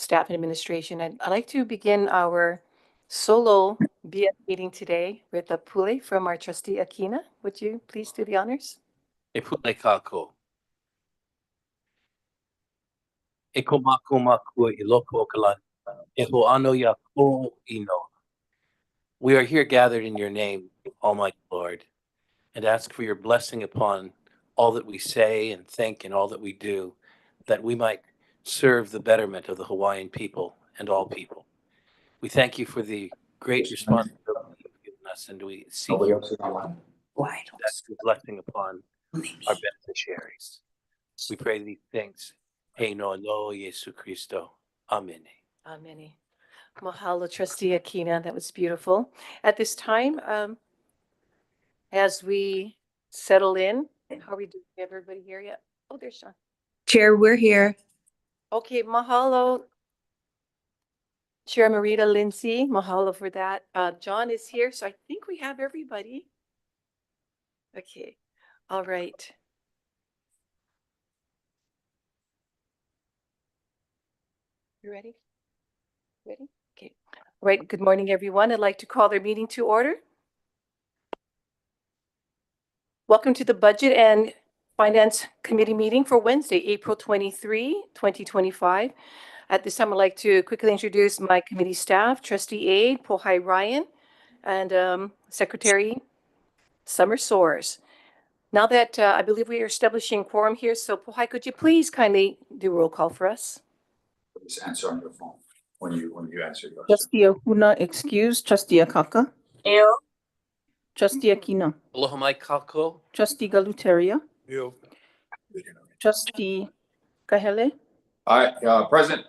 staff and administration. I'd like to begin our solo BF meeting today with a Pule from our trustee Akina. Would you please do the honors? E pule kako. E komaku maku I loko okalan. E ho'ano ya ko ino. We are here gathered in your name, Almighty Lord, and ask for your blessing upon all that we say and think and all that we do, that we might serve the betterment of the Hawaiian people and all people. We thank you for the great responsibility you've given us, and we seek your blessing upon our beneficiaries. We pray these things. Hey no lo Yesu Christo. Amen. Amen. Mahalo, trustee Akina. That was beautiful. At this time, as we settle in, how are we doing? Have everybody here yet? Oh, there's Sean. Chair, we're here. Okay, mahalo. Chair Marita Lindsay, mahalo for that. John is here, so I think we have everybody. Okay, all right. You ready? Ready? Okay. All right, good morning, everyone. I'd like to call their meeting to order. Welcome to the Budget and Finance Committee meeting for Wednesday, April 23, 2025. At this time, I'd like to quickly introduce my committee staff, Trustee Aide, Pohai Ryan, and Secretary Summer Soares. Now that I believe we are establishing quorum here, so Pohai, could you please kindly do a roll call for us? Just answer on your phone when you answer yours. Trustee Ahuna, excuse. Trustee Akaka. Ew. Trustee Akina. Aloha mai kako. Trustee Galuteria. You. Trustee Kahele. Aye, present.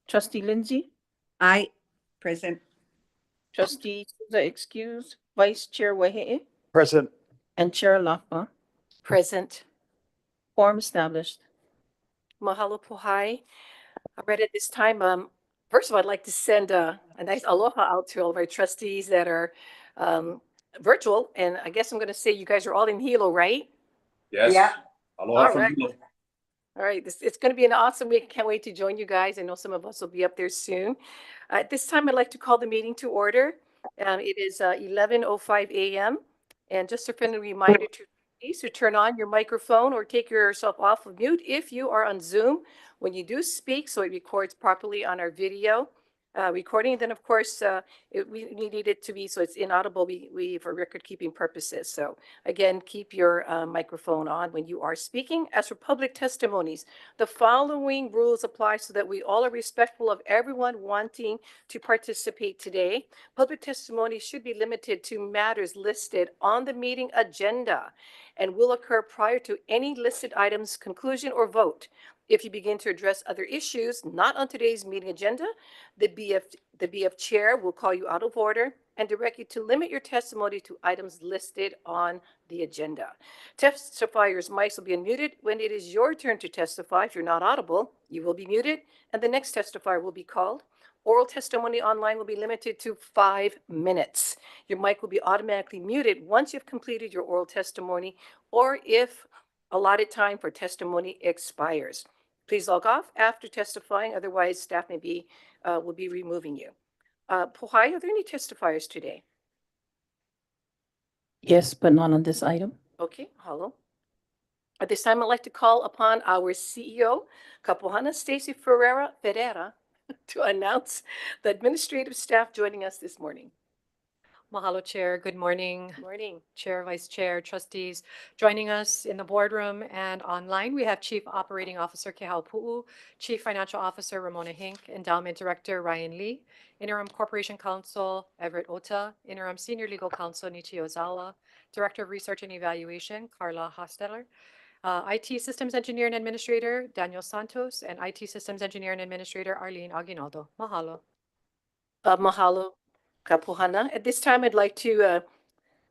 Trustee Lindsay. Aye. Present. Trustee Souza, excuse. Vice Chair Wahe'e. Present. And Chair Lapa. Present. Quorum established. Mahalo, Pohai. All right, at this time, first of all, I'd like to send a nice aloha out to all of our trustees that are virtual. And I guess I'm going to say you guys are all in Hilo, right? Yes. Yeah. Aloha All from right. Hilo. All right, it's going to be an awesome week. Can't wait to join you guys. I know some of us will be up there soon. At this time, I'd like to call the meeting to order. It is 11:05 a.m. And just a friendly reminder to please to turn on your microphone or take yourself off of mute if you are on Zoom when you do speak, so it records properly on our video recording. And then, of course, we need it to be so it's inaudible. We for record keeping purposes. So again, keep your microphone on when you are speaking. As for public testimonies, the following rules apply so that we all are respectful of everyone wanting to participate today. Public testimony should be limited to matters listed on the meeting agenda and will occur prior to any listed items conclusion or vote. If you begin to address other issues not on today's meeting agenda, the BF chair will call you out of order and direct you to limit your testimony to items listed on the agenda. Testifiers' mics will be unmuted when it is your turn to testify. If you're not audible, you will be muted, and the next testifier will be called. Oral testimony online will be limited to 5 minutes. Your mic will be automatically muted once you've completed your oral testimony or if allotted time for testimony expires. Please log off after testifying, otherwise staff will be removing you. Pohai, are there any testifiers today? Yes, but not on this item. Okay, hello. At this time, I'd like to call upon our CEO, Kapuana Stacey Ferreira, to announce the administrative staff joining us this morning. Mahalo, Chair. Good morning. Good morning. Chair, Vice Chair, trustees. Joining us in the boardroom and online, we have Chief Operating Officer Kehao Pu'u, Chief Financial Officer Ramona Hink, Endowment Director Ryan Lee, Interim Corporation Counsel Everett Ota, Interim Senior Legal Counsel Nichio Zawa, Director of Research and Evaluation Carla Hosteller, IT Systems Engineer and Administrator Daniel Santos, and IT Systems Engineer and Administrator Arlene Aguinaldo. Mahalo. Mahalo, Kapuana. At this time, I'd like to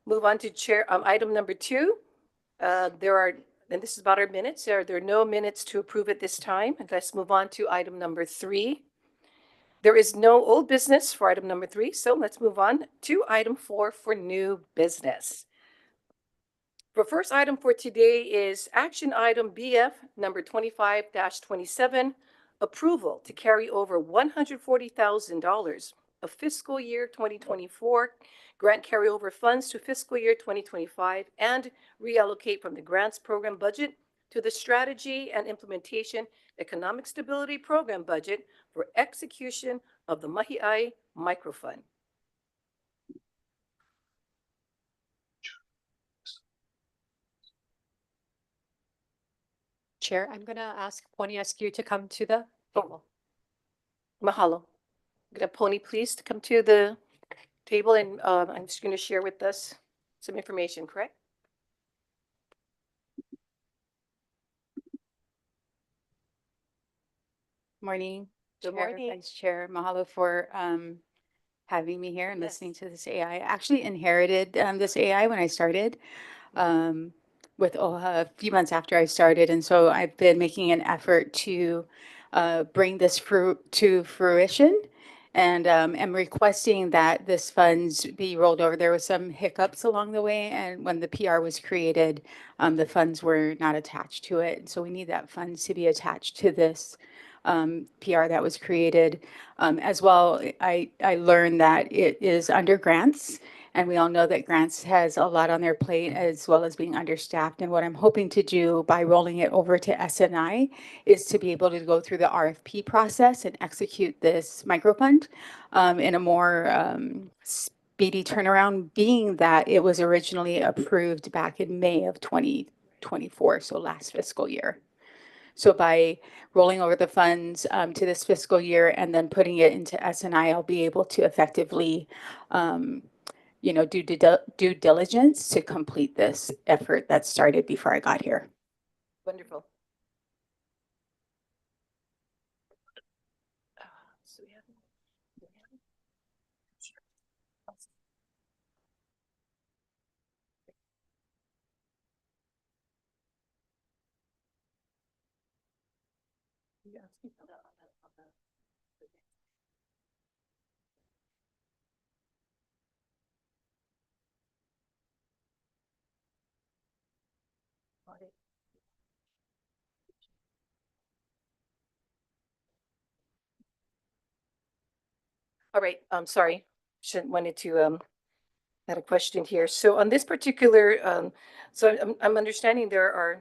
move on to item number 2. And this is about our minutes. There are no minutes to approve at this time. And let's move on to item number 3. There is no old business for item number 3, so let's move on to item 4 for new business. The first item for today is action item BF number 25-27, approval to carry over $140,000 of fiscal year 2024 grant carryover funds to fiscal year 2025 and reallocate from the grants program budget to the strategy and implementation economic stability program budget for execution of the Mahi microfund. Chair, I'm going to ask Pony Askew to come to the table. Mahalo. Could a Pony please to come to the table, and I'm just going to share with us some information, correct? Morning. Good Chair, morning. Vice Chair, mahalo for having me here and Yes. listening to this AI. I actually inherited this AI when I started with OHA a few months after I started. And so I've been making an effort to bring this to fruition, and am requesting that this funds be rolled over. There was some hiccups along the way, and when the PR was created, the funds were not attached to it. So we need that funds to be attached to this PR that was created. As well, I learned that it is under grants, and we all know that grants has a lot on their plate as well as being understaffed. And what I'm hoping to do by rolling it over to SNI is to be able to go through the RFP process and execute this microfund in a more speedy turnaround, being that it was originally approved back in May of 2024, so last fiscal year. So by rolling over the funds to this fiscal year and then putting it into SNI, I'll be able to effectively, do due diligence to complete this effort that started before I got here. Wonderful. So we have- All right, I'm sorry, wanted to had a question here. So on this particular, so I'm understanding there's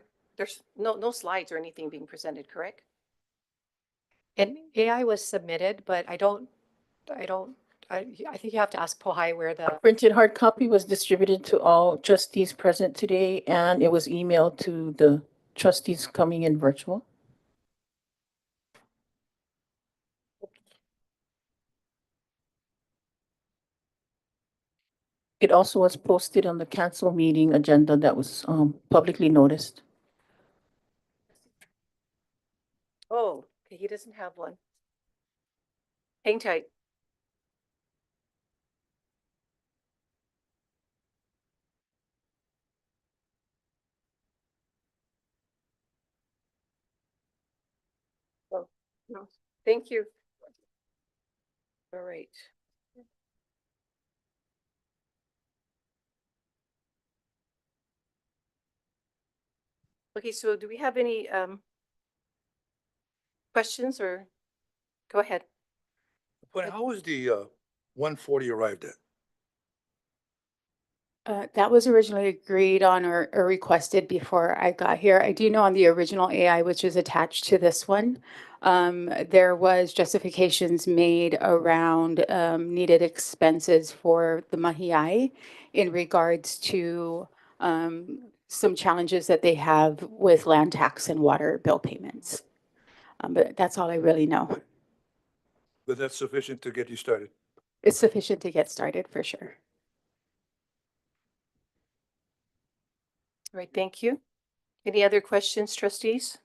no slides or anything being presented, correct? And AI was submitted, but I think you have to ask Pohai where the, Printed hard copy was distributed to all trustees present today, and it was emailed to the trustees coming in virtual. It also was posted on the council meeting agenda that was publicly noticed. Oh, okay, he doesn't have one. Hang tight. Oh, no, thank you. All right. Okay, so do we have any questions, or go ahead? But how was the 140 arrived at? That was originally agreed on or requested before I got here. I do know on the original AI, which is attached to this one, there was justifications made around needed expenses for the Mahi in regards to some challenges that they have with land tax and water bill payments. But that's all I really know. But that's sufficient to get you started. It's sufficient to get started for sure. All right, thank you. Any other questions, trustees?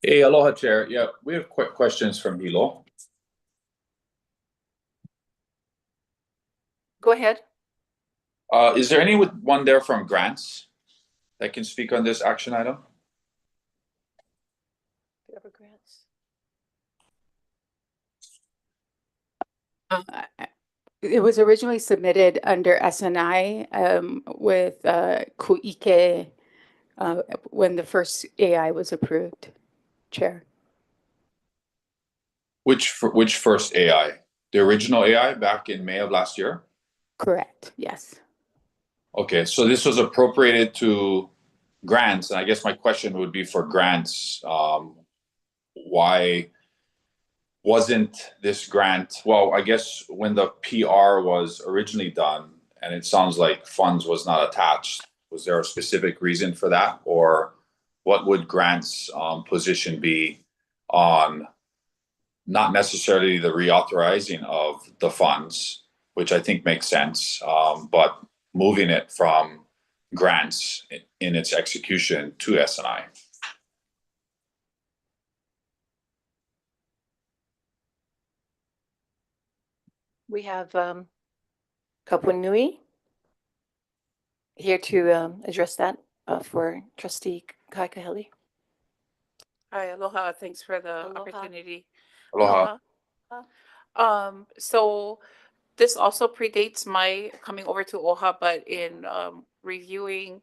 Hey, aloha, Chair. Yeah, we have quick questions from Hilo. Go ahead. Is there anyone there from grants that can speak on this action item? Whoever grants. It was originally submitted under SNI with Ku'ike when the first AI was approved, Chair. Which first AI? The original AI back in May of last year? Correct, yes. Okay, so this was appropriated to grants, and I guess my question would be for grants, why wasn't this grant, well, I guess when the PR was originally done, and it sounds like funds was not attached, was there a specific reason for that? Or what would grants position be on not necessarily the reauthorizing of the funds, which I think makes sense, but moving it from grants in its execution to S&I? We have Kapun Nui here to address that for Trustee Kaikaheli. Hi, aloha. Thanks for the Aloha. opportunity. Aloha. So this also predates my coming over to OHA, but in reviewing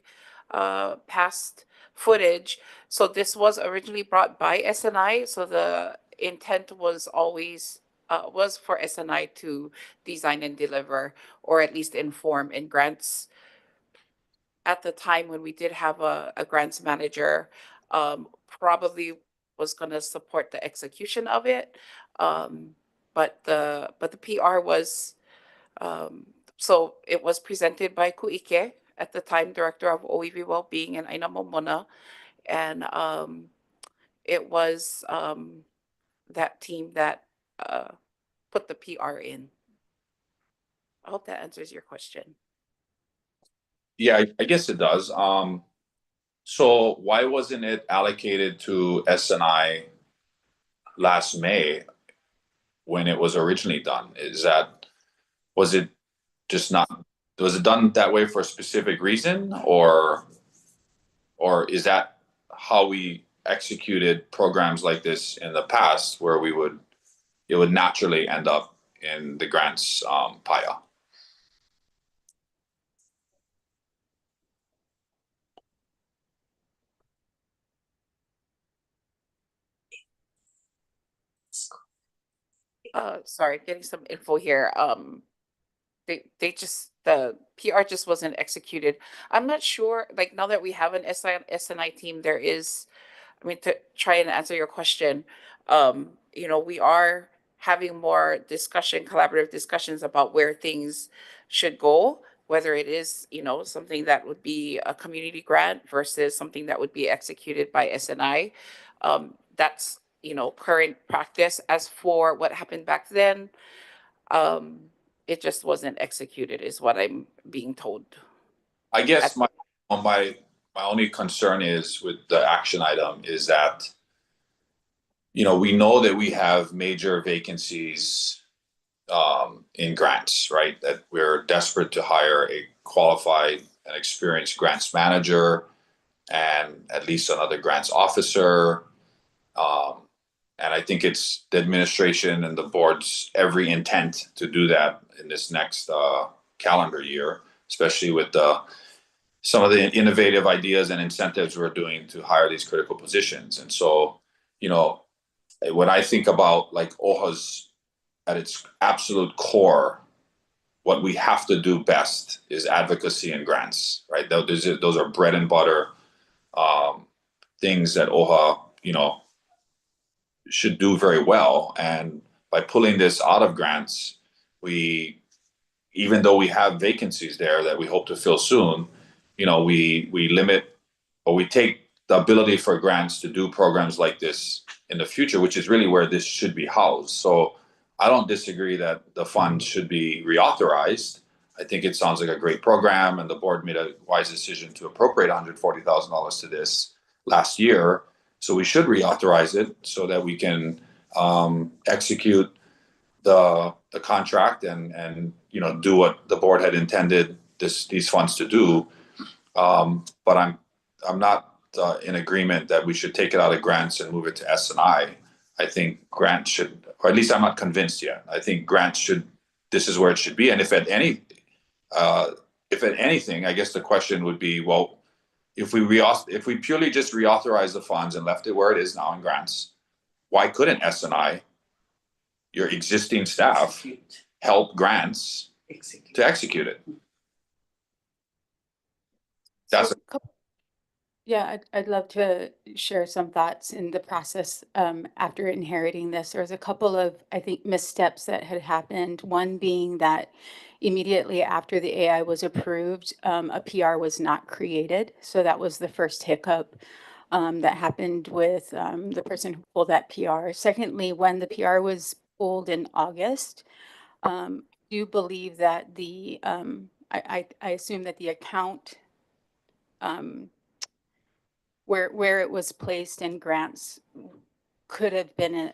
past footage, so this was originally brought by S&I. So the intent was always was for S&I to design and deliver, or at least inform. And grants at the time when we did have a grants manager, probably was going to support the execution of it. But the PR was, so it was presented by Kuike, at the time Director of OEV Wellbeing, and Aina Momona. And it was that team that put the PR in. I hope that answers your question. Yeah, I guess it does. So why wasn't it allocated to S&I last May when it was originally done? Was it just not, was it done that way for a specific reason, or is that how we executed programs like this in the past, where it would naturally end up in the grants pile? Sorry, getting some info here. They just, the PR just wasn't executed. I'm not sure, like, now that we have an S&I team, there is, I mean, to try and answer your question, you know, we are having more discussion, collaborative discussions about where things should go, whether it is, you know, something that would be a community grant versus something that would be executed by S&I. That's, you know, current practice. As for what happened back then, it just wasn't executed, is what I'm being told. I guess my only concern is with the action item is that, you know, we know that we have major vacancies in grants, right? That we're desperate to hire a qualified and experienced grants manager and at least another grants officer. And I think it's the administration and the board's every intent to do that in this next calendar year, especially with some of the innovative ideas and incentives we're doing to hire these critical positions. And so, you know, when I think about like OHA's at its absolute core, what we have to do best is advocacy and grants, right? Those are bread and butter things that OHA, you know, should do very well. And by pulling this out of grants, even though we have vacancies there that we hope to fill soon, you know, we limit, or we take the ability for grants to do programs like this in the future, which is really where this should be housed. So I don't disagree that the fund should be reauthorized. I think it sounds like a great program, and the board made a wise decision to appropriate $140,000 to this last year. So we should reauthorize it so that we can execute the contract and you know, do what the board had intended these funds to do. But I'm not in agreement that we should take it out of grants and move it to S&I. I think grant should, or at least I'm not convinced yet. I think grants should. This is where it should be. And if at anything, I guess the question would be, well, if we purely just reauthorize the funds and left it where it is now in grants, why couldn't S&I your existing staff help grants to execute it. That's So, yeah, I'd love to share some thoughts in the process after inheriting this. There was a couple of, I think, missteps that had happened. One being that immediately after the AI was approved, a PR was not created. So that was the first hiccup that happened with the person who pulled that PR. Secondly, when the PR was pulled in August, I do believe that the, I assume that the account where it was placed in grants could have been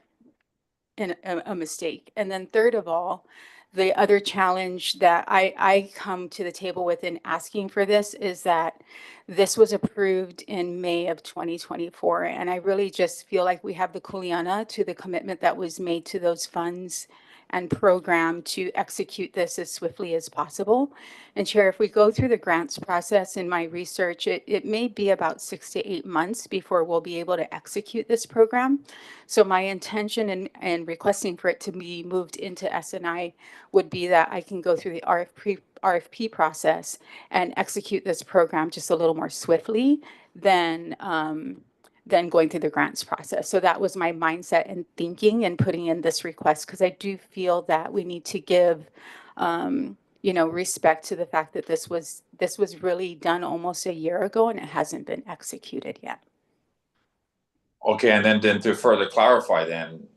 a mistake. And then third of all, the other challenge that I come to the table with in asking for this is that this was approved in May of 2024. And I really just feel like we have the kuleana to the commitment that was made to those funds and program to execute this as swiftly as possible. And Chair, if we go through the grants process in my research, it may be about 6 to 8 months before we'll be able to execute this program. So my intention in requesting for it to be moved into SNI would be that I can go through the RFP process and execute this program just a little more swiftly than going through the grants process. So that was my mindset and thinking and putting in this request, because I do feel that we need to give respect to the fact that this was really done almost a year ago and it hasn't been executed yet. okay. And then to further clarify, then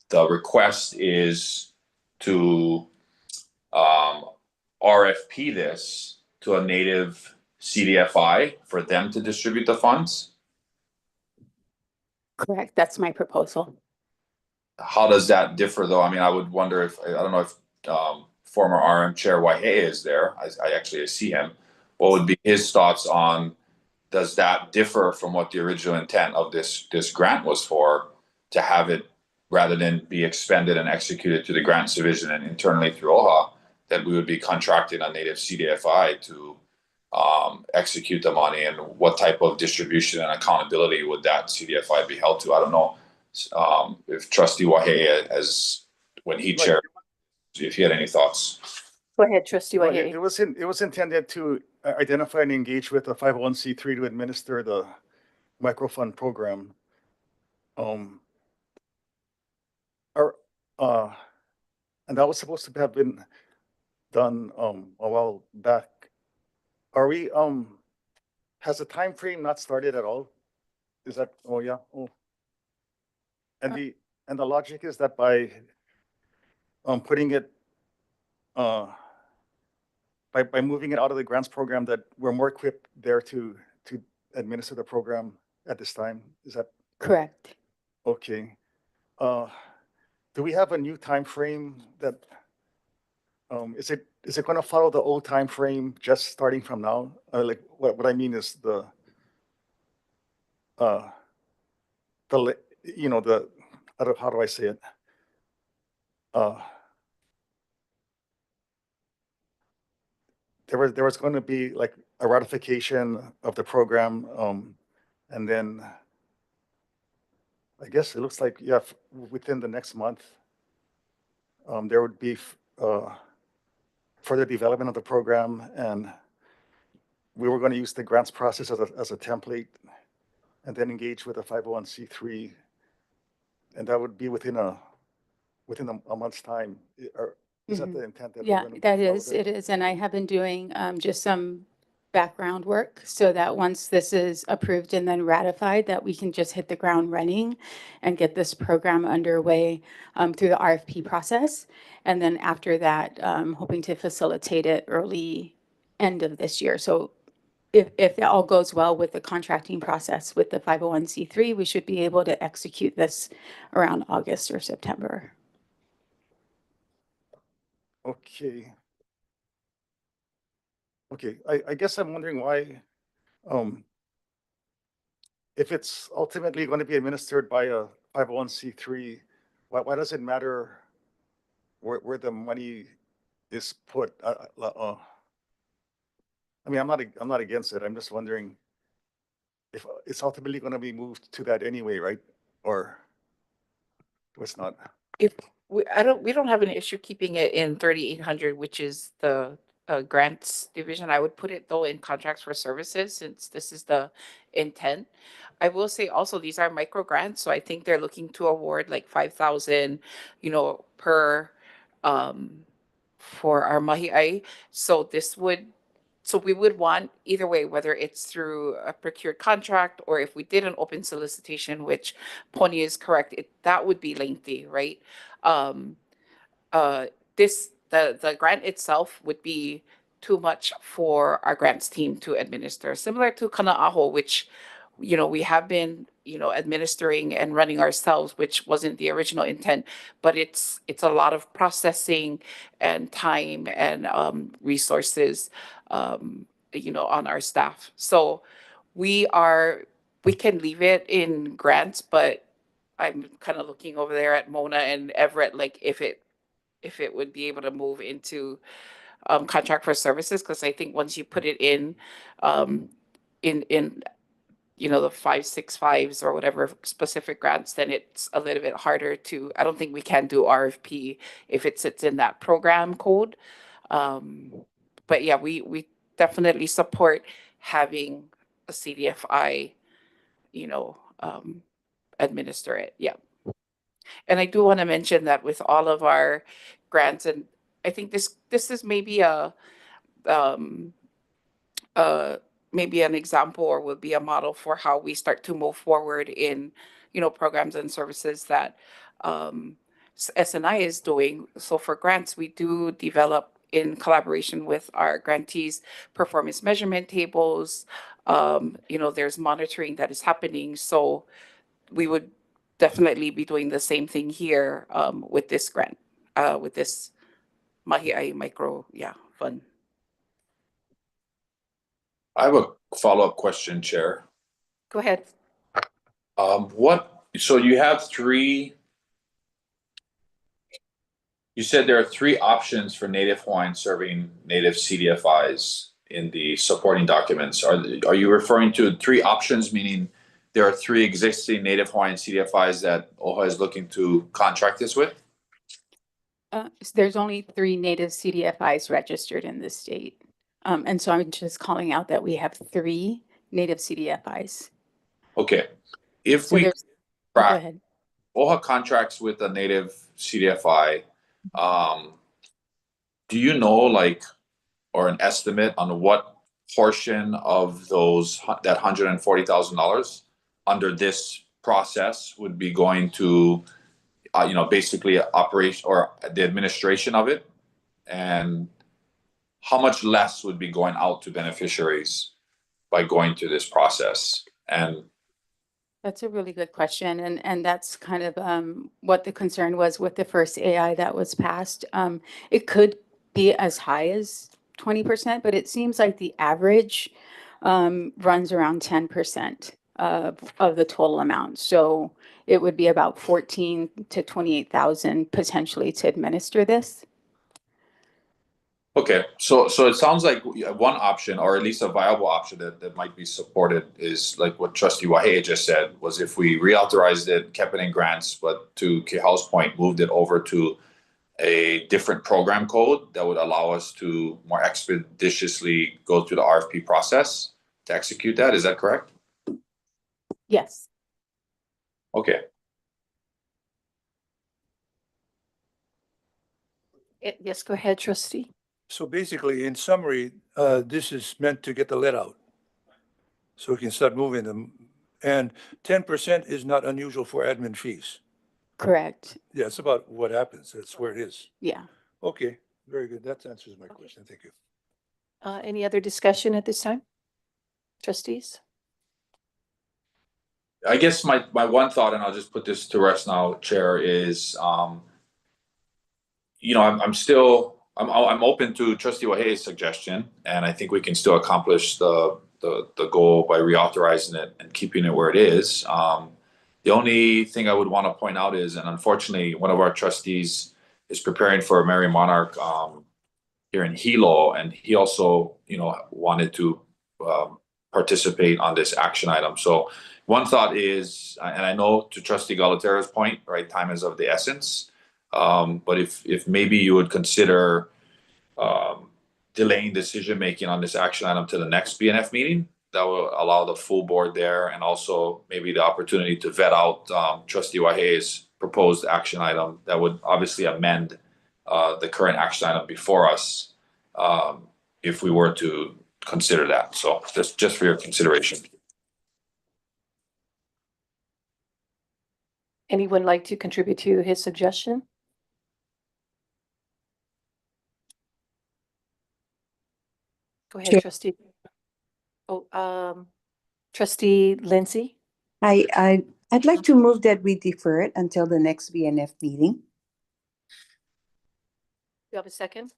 the request is to RFP this to a native CDFI for them to distribute the funds. Correct. That's my proposal. How does that differ, though? I mean, I would wonder if, I don't know if former RM Chair Wahe is there. I actually see him. What would be his thoughts on, does that differ from what the original intent of this grant was for, to have it, rather than be expended and executed to the grants division and internally through OHA, that we would be contracting a native CDFI to execute the money, and what type of distribution and accountability would that CDFI be held to? I don't know if Trustee Wahe, as when he chaired, if he had any thoughts. Go ahead, Trustee Well, Wahe. it was intended to identify and engage with a 501c3 to administer the microfund program. And that was supposed to have been done a while back. Are we has the time frame not started at all? Is that, oh yeah, oh. And the logic is that by putting it by moving it out of the grants program, that we're more equipped there to administer the program at this time. Is that Correct. okay? Do we have a new time frame that is it going to follow the old time frame just starting from now? Like what I mean is the how do I say it? There was going to be like a ratification of the program, and then I guess it looks like, yeah, within the next month, there would be further development of the program, and we were going to use the grants process as a template, and then engage with a 501c3, and that would be within a month's time. Is that the intent? That Yeah, that is, it is. And I have been doing just some background work so that once this is approved and then ratified, that we can just hit the ground running and get this program underway through the RFP process. And then after that, hoping to facilitate it early end of this year. So if it all goes well with the contracting process with the 501c3, we should be able to execute this around August or September. Okay. Okay, I guess I'm wondering why, if it's ultimately going to be administered by a 501c3, why does it matter where the money is put? I mean, I'm not against it. I'm just wondering if it's ultimately going to be moved to that anyway, right? Or it's not. we don't have an issue keeping it in 3,800, which is the grants division. I would put it though in contracts for services since this is the intent. I will say also these are micro grants, so I think they're looking to award like 5,000, per for our Mahi. So we would want either way, whether it's through a procured contract or if we did an open solicitation, which Pony is correct, that would be lengthy, right? The grant itself would be too much for our grants team to administer, similar to Kana'aho, which, we have been, administering and running ourselves, which wasn't the original intent, but it's a lot of processing and time and resources, on our staff. So we can leave it in grants, but I'm kind of looking over there at Mona and Everett, like if it would be able to move into contract for services, because I think once you put it in the 565s or whatever specific grants, then it's a little bit harder I don't think we can do RFP if it sits in that program code. But yeah, we definitely support having a CDFI, administer it. Yeah. And I do want to mention that with all of our grants, and I think this is maybe maybe an example or would be a model for how we start to move forward in, programs and services that SNI is doing. So for grants, we do develop in collaboration with our grantees performance measurement tables. There's monitoring that is happening. So we would definitely be doing the same thing here with this grant, with this Mahi micro fund. I have a follow-up question, Chair. Go ahead. So you have you said there are 3 options for Native Hawaiian serving Native CDFIs in the supporting documents. Are you referring to 3 options, meaning there are 3 existing Native Hawaiian CDFIs that OHA is looking to contract this with? There's only 3 native CDFIs registered in the state. And so I'm just calling out that we have 3 native CDFIs. Okay. If So we go ahead. OHA contracts with a native CDFI, do you know or an estimate on what portion of that $140,000 under this process would be going to basically operation or the administration of it, and how much less would be going out to beneficiaries by going through this process? And That's a really good question. And that's kind of what the concern was with the first AI that was passed. It could be as high as 20%, but it seems like the average runs around 10% of the total amount. So it would be about 14 to 28,000 potentially to administer this. okay, so it sounds like one option, or at least a viable option that might be supported, is like what Trustee Wahe just said, was if we reauthorized it, kept it in grants, but to Kehal's point, moved it over to a different program code that would allow us to more expeditiously go through the RFP process to execute that. Is that correct? Yes. Okay. Yes, go ahead, trustee. So basically, in summary, this is meant to get the lead out, so we can start moving them. And 10% is not unusual for admin fees. Correct. Yeah, it's about what happens. That's where it is. Yeah. Okay, very good. That answers my question. Thank you. Any other discussion at this time? Trustees? I guess my one thought, and I'll just put this to rest now, Chair, is I'm open to Trustee Wahe's suggestion, and I think we can still accomplish the goal by reauthorizing it and keeping it where it is. The only thing I would want to point out is, and unfortunately, one of our trustees is preparing for a Merry Monarch here in Hilo, and he also, wanted to participate on this action item. So one thought is, and I know to Trustee Galatero's point, right, time is of the essence. But if maybe you would consider delaying decision-making on this action item to the next BNF meeting, that will allow the full board there, and also maybe the opportunity to vet out Trustee Wahe's proposed action item that would obviously amend the current action item before us, if we were to consider that. So just for your consideration. Anyone like to contribute to his suggestion? Go ahead, Sure. trustee. Oh, trustee Lindsay? I'd like to move that we defer it until the next BNF meeting. You have a second?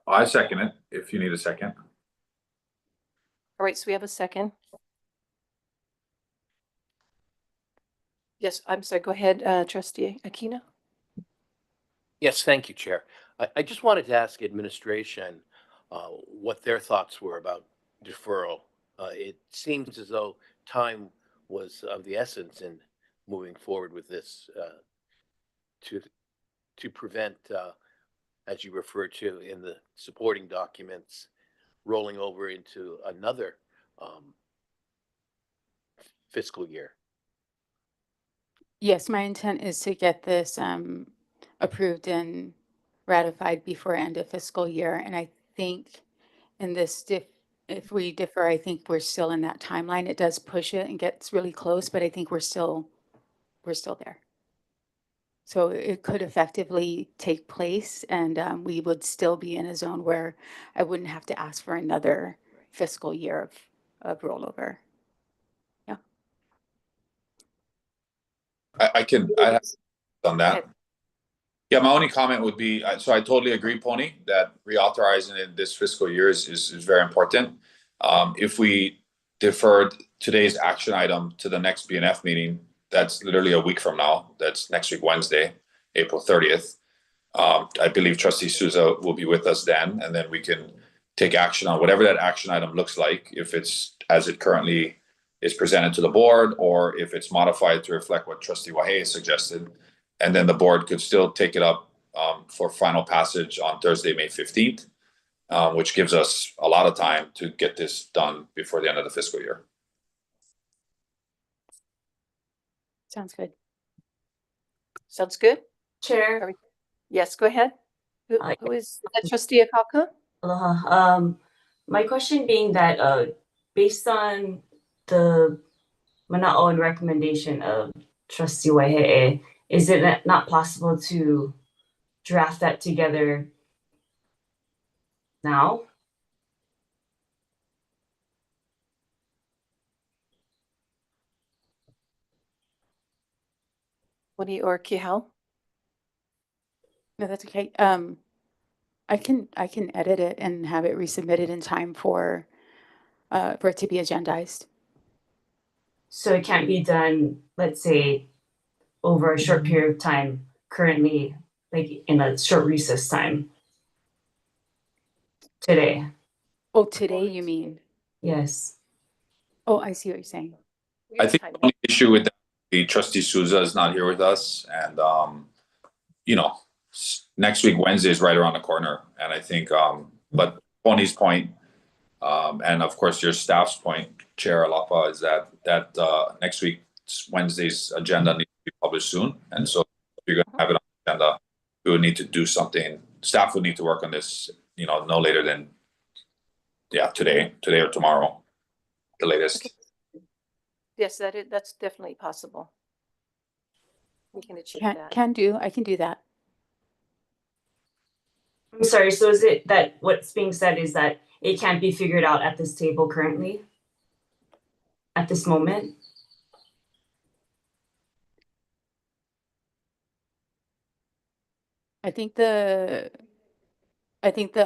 I second it, if you need a second. All right, so we have a second. Yes, I'm sorry, go ahead, trustee Aquino. Yes, thank you, Chair. I just wanted to ask administration what their thoughts were about deferral. It seems as though time was of the essence in moving forward with this to prevent, as you refer to in the supporting documents, rolling over into another fiscal year. Yes, my intent is to get this approved and ratified before end of fiscal year. And I think in this, if we defer, I think we're still in that timeline. It does push it and gets really close, but I think we're still there. So it could effectively take place, and we would still be in a zone where I wouldn't have to ask for another fiscal year of rollover. Yeah. I have on that. Yeah, my only comment would be, so I totally agree, Pony, that reauthorizing it this fiscal year is very important. If we deferred today's action item to the next BNF meeting, that's literally a week from now. That's next week, Wednesday, April 30th. I believe Trustee Souza will be with us then, and then we can take action on whatever that action item looks like, if it's as it currently is presented to the board, or if it's modified to reflect what Trustee Wahe suggested. And then the board could still take it up for final passage on Thursday, May 15th, which gives us a lot of time to get this done before the end of the fiscal year. Sounds good. Sounds good? Chair. Yes, go ahead. Who is that, trustee Akaka? Aloha. My question being that based on the mana'o and recommendation of Trustee Waihe'e, is it not possible to draft that together now? Wani or Kihao? No, that's okay. I can edit it and have it resubmitted in time for it to be agendized. So it can't be done, let's say, over a short period of time currently, like in a short recess time today. Oh, today you mean? Yes. Oh, I see what you're saying. I think the only issue with that, the Trustee Souza is not here with us, and you know, next week Wednesday is right around the corner, and I think but Pony's point, and of course your staff's point, Chair Alapa, is that next week Wednesday's agenda needs to be published soon, and so if you're going to have it on the agenda, we would need to do something. Staff would need to work on this, you know, no later than today or tomorrow, the latest. Okay. Yes, that's definitely possible. We can achieve that. I can do that. I'm sorry, so is it that what's being said is that it can't be figured out at this table currently? At this moment? I think the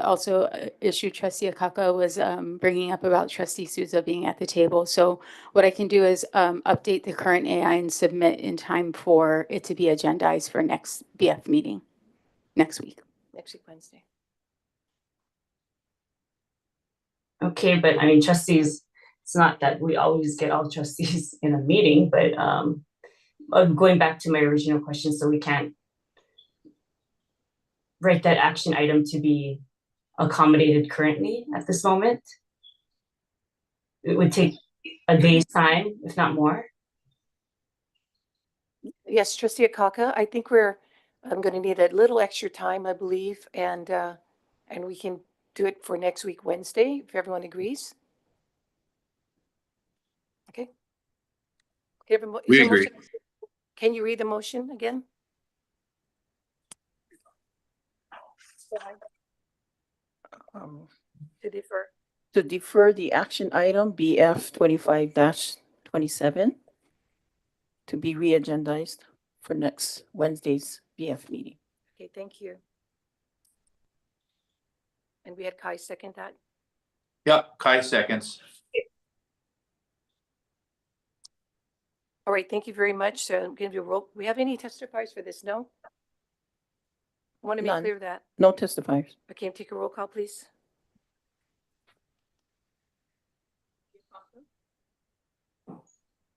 also issue Trustee Akaka was bringing up about Trustee Souza being at the table. So what I can do is update the current AI and submit in time for it to be agendized for next BF meeting next week. Next week, Wednesday. Okay, but I mean, trustees, it's not that we always get all trustees in a meeting, but going back to my original question, so we can't write that action item to be accommodated currently at this moment? It would take a day's time, if not more. Yes, Trustee Akaka, I think I'm going to need a little extra time, I believe, and we can do it for next week, Wednesday, if everyone agrees. Okay. We agree. Can you read the motion again? To defer. To defer the action item BF 25-27 to be re-agendized for next Wednesday's BF meeting. Okay, thank you. And we had Kai second that. Yeah, Kai seconds. All right, thank you very much. So I'm going to do a roll. We have any testifiers for this? No? I want to make None. clear that. No testifiers. Okay, take a roll call, please.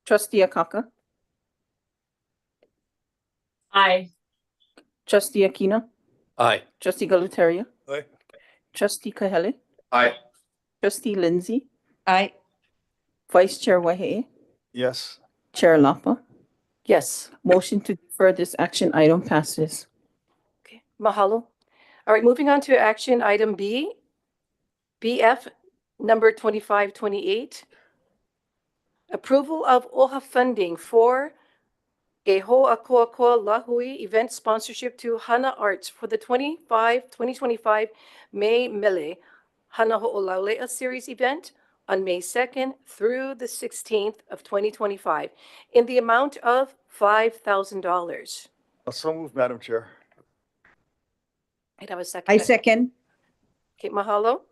Trustee Akaka, Aye. Trustee Aquino, Aye. Trustee Galutaria, Aye. Trustee Kahele, Aye. Trustee Lindsay, Aye. Vice Chair Wahehe, Yes. Chair Lapa. Yes. Motion to defer this action item passes. Okay, mahalo. All right, moving on to action item B, BF number 2528. Approval of OHA funding for a Ho'akoakoa Lahui event sponsorship to Hana Arts for the 2025 May Mele Hana Ho'olaulea series event on May 2nd through the 16th of 2025 in the amount of $5,000. So moved, Madam Chair. I'd have a second. I second. Okay, mahalo.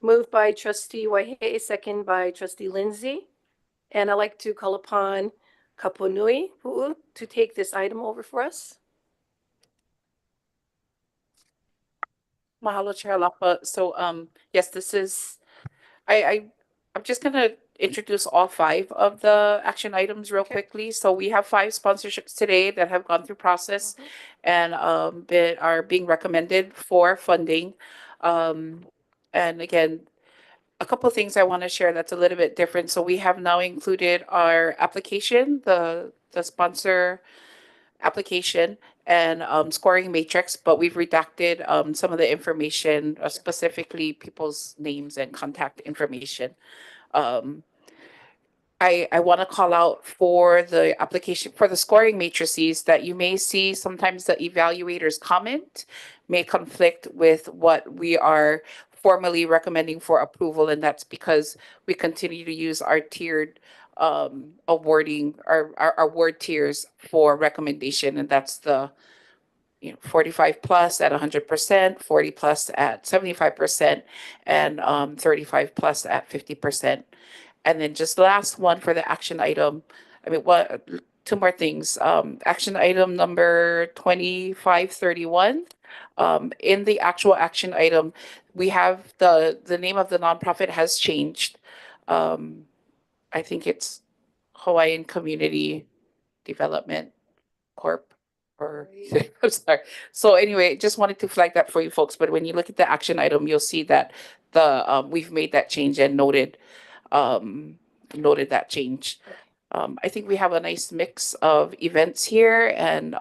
Moved by Trustee Waihe, second by Trustee Lindsay. And I'd like to call upon Kaponui Pu'u to take this item over for us. Mahalo, Chair Lapa. So, yes, this is, I'm just gonna introduce all 5 of the action items real quickly. So we have 5 sponsorships today that have gone through process and that are being recommended for funding. And again, a couple of things I want to share that's a little bit different. So we have now included our application, the sponsor application and scoring matrix, but we've redacted some of the information, specifically people's names and contact information. I want to call out for the application for the scoring matrices that you may see sometimes the evaluators comment may conflict with what we are formally recommending for approval, and that's because we continue to use our tiered awarding our award tiers for recommendation, and that's the 45 plus at 100%, 40 plus at 75%, and 35 plus at 50%. And then just last one for the action item. I mean, 2 more things. Action item number 2531. In the actual action item, we have the name of the nonprofit has changed. I think it's Hawaiian Community Development Corp. Or I'm sorry. So anyway, just wanted to flag that for you folks. But when you look at the action item, you'll see that we've made that change and noted that change. I think we have a nice mix of events here, and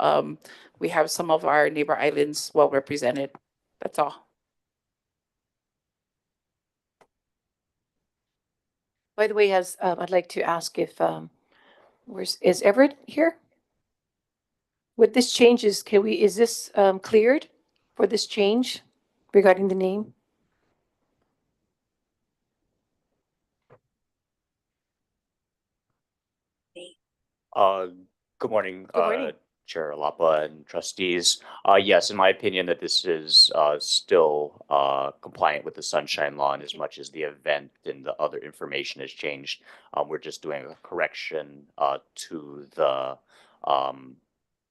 we have some of our neighbor islands well represented. That's all. By the way, I'd like to ask if is Everett here? With this change, is this cleared for this change regarding the name? Good morning, Good morning. Chair Lapa and trustees. Yes, in my opinion, that this is still compliant with the Sunshine Law, and as much as the event and the other information has changed, we're just doing a correction to the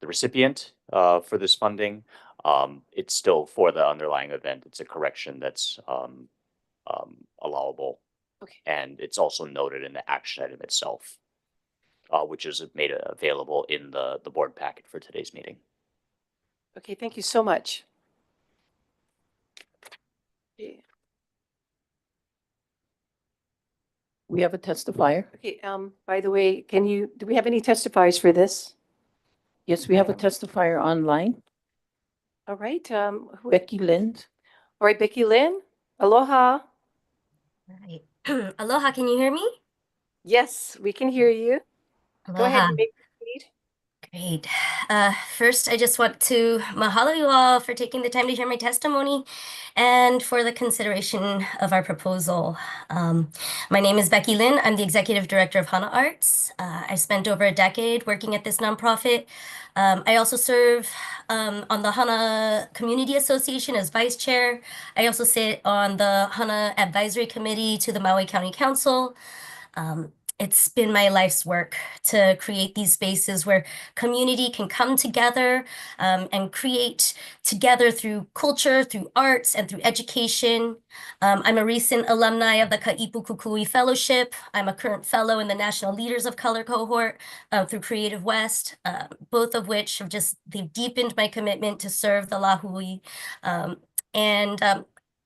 recipient for this funding. It's still for the underlying event. It's a correction that's allowable. Okay. And it's also noted in the action item itself, which is made available in the board packet for today's meeting. Okay, thank you so much. Okay, We have a testifier. by the way, do we have any testifiers for this? Yes, we have a testifier online. All right, Becky Lind. all right, Becky Lynn, aloha. Right. Aloha, can you hear me? Yes, we can hear you. Go ahead Aloha. and make the lead. Great. First, I just want to mahalo you all for taking the time to hear my testimony and for the consideration of our proposal. My name is Becky Lin. I'm the Executive Director of Hana Arts. I spent over a decade working at this nonprofit. I also serve on the Hana Community Association as Vice Chair. I also sit on the Hana Advisory Committee to the Maui County Council. It's been my life's work to create these spaces where community can come together and create together through culture, through arts, and through education. I'm a recent alumni of the Ka'ipu Kukui Fellowship. I'm a current fellow in the National Leaders of Color cohort through Creative West, both of which they've deepened my commitment to serve the Lahui.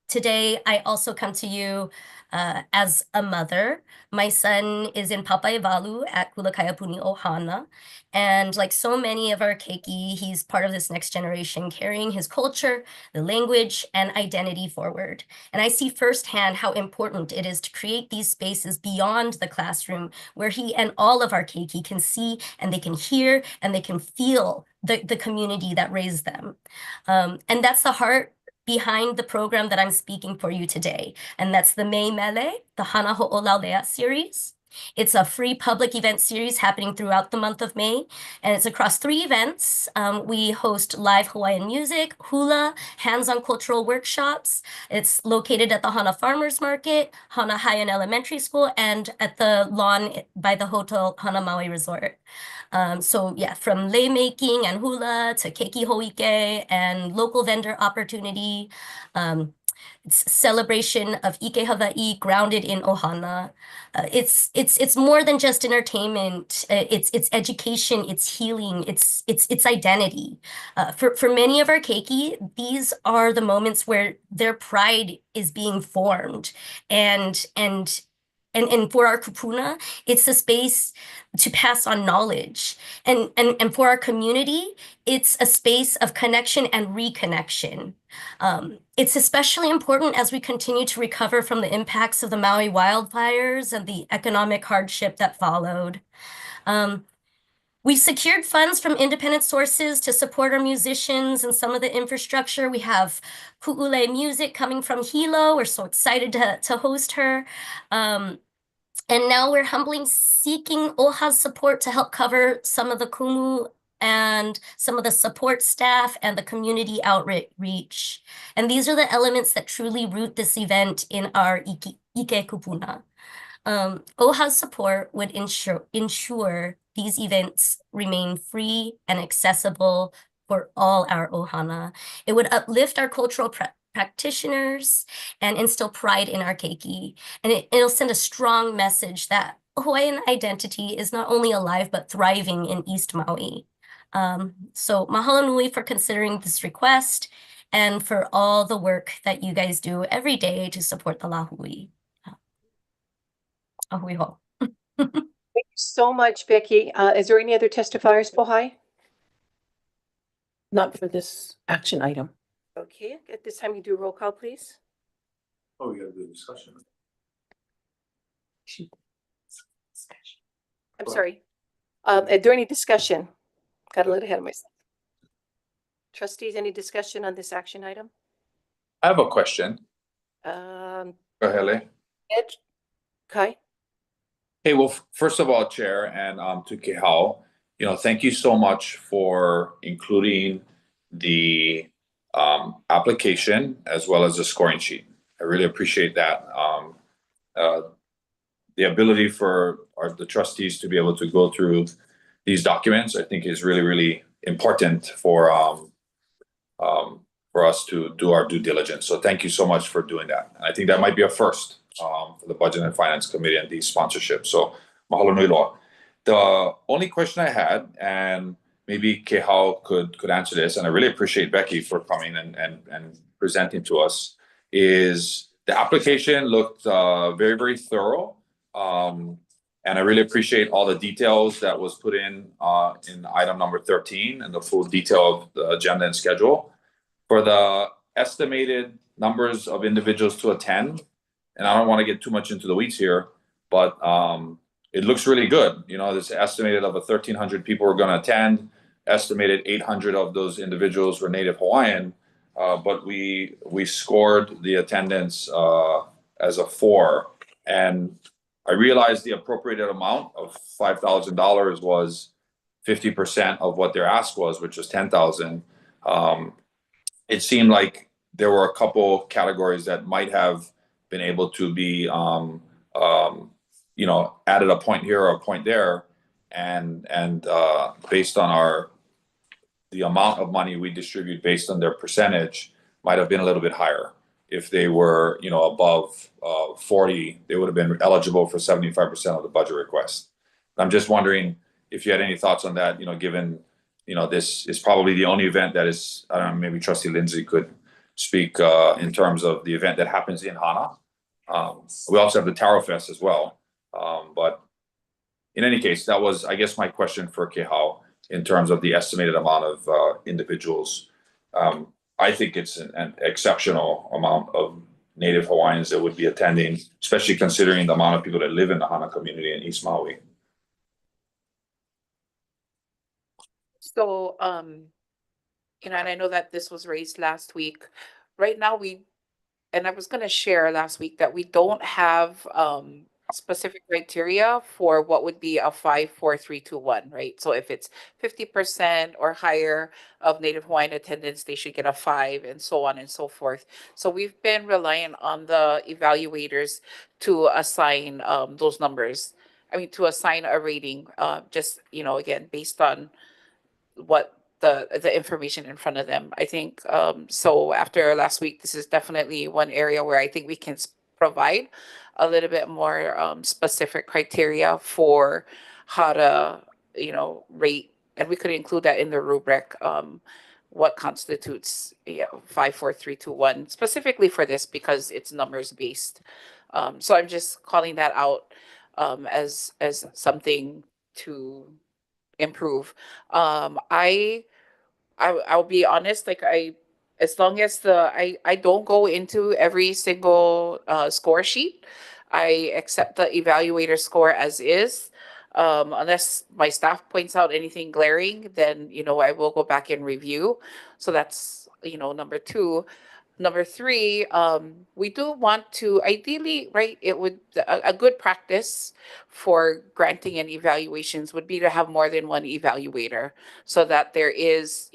Today, I also come to you as a mother. My son is in Papaivalu at Kulakaiapuni Ohana. And like so many of our keiki, he's part of this next generation, carrying his culture, the language, and identity forward. And I see firsthand how important it is to create these spaces beyond the classroom, where he and all of our keiki can see and they can hear and they can feel the community that raised them. And that's the heart behind the program that I'm speaking for you today. And that's the May Mele, the Hana Ho'olaulea series. It's a free public event series happening throughout the month of May, and it's across 3 events. We host live Hawaiian music, hula, hands-on cultural workshops. It's located at the Hana Farmers Market, Hana Haiyan Elementary School, and at the lawn by the Hotel Hana Maui Resort. So yeah, from lei making and hula to keiki hoike and local vendor opportunity. It's celebration of Ike Hawaii grounded in Ohana. It's more than just entertainment. It's education, it's healing, it's identity. For many of our keiki, these are the moments where their pride is being formed. And for our kupuna, it's a space to pass on knowledge. And for our community, it's a space of connection and reconnection. It's especially important as we continue to recover from the impacts of the Maui wildfires and the economic hardship that followed. We secured funds from independent sources to support our musicians and some of the infrastructure. We have Ku'ule Music coming from Hilo. We're so excited to host her. And now we're humbly seeking OHA's support to help cover some of the kumu and some of the support staff and the community outreach. And these are the elements that truly root this event in our Ike Kupuna. OHA's support would ensure these events remain free and accessible for all our ohana. It would uplift our cultural practitioners and instill pride in our keiki. And it'll send a strong message that Hawaiian identity is not only alive, but thriving in East Maui. So mahalo nui for considering this request and for all the work that you guys do every day to support the Lahui. Ahui ho. Thank you so much, Becky. Is there any other testifiers, Pohai? Not for this action item. Okay, at this time you do roll call, please. Oh, we gotta do a discussion. I'm sorry. During any discussion, got a little ahead of myself. Trustees, any discussion on this action item? I have a question. Ed, Go ahead, Lei. Kai? Hey, well, first of all, Chair, and to Kehau, thank you so much for including the application as well as the scoring sheet. I really appreciate that. The ability for the trustees to be able to go through these documents, I think, is really, really important for us to do our due diligence. So thank you so much for doing that. I think that might be a first. for the Budget and Finance Committee and these sponsorships. So mahalo nui loa. The only question I had, and maybe Kehao could answer this, and I really appreciate Becky for coming and presenting to us, is the application looked very, very thorough. And I really appreciate all the details that was put in item number 13 and the full detail of the agenda and schedule. For the estimated numbers of individuals to attend, and I don't want to get too much into the weeds here, but it looks really good. You know, this estimated of 1,300 people were going to attend, estimated 800 of those individuals were Native Hawaiian, but we scored the attendance as a 4. And I realized the appropriated amount of $5,000 was 50% of what their ask was, which was $10,000. It seemed like there were a couple categories that might have been able to be, added a point here or a point there, and based on the amount of money we distribute based on their percentage might have been a little bit higher. If they were, above 40, they would have been eligible for 75% of the budget request. I'm just wondering if you had any thoughts on that, given, this is probably the only event that is, I don't know, maybe Trustee Lindsay could speak in terms of the event that happens in Hana. We also have the Taro Fest as well. But in any case, that was, I guess, my question for Kehao in terms of the estimated amount of individuals. I think it's an exceptional amount of Native Hawaiians that would be attending, especially considering the amount of people that live in the Hana community in East Maui. So, and I know that this was raised last week. Right now, and I was going to share last week that we don't have specific criteria for what would be a 5, 4, 3, 2, 1, right? So if it's 50% or higher of Native Hawaiian attendance, they should get a 5, and so on and so forth. So we've been relying on the evaluators to assign those numbers. I mean, to assign a rating, just, again, based on what the information in front of them. I think so after last week, this is definitely one area where I think we can provide a little bit more specific criteria for how to, rate, and we could include that in the rubric, what constitutes 5, 4, 3, 2, 1, specifically for this because it's numbers based. So I'm just calling that out as something to improve. I'll be honest, like as long as I don't go into every single score sheet, I accept the evaluator score as is. Unless my staff points out anything glaring, then I will go back and review. So that's number 2. Number 3, we do want to ideally, right, it would a good practice for granting and evaluations would be to have more than one evaluator so that there is,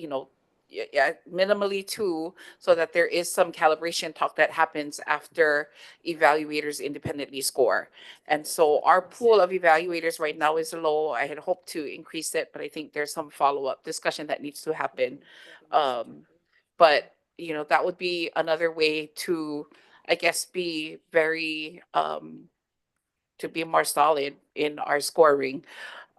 minimally 2, so that there is some calibration talk that happens after evaluators independently score. And so our pool of evaluators right now is low. I had hoped to increase it, but I think there's some follow-up discussion that needs to happen. But that would be another way to, I guess, be very, to be more solid in our scoring.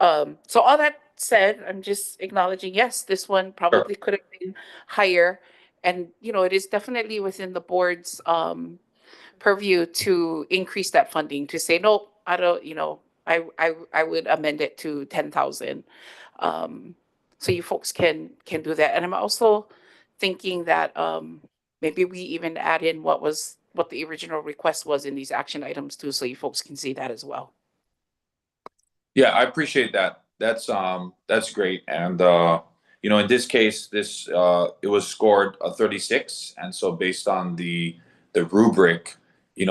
So all that said, I'm just acknowledging, yes, this one probably could have been higher. And, it is definitely within the board's purview to increase that funding, to say, no, I don't, I would amend it to 10,000. So you folks can do that. And I'm also thinking that maybe we even add in what the original request was in these action items too, so you folks can see that as well. Yeah, I appreciate that. That's great. And in this case, it was scored a 36, and so based on the rubric, it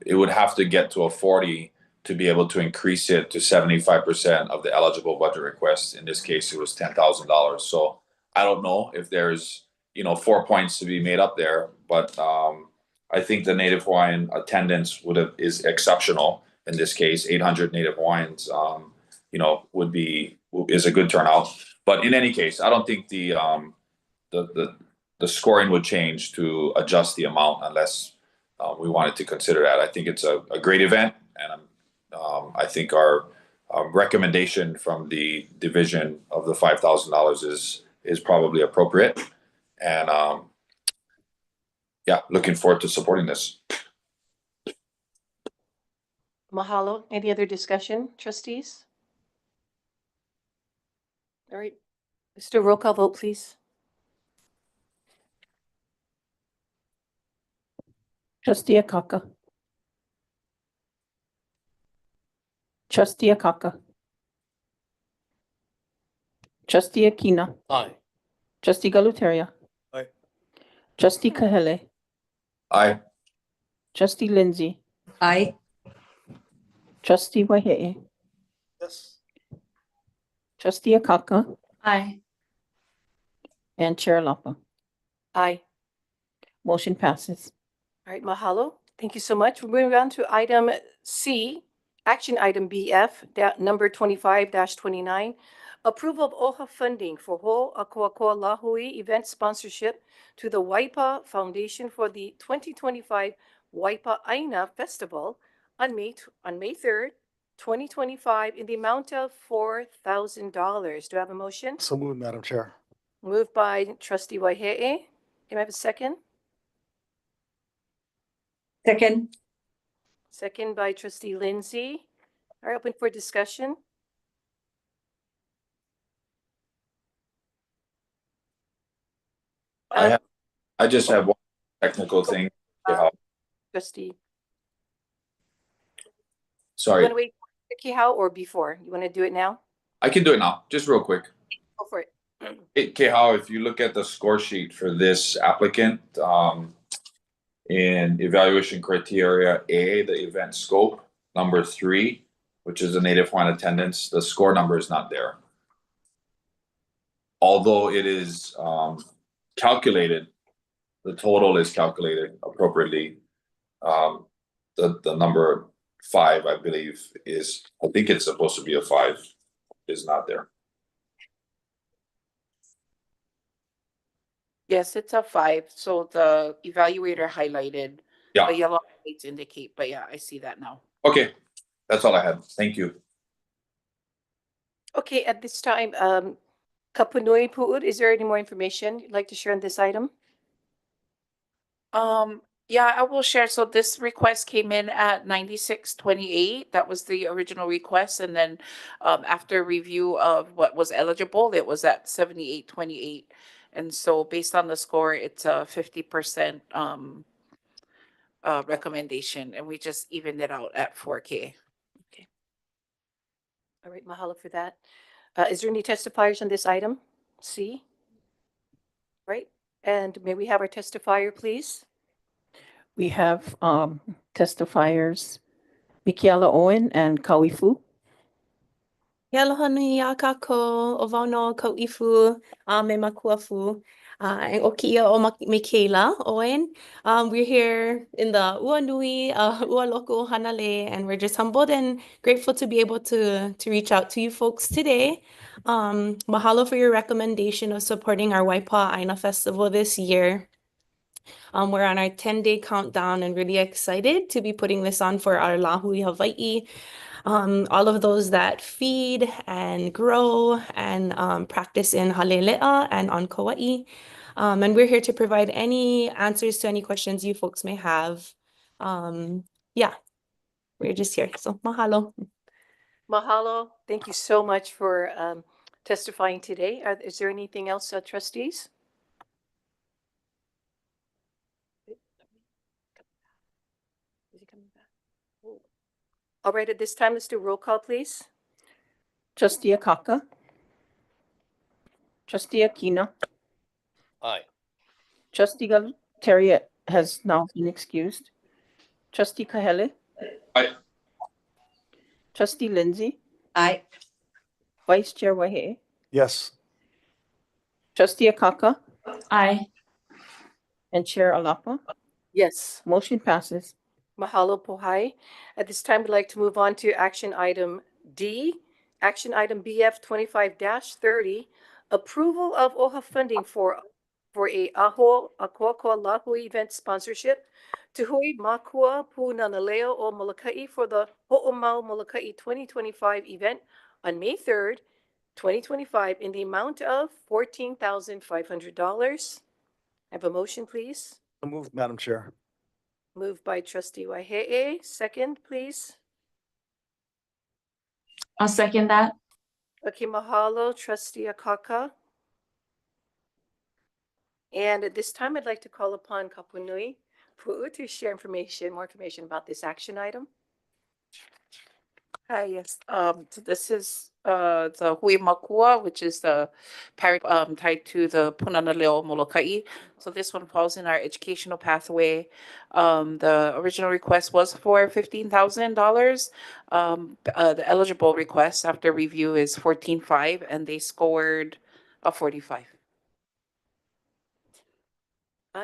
would have to get to a 40 to be able to increase it to 75% of the eligible budget request. In this case, it was $10,000. So I don't know if there's 4 points to be made up there, but I think the Native Hawaiian attendance is exceptional. In this case, 800 Native Hawaiians, is a good turnout. But in any case, I don't think the scoring would change to adjust the amount unless we wanted to consider that. I think it's a great event, and I think our recommendation from the division of the $5,000 is probably appropriate, and yeah, looking forward to supporting this. Mahalo. Any other discussion, trustees? All right. Let's do a roll call vote, please. Trustee Akaka. Trustee Akaka. Trustee Akina. Aye. Trustee Galuteria. Aye. Trustee Kahele. Aye. Trustee Lindsay. Aye. Trustee Wahe'e. Yes. Trustee Akaka. Aye. And Chair Lapa. Aye. Motion passes. All right, mahalo. Thank you so much. We're moving on to item C, action item BF, number 25-29. Approval of OHA funding for Ho'akoakoa Lahui event sponsorship to the Waipa Foundation for the 2025 Waipa Aina Festival on May 3rd, 2025 in the amount of $4,000. Do I have a motion? So moved, Madam Chair. Moved by Trustee Waihe'e. Can I have a second? Second. Second by Trustee Lindsay. All right, open for discussion. I just have one technical thing. Trustee, you Sorry, want to wait for Kihao or before? You want to do it now? I can do it now, just real quick. Go for it. Kehao, if you look at the score sheet for this applicant, in evaluation criteria A, the event scope, number 3, which is the Native Hawaiian attendance, the score number is not there. Although it is calculated, the total is calculated appropriately. The number 5, I believe, I think it's supposed to be a 5, is not there. Yes, it's a 5. So the evaluator highlighted, Yeah. the yellow highlights indicate, but yeah, I see that now. Okay, that's all I had. Thank you. Okay, at this time, Kapunui Pu'ut, is there any more information you'd like to share on this item? Yeah, I will share. So this request came in at 9628. That was the original request. And then after review of what was eligible, it was at 7828. And so based on the score, it's a 50% recommendation. And we just evened it out at 4K. Okay. All right, mahalo for that. Is there any testifiers on this item? C? Right, and may we have our testifier, please? We have testifiers Mikiala Owen and Kawifu. Aloha nui a kākou, o wau no kau ifu, me makuafu, and o kia o Michaela Owen. We're here in the Ua Nui, Ua Loko Hanale, and we're just humbled and grateful to be able to reach out to you folks today. Mahalo for your recommendation of supporting our Waipa Aina Festival this year. We're on our 10-day countdown and really excited to be putting this on for our Lahui Hawaii. All of those that feed and grow and practice in Halele'a and on Kauai. And we're here to provide any answers to any questions you folks may have. Yeah, we're just here. So mahalo. Mahalo. Thank you so much for testifying today. Is there anything else, trustees? Is he coming back? Oh. All right, at this time, let's do roll call, please. Trustee Akaka. Trustee Akina. Aye. Trustee Galuteria has now been excused. Trustee Kahele. Aye. Trustee Lindsay. Aye. Vice Chair Wahe'e. Yes. Trustee Akaka. Aye. And Chair Alapa. Yes. Motion passes. Mahalo Pohai. At this time, we'd like to move on to action item D, action item BF 25-30, approval of OHA funding for a Aho Akoakoa Lahui event sponsorship Tuhui Makua Punanaleo o Molokai for the Ho'omau Molokai 2025 event on May 3rd, 2025 in the amount of $14,500. Have a motion, please. So moved, Madam Chair. Moved by Trustee Waihe'e. Second, please. I'll second that. Okay, mahalo, Trustee Akaka. And at this time, I'd like to call upon Kapunui Pu'u to share more information about this action item. Hi, yes. So this is the Hui Makua, which is the tied to the Punana Leo Molokai. So this one falls in our educational pathway. The original request was for $15,000. The eligible request after review is 14.5, and they scored a 45.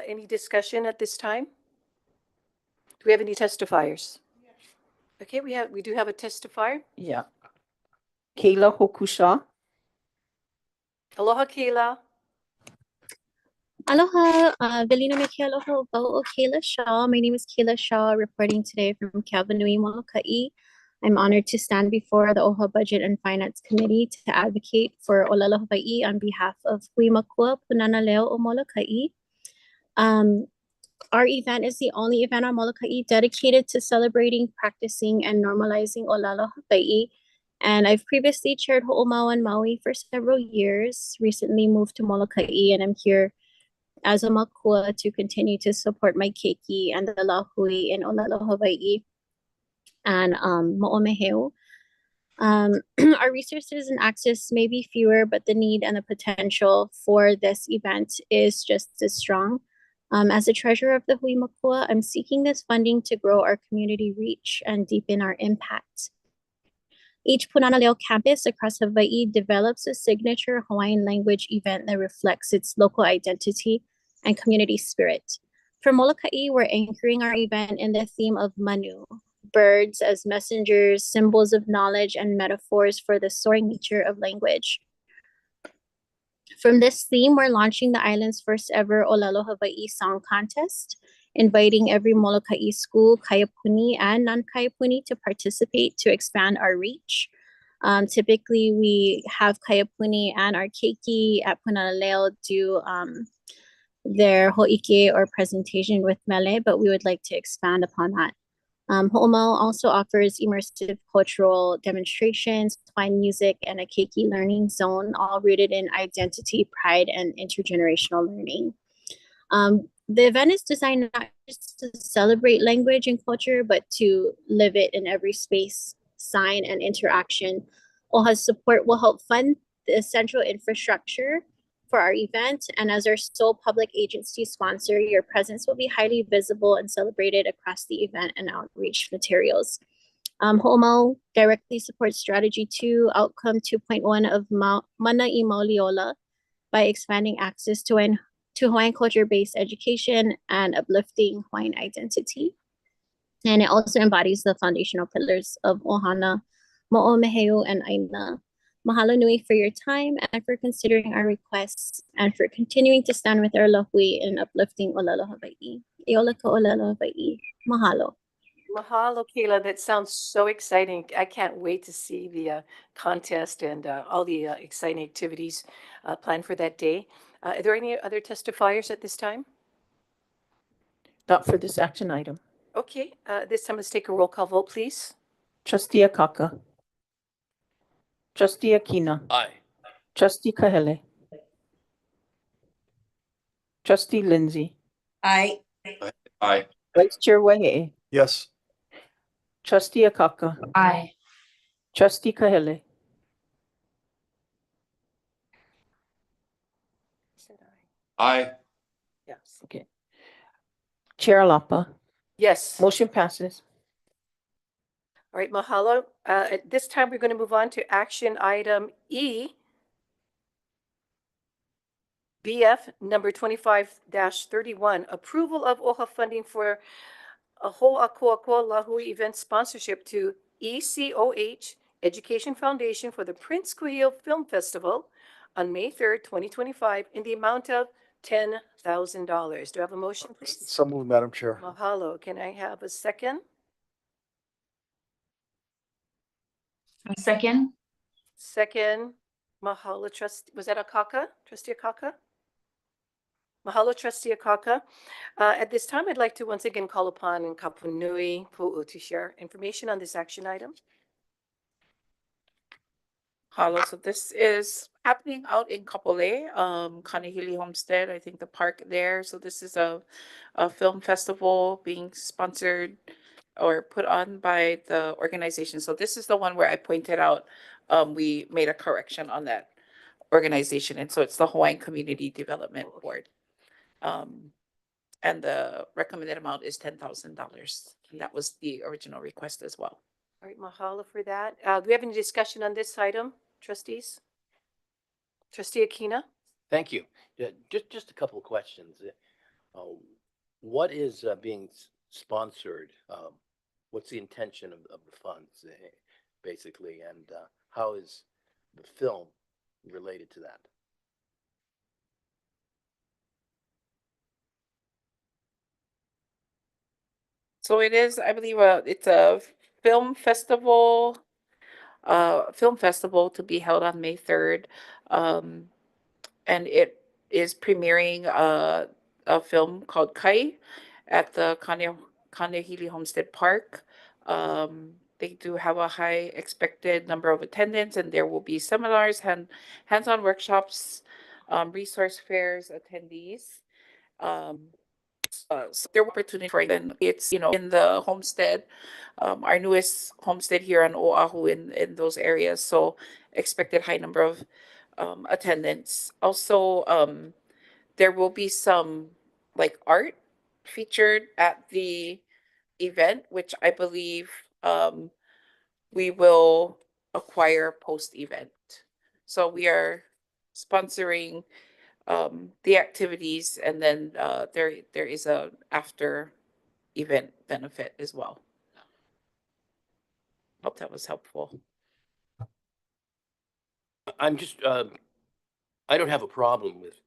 Any discussion at this time? Do we have any testifiers? Okay, we do have a testifier. Yeah. Kayla Hokusha. Aloha, Kayla. Aloha, Velina me ke aloha o Kayla Shaw. My name is Kayla Shaw, reporting today from Kavanui, Molokai. I'm honored to stand before the OHA Budget and Finance Committee to advocate for Olelo Hawaii on behalf of Hui Makua Punana Leo o Molokai. Our event is the only event on Molokai dedicated to celebrating, practicing, and normalizing Olelo Hawaii. And I've previously chaired Ho'omau on Maui for several years, recently moved to Molokai, and I'm here as a makua to continue to support my keiki and the lahui in Olelo Hawaii and mo'omeheu. Our resources and access may be fewer, but the need and the potential for this event is just as strong. As the treasurer of the Hui Makua, I'm seeking this funding to grow our community reach and deepen our impact. Each Punana Leo campus across Hawaii develops a signature Hawaiian language event that reflects its local identity and community spirit. For Molokai, we're anchoring our event in the theme of Manu, birds as messengers, symbols of knowledge, and metaphors for the soaring nature of language. From this theme, we're launching the island's first ever Olelo Hawaii Song Contest, inviting every Molokai school, Kaiapuni and non-Kaiapuni to participate to expand our reach. Typically, we have Kaiapuni and our keiki at Punana Leo do their ho'ike or presentation with mele, but we would like to expand upon that. Ho'omau also offers immersive cultural demonstrations, fine music, and a keiki learning zone, all rooted in identity, pride, and intergenerational learning. The event is designed not just to celebrate language and culture, but to live it in every space, sign, and interaction. OHA's support will help fund the essential infrastructure for our event, and as our sole public agency sponsor, your presence will be highly visible and celebrated across the event and outreach materials. Ho'omau directly supports Strategy 2, Outcome 2.1 of Mana I Mauliola by expanding access to Hawaiian culture-based education and uplifting Hawaiian identity. And it also embodies the foundational pillars of Ohana, Mo'omeheu, and Aina. Mahalo nui for your time and for considering our requests and for continuing to stand with our lahui in uplifting Olelo Hawaii. Eola ka Olelo Hawaii. Mahalo. Mahalo, Kayla. That sounds so exciting. I can't wait to see the contest and all the exciting activities planned for that day. Are there any other testifiers at this time? Not for this action item. Okay, this time let's take a roll call vote, please. Trustee Akaka. Trustee Akina. Aye. Trustee Kahele. Trustee Lindsay. Aye. Aye. Vice Chair Waihe'e. Yes. Trustee Akaka. Aye. Trustee Kahele. Aye. Yes. Okay. Chair Alapa. Yes. Motion passes. All right, mahalo. At this time, we're going to move on to action item E, BF number 25-31, approval of OHA funding for a Ho'akoakoa Lahui event sponsorship to ECOH Education Foundation for the Prince Kuhio Film Festival on May 3rd, 2025 in the amount of $10,000. Do I have a motion, please? So moved, Madam Chair. Mahalo. Can I have a second? Second. Second, mahalo, trustee. Was that Akaka? Trustee Akaka? Mahalo, Trustee Akaka. At this time, I'd like to once again call upon Kapunui Pu'u to share information on this action item. Hello, so this is happening out in Kapolei, Kanehili Homestead, I think the park there. So this is a film festival being sponsored or put on by the organization. So this is the one where I pointed out, we made a correction on that organization. And so it's the Hawaiian Community Development Board. And the recommended amount is $10,000. And that was the original request as well. All right, mahalo for that. Do we have any discussion on this item, trustees? Trustee Akina? Thank you. Yeah, just a couple of questions. What is being sponsored? What's the intention of the funds, basically, and how is the film related to that? So it is, I believe, it's a film festival to be held on May 3rd. And it is premiering a film called Kai at the Kanehili Homestead Park. They do have a high expected number of attendants, and there will be seminars, hands-on workshops, resource fairs, attendees. So there are opportunity for them. It's, in the homestead, our newest homestead here on Oahu in those areas. So expected high number of attendance. Also, there will be some like art featured at the event, which I believe we will acquire post-event. So we are sponsoring the activities, and then there is a after event benefit as well. Hope that was helpful. I'm just, I don't have a problem with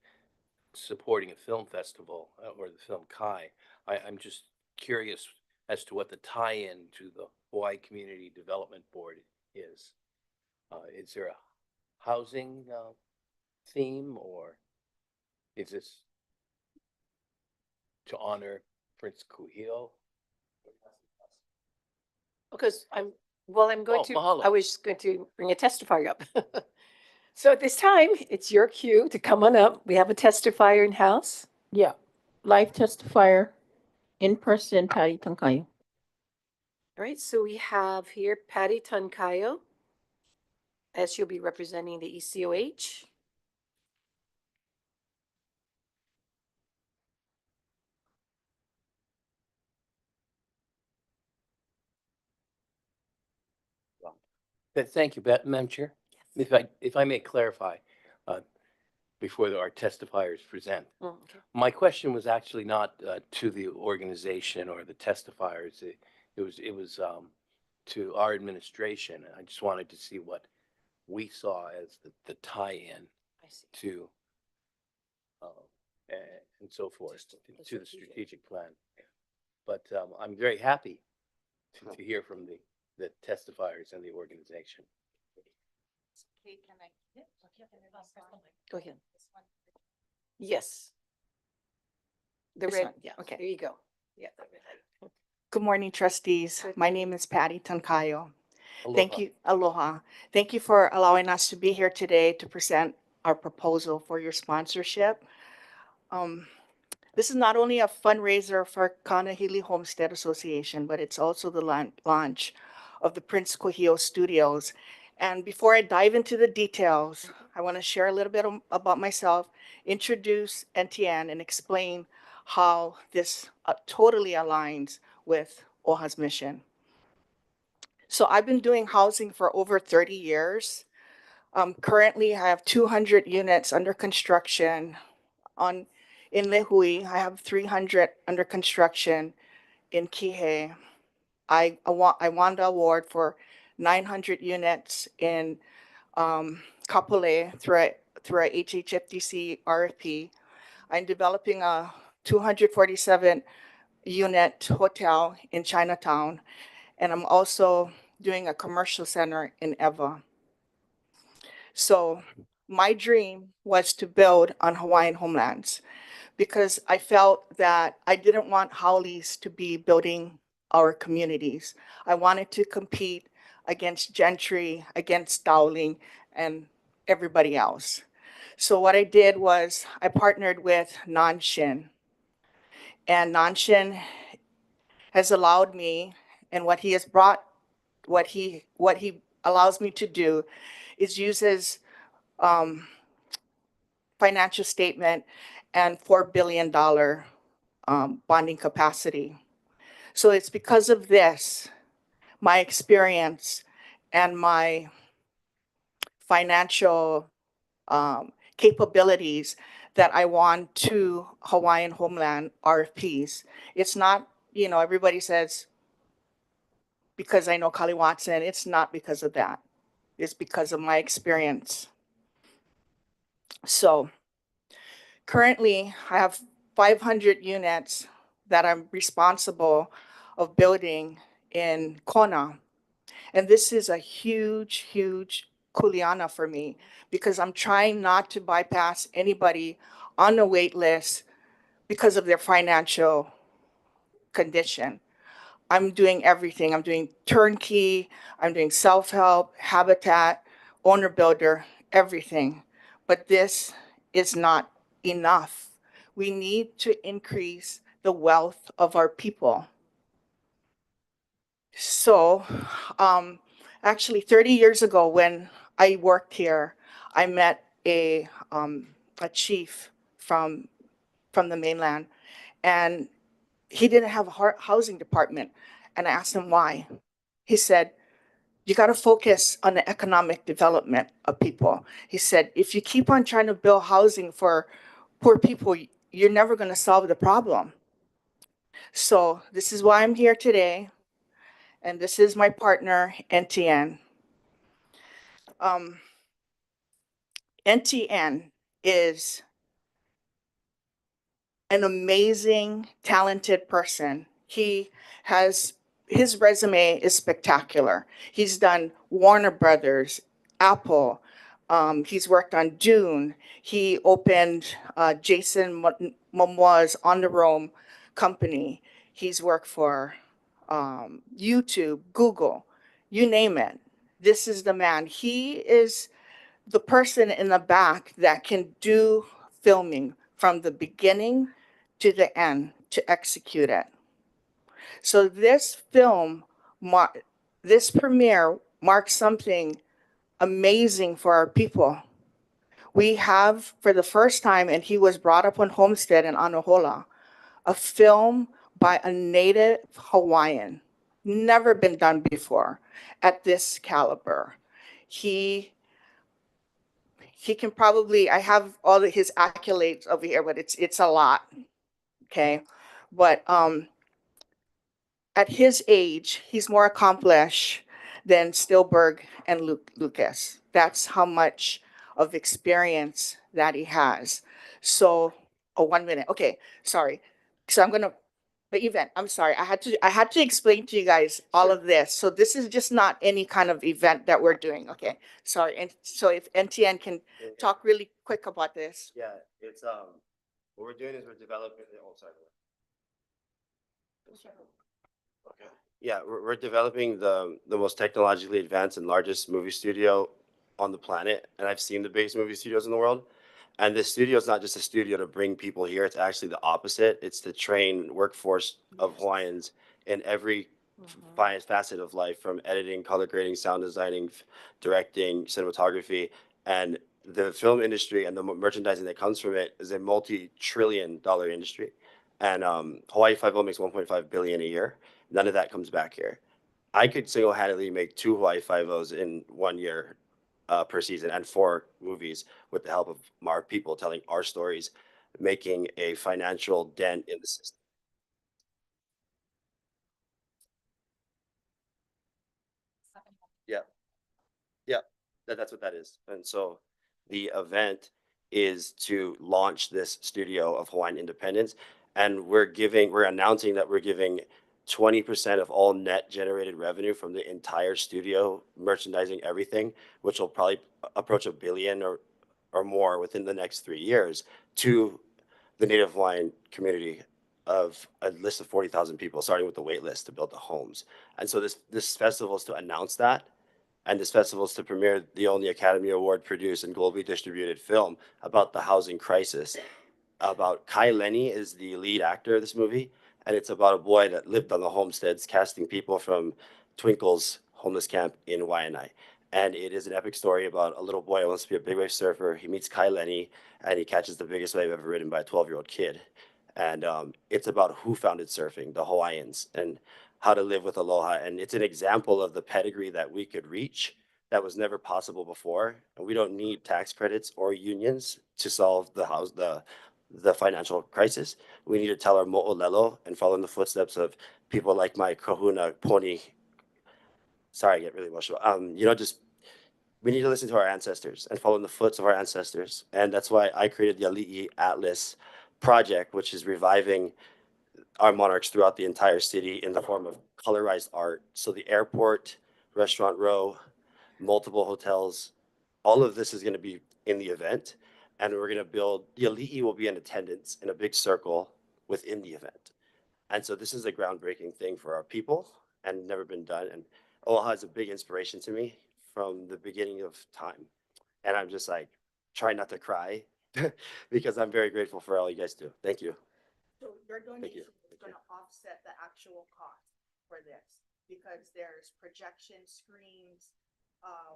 supporting a film festival or the film Kai. I'm just curious as to what the tie-in to the Hawaii Community Development Board is. Is there a housing theme, or is this to honor Prince Kuhio? Because I'm going to, mahalo. I was going to bring a testifier up. So at this time, it's your cue to come on up. We have a testifier in house. Yeah, live testifier, in person, Patty Tankayo. All right, so we have here Patty Tankayo, as she'll be representing the ECOH. Thank you, Madam Chair. If I may clarify, before our testifiers present. Okay. My question was actually not to the organization or the testifiers. It was to our administration. I just wanted to see what we saw as the tie-in to and so forth to the strategic plan. But I'm very happy to hear from the testifiers and the organization. Go ahead. Yes. The This red, one? yeah, Okay. there you go. Yeah. Good morning, trustees. My name is Patty Tankayo. Aloha. Thank you. Aloha. Thank you for allowing us to be here today to present our proposal for your sponsorship. This is not only a fundraiser for Kanehili Homestead Association, but it's also the launch of the Prince Kuhio Studios. And before I dive into the details, I want to share a little bit about myself, introduce NTN, and explain how this totally aligns with OHA's mission. So I've been doing housing for over 30 years. Currently, I have 200 units under construction in Lehui. I have 300 under construction in Kihei. I won the award for 900 units in Kapolei through a HHFDC RFP. I'm developing a 247 unit hotel in Chinatown, and I'm also doing a commercial center in Eva. So my dream was to build on Hawaiian homelands because I felt that I didn't want haoles to be building our communities. I wanted to compete against Gentry, against Dowling, and everybody else. So what I did was I partnered with Nanshin, and Nanshin has allowed me, and what he has brought, what he allows me to do is use his financial statement and $4 billion bonding capacity. So it's because of this, my experience and my financial capabilities that I won 2 Hawaiian homeland RFPs. It's not, everybody says, because I know Kali Watson, it's not because of that. It's because of my experience. So currently, I have 500 units that I'm responsible of building in Kona. And this is a huge, huge kuleana for me because I'm trying not to bypass anybody on the wait list because of their financial condition. I'm doing everything. I'm doing turnkey, I'm doing self-help, habitat, owner builder, everything. But this is not enough. We need to increase the wealth of our people. So actually 30 years ago when I worked here, I met a chief from the mainland, and he didn't have a housing department. And I asked him why. He said, you got to focus on the economic development of people. He said, if you keep on trying to build housing for poor people, you're never going to solve the problem. So this is why I'm here today. And this is my partner, NTN. NTN is an amazing, talented person. His resume is spectacular. He's done Warner Brothers, Apple. He's worked on Dune. He opened Jason Momoa's On the Roam company. He's worked for YouTube, Google, you name it. This is the man. He is the person in the back that can do filming from the beginning to the end to execute it. So this film, this premiere marks something amazing for our people. We have, for the first time, and he was brought up on Homestead in Anahola, a film by a native Hawaiian, never been done before at this caliber. He can probably, I have all of his accolades over here, but it's a lot, okay? But at his age, he's more accomplished than Stillberg and Lucas. That's how much of experience that he has. So, 1 minute, okay, sorry. So I'm gonna, the event, I'm sorry, I had to explain to you guys all of this. So this is just not any kind of event that we're doing, okay? Sorry, and so if NTN can talk really quick about this. Yeah, it's what we're doing is we're developing. Oh, sorry. Okay. Yeah, we're developing the most technologically advanced and largest movie studio on the planet, and I've seen the biggest movie studios in the world. And this studio is not just a studio to bring people here; it's actually the opposite. It's to train workforce of Hawaiians in every facet of life, from editing, color grading, sound designing, directing, cinematography, and the film industry and the merchandising that comes from it is a multi-trillion-dollar industry. And Hawaii Five-O makes 1.5 billion a year. None of that comes back here. I could single-handedly make 2 Hawaii Five-Os in 1 year per season and 4 movies with the help of our people telling our stories, making a financial dent in the system. Yeah. Yeah, that's what that is. And so the event is to launch this studio of Hawaiian independence. And we're announcing that we're giving 20% of all net generated revenue from the entire studio, merchandising, everything, which will probably approach $1 billion or more within the next 3 years, to the Native Hawaiian community, of a list of 40,000 people, starting with the wait list to build the homes. And so this festival is to announce that, and this festival is to premiere the only Academy Award produced and globally distributed film about the housing crisis. About Kai Lenny is the lead actor of this movie, and it's about a boy that lived on the homesteads, casting people from Twinkle's homeless camp in Waianae. And it is an epic story about a little boy who wants to be a big wave surfer. He meets Kai Lenny, and he catches the biggest wave ever ridden by a 12-year-old kid. And it's about who founded surfing, the Hawaiians, and how to live with aloha. And it's an example of the pedigree that we could reach that was never possible before. And we don't need tax credits or unions to solve the financial crisis. We need to tell our mo'olelo and follow in the footsteps of people like my kahuna poni. Sorry, I get really emotional. We need to listen to our ancestors and follow in the footsteps of our ancestors. And that's why I created the Ali'i Atlas project, which is reviving our monarchs throughout the entire city in the form of colorized art. So the airport, Restaurant Row, multiple hotels, all of this is going to be in the event. And we're going to build, the Ali'i will be in attendance in a big circle within the event. And so this is a groundbreaking thing for our people and never been done. And OHA is a big inspiration to me from the beginning of time. And I'm just like, trying not to cry because I'm very grateful for all you guys do. Thank you. So your donation is going to offset the actual cost for this, because there's projection screens,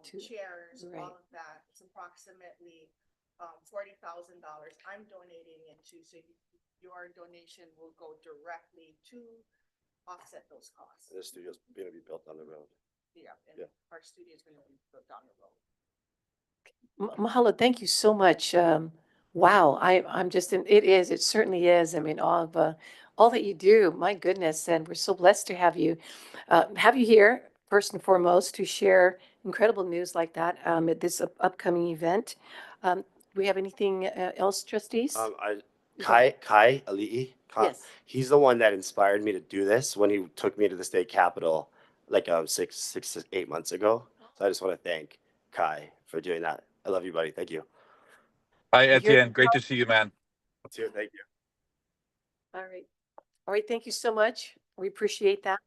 chairs, right. all of that. It's approximately $40,000 I'm donating it to, so your donation will go directly to offset those costs. The studio's going to be built on the road. Yeah, and our studio is going to be built down the road. Mahalo, thank you so much. Wow, I'm just in, it certainly is. I mean, all that you do, my goodness, and we're so blessed to have you here, first and foremost, to share incredible news like that at this upcoming event. Do we have anything else, trustees? Kai Ali'i, Yes. he's the one that inspired me to do this when he took me to the state capitol like 6 to 8 months ago. So I just want to thank Kai for doing that. I love you, buddy. Thank you. Hi, Etienne. Great to see you, man. Too. Thank you. All right. All right. Thank you so much. We appreciate that.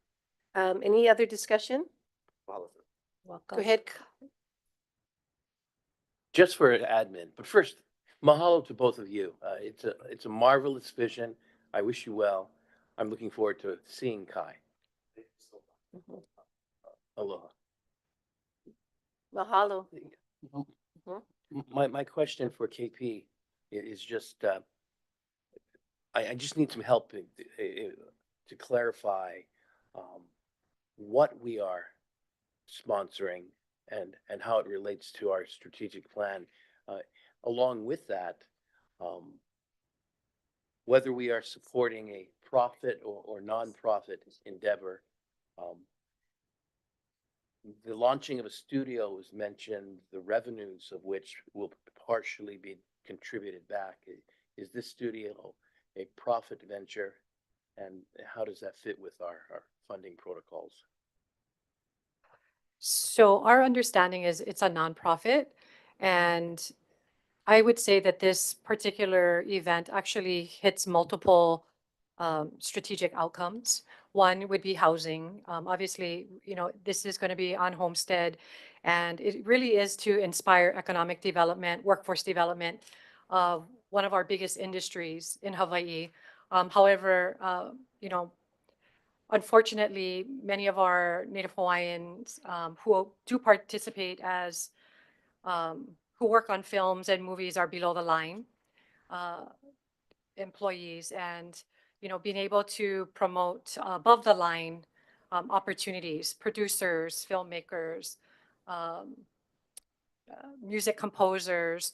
Any other discussion? Welcome. Go ahead. Just for admin, but first, mahalo to both of you. It's a marvelous vision. I wish you well. I'm looking forward to seeing Kai. Aloha. Mahalo. My question for KP is just, I just need some help to clarify what we are sponsoring and how it relates to our strategic plan. Along with that, whether we are supporting a profit or nonprofit endeavor. The launching of a studio was mentioned, the revenues of which will partially be contributed back. Is this studio a profit venture, and how does that fit with our funding protocols? So our understanding is it's a nonprofit, and I would say that this particular event actually hits multiple strategic outcomes. One would be housing. Obviously, this is going to be on homestead, and it really is to inspire economic development, workforce development of one of our biggest industries in Hawaii. However, unfortunately, many of our Native Hawaiians who do participate as who work on films and movies are below the line employees, and being able to promote above the line opportunities, producers, filmmakers, music composers,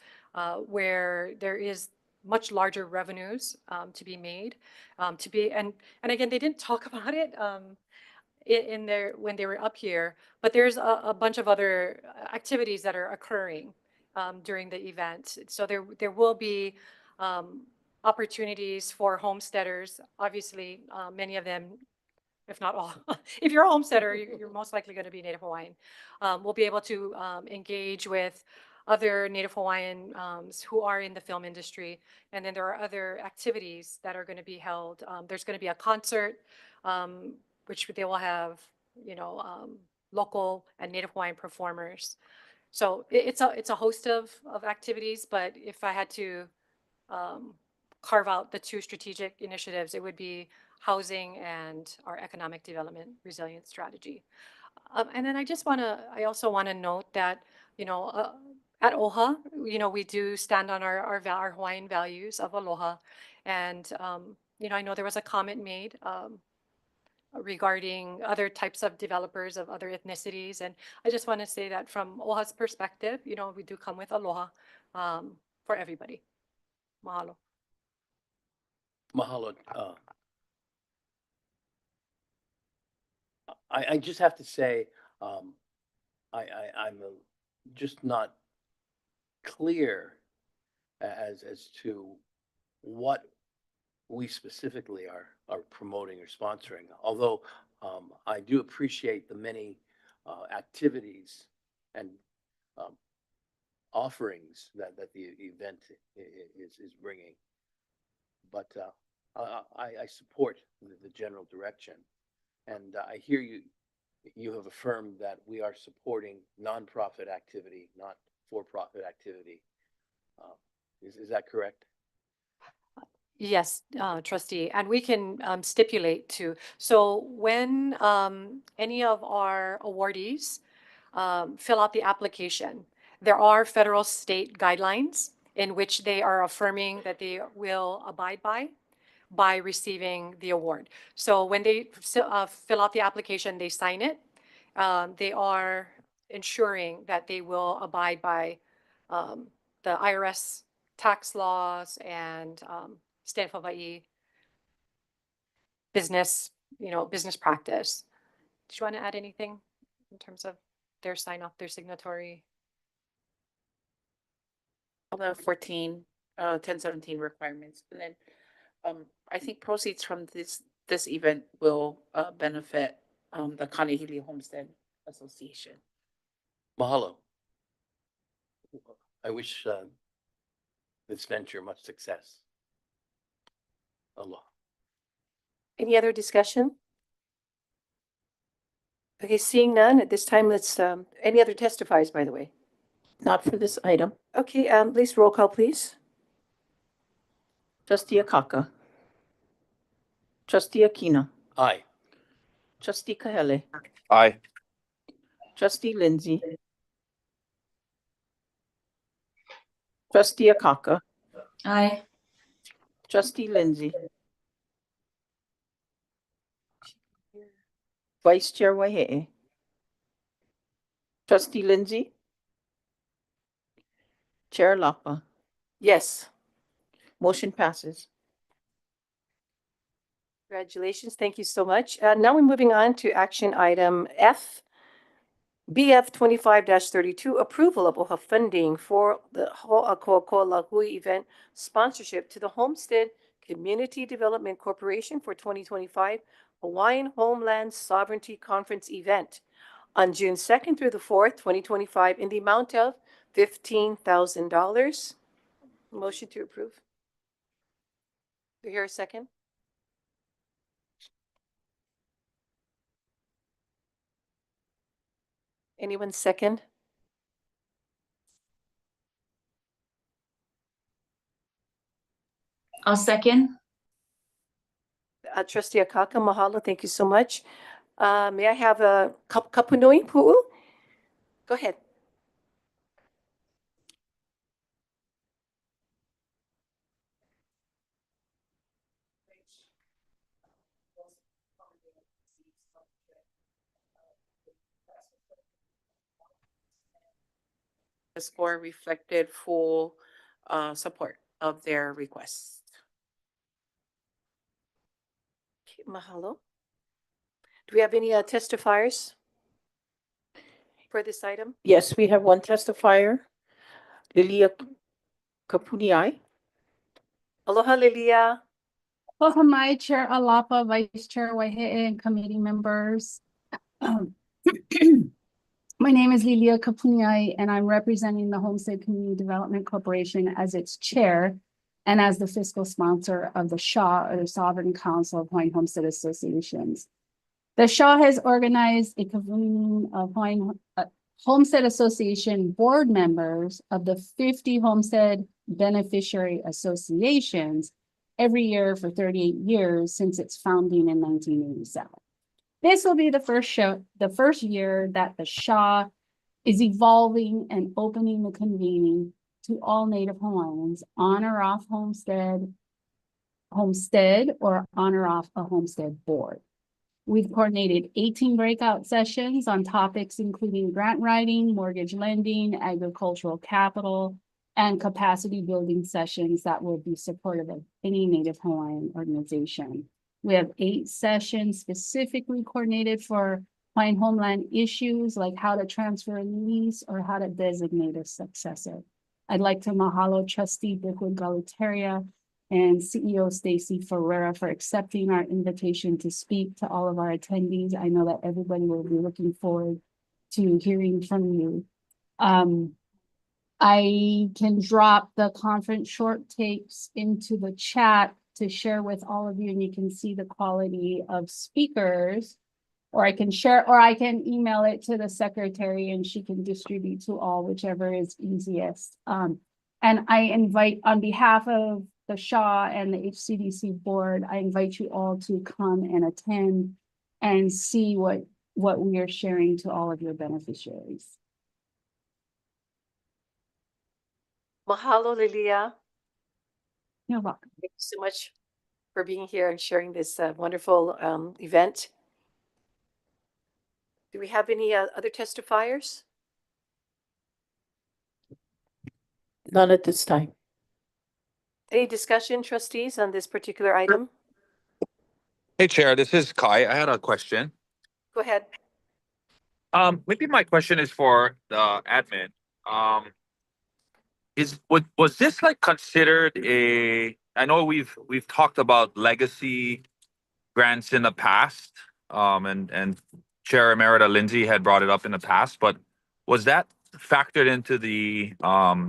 where there is much larger revenues to be made, and again, they didn't talk about it in their when they were up here, but there's a bunch of other activities that are occurring, during the event. So there will be opportunities for homesteaders. Obviously, many of them, if not all, if you're a homesteader, you're most likely going to be Native Hawaiian. We'll be able to engage with other Native Hawaiian who are in the film industry. And then there are other activities that are going to be held. There's going to be a concert, which they will have, local and Native Hawaiian performers. So it's a host of activities, but if I had to carve out the two strategic initiatives, it would be housing and our economic development resilience strategy. And then I also want to note that, at OHA, we do stand on our Hawaiian values of aloha. And, I know there was a comment made regarding other types of developers of other ethnicities. And I just want to say that from OHA's perspective, we do come with aloha for everybody. Mahalo. Mahalo. I just have to say, I'm just not clear as to what we specifically are promoting or sponsoring. Although I do appreciate the many activities and offerings that the event is bringing, but I support the general direction. And I hear you have affirmed that we are supporting nonprofit activity, not for-profit activity. Is that correct? Yes, trustee, and we can stipulate too. So when any of our awardees fill out the application, there are federal state guidelines in which they are affirming that they will abide by receiving the award. So when they fill out the application, they sign it. They are ensuring that they will abide by the IRS tax laws and State of Hawaii business practice. Did you want to add anything in terms of their sign off, their signatory? The 1017 requirements. And then I think proceeds from this event will benefit the Kanehili Homestead Association. Mahalo. I wish this venture much success. Aloha. Any other discussion? Okay, seeing none, at this time, let's, any other testifies, by the way? Not for this item. Okay, please roll call, please. Trustee Akaka. Trustee Akina. Aye. Trustee Kahele. Aye. Trustee Lindsay. Trustee Akaka. Aye. Trustee Lindsay. Vice Chair Waihe'e. Trustee Lindsay. Chair Lapa. Yes. Motion passes. Congratulations. Thank you so much. Now we're moving on to action item F, BF 25-32, approval of OHA funding for the Ho'ako'oko'ola Hui event sponsorship to the Homestead Community Development Corporation for 2025 Hawaiian Homeland Sovereignty Conference event on June 2nd through the 4th, 2025 in the amount of $15,000. Motion to approve. Do you hear a second? Anyone second? I'll second. Trustee Akaka, mahalo. Thank you so much. May I have a kapunui pu'u? Go ahead. The score reflected full support of their request. Okay, mahalo. Do we have any testifiers for this item? Yes, we have one testifier. Lilia Kapuniai. Aloha, Lilia. Aloha mai, Chair Alapa, Vice Chair Waihe'e, and committee members. My name is Lilia Kapuniai, and I'm representing the Homestead Community Development Corporation as its chair and as the fiscal sponsor of the SHA, or the Sovereign Council of Hawaiian Homestead Associations. The SHA has organized a convening of Hawaiian Homestead Association board members of the 50 Homestead Beneficiary Associations every year for 38 years since its founding in 1987. This will be the first year that the SHA is evolving and opening the convening to all Native Hawaiians on or off homestead, or on or off a homestead board. We've coordinated 18 breakout sessions on topics including grant writing, mortgage lending, agricultural capital, and capacity building sessions that will be supportive of any Native Hawaiian organization. We have 8 sessions specifically coordinated for Hawaiian homeland issues like how to transfer a lease or how to designate a successor. I'd like to mahalo Trustee Bickwood Galutaria and CEO Stacy Ferreira for accepting our invitation to speak to all of our attendees. I know that everybody will be looking forward to hearing from you. I can drop the conference short tapes into the chat to share with all of you, and you can see the quality of speakers, or I can share, or I can email it to the secretary and she can distribute to all, whichever is easiest. And I invite, on behalf of the SHA and the HCDC board, I invite you all to come and attend and see what we are sharing to all of your beneficiaries. Mahalo, Lilia. You're welcome. Thank you so much for being here and sharing this wonderful event. Do we have any other testifiers? None at this time. Any discussion, trustees, on this particular item? Hey, Chair, this is Kai. I had a question. Go ahead. Maybe my question is for the admin. Was this like considered a? I know we've talked about legacy grants in the past, and Chair Emerita Lindsay had brought it up in the past, but was that factored into the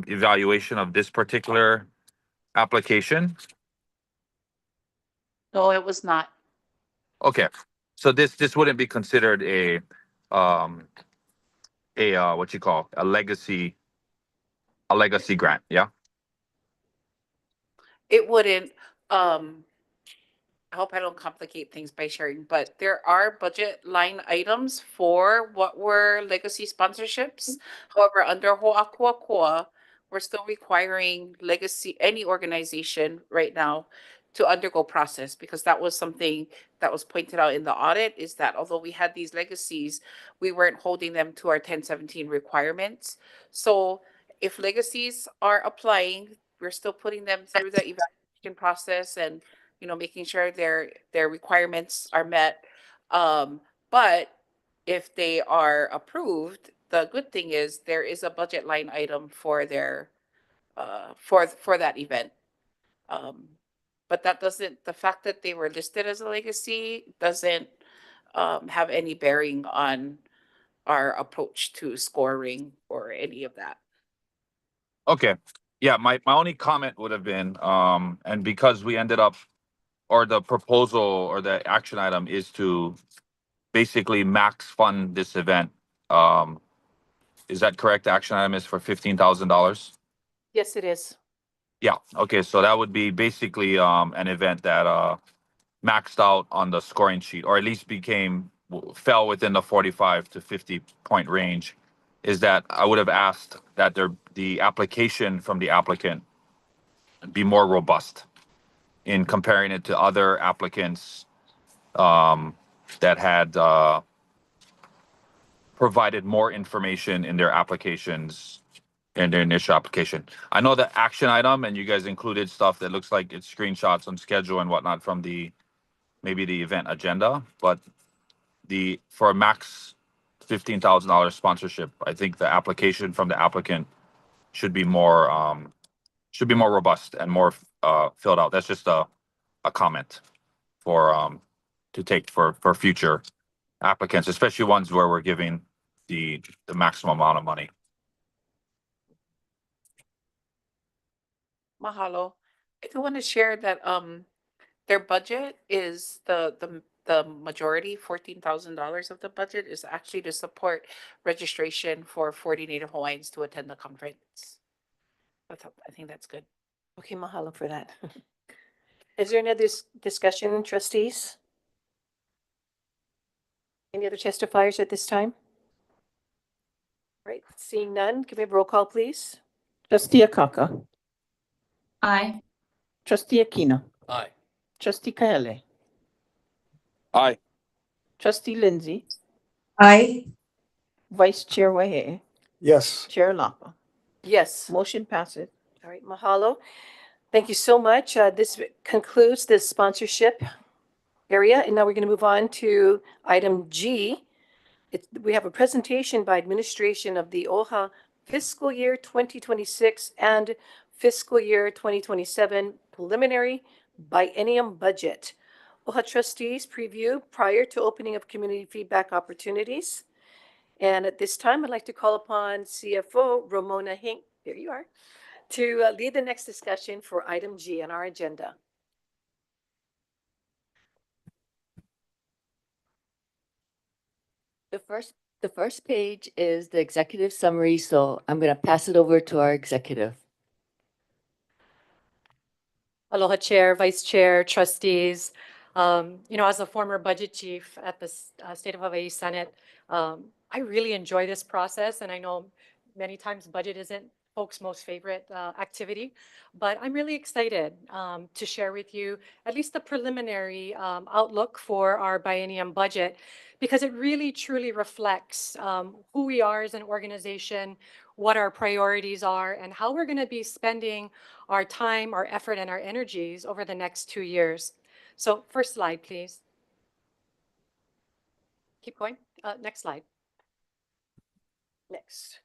evaluation of this particular application? No, it was not. Okay, so this wouldn't be considered a what you call a legacy grant, yeah? It wouldn't. I hope I don't complicate things by sharing, but there are budget line items for what were legacy sponsorships. However, under Ho'akuakua, we're still requiring any organization right now to undergo process, because that was something that was pointed out in the audit, is that although we had these legacies, we weren't holding them to our 1017 requirements. So if legacies are applying, we're still putting them through the evaluation process and making sure their requirements are met. But if they are approved, the good thing is there is a budget line item for their for that event. But that doesn't, the fact that they were listed as a legacy doesn't have any bearing on our approach to scoring or any of that. Okay, yeah, my only comment would have been, and because we ended up, or the proposal or the action item is to basically max fund this event. Is that correct? The action item is for $15,000? Yes, it is. Yeah, okay, so that would be basically an event that maxed out on the scoring sheet, or at least fell within the 45 to 50 point range. Is that I would have asked that the application from the applicant be more robust in comparing it to other applicants that had provided more information in their applications, in their initial application. I know the action item, and you guys included stuff that looks like it's screenshots on schedule and whatnot from maybe the event agenda, but for a max $15,000 sponsorship, I think the application from the applicant should be more robust and more filled out. That's just a comment for to take for future applicants, especially ones where we're giving the maximum amount of money. Mahalo. I do want to share that their budget is the majority, $14,000 of the budget is actually to support registration for 40 Native Hawaiians to attend the conference. I think that's good. Okay, mahalo for that. Is there any other discussion, trustees? Any other testifiers at this time? Right, seeing none, can we have a roll call, please? Trustee Akaka. Aye. Trustee Aquino. Aye. Trustee Kaele. Aye. Trustee Lindsay. Aye. Vice Chair Wahe. Yes. Chair Lapa. Yes. Motion passes. All right, mahalo. Thank you so much. This concludes the sponsorship area, and now we're going to move on to item G. We have a presentation by administration of the OHA Fiscal Year 2026 and Fiscal Year 2027 Preliminary Biennium Budget. OHA Trustees preview prior to opening of community feedback opportunities. And at this time, I'd like to call upon CFO Ramona Hink, there you are, to lead the next discussion for item G on our agenda. The first page is the executive summary, so I'm going to pass it over to our executive. Aloha Chair, Vice Chair, trustees. As a former budget chief at the State of Hawaii Senate, I really enjoy this process, and I know many times budget isn't folks' most favorite activity, but I'm really excited to share with you at least the preliminary outlook for our biennium budget, because it really truly reflects who we are as an organization, what our priorities are, and how we're going to be spending our time, our effort, and our energies over the next 2 years. So first slide, please. Keep going. Next slide. Next.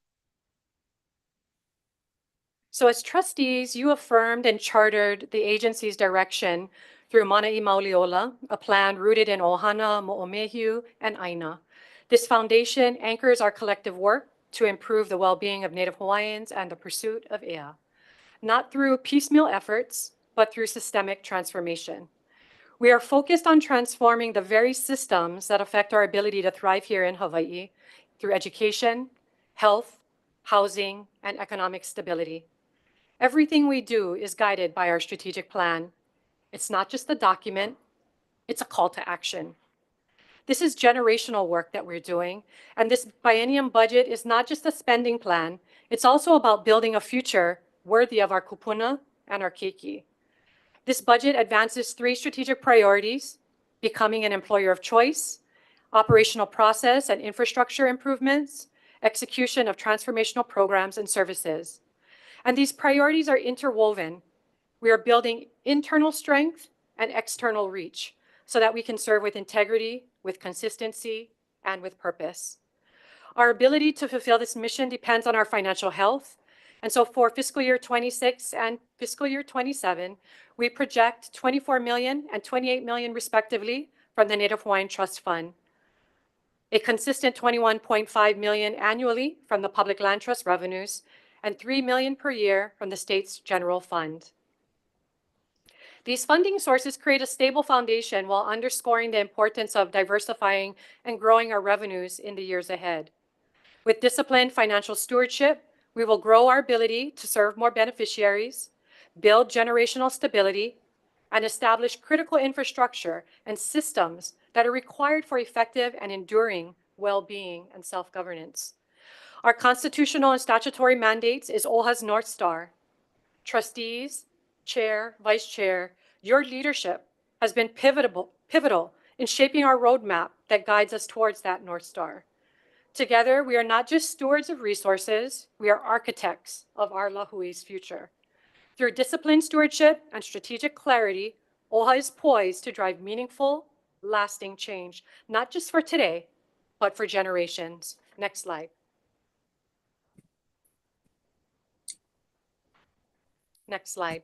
So as trustees, you affirmed and chartered the agency's direction through Mana'i Mauliola, a plan rooted in Ohana, Mo'omehiu, and Aina. This foundation anchors our collective work to improve the well-being of Native Hawaiians and the pursuit of ea, not through piecemeal efforts, but through systemic transformation. We are focused on transforming the very systems that affect our ability to thrive here in Hawaii through education, health, housing, and economic stability. Everything we do is guided by our strategic plan. It's not just a document, it's a call to action. This is generational work that we're doing, and this biennium budget is not just a spending plan, it's also about building a future worthy of our kupuna and our keiki. This budget advances 3 strategic priorities: becoming an employer of choice, operational process and infrastructure improvements, execution of transformational programs and services. And these priorities are interwoven. We are building internal strength and external reach so that we can serve with integrity, with consistency, and with purpose. Our ability to fulfill this mission depends on our financial health. And so for fiscal year 26 and fiscal year 27, we project $24 million and $28 million respectively from the Native Hawaiian Trust Fund, a consistent $21.5 million annually from the Public Land Trust revenues, and $3 million per year from the state's general fund. These funding sources create a stable foundation while underscoring the importance of diversifying and growing our revenues in the years ahead. With disciplined financial stewardship, we will grow our ability to serve more beneficiaries, build generational stability, and establish critical infrastructure and systems that are required for effective and enduring well-being and self-governance. Our constitutional and statutory mandates is OHA's North Star. Trustees, Chair, Vice Chair, your leadership has been pivotal in shaping our roadmap that guides us towards that North Star. Together, we are not just stewards of resources, we are architects of our Lahui's future. Through disciplined stewardship and strategic clarity, OHA is poised to drive meaningful, lasting change, not just for today, but for generations. Next slide. Next slide.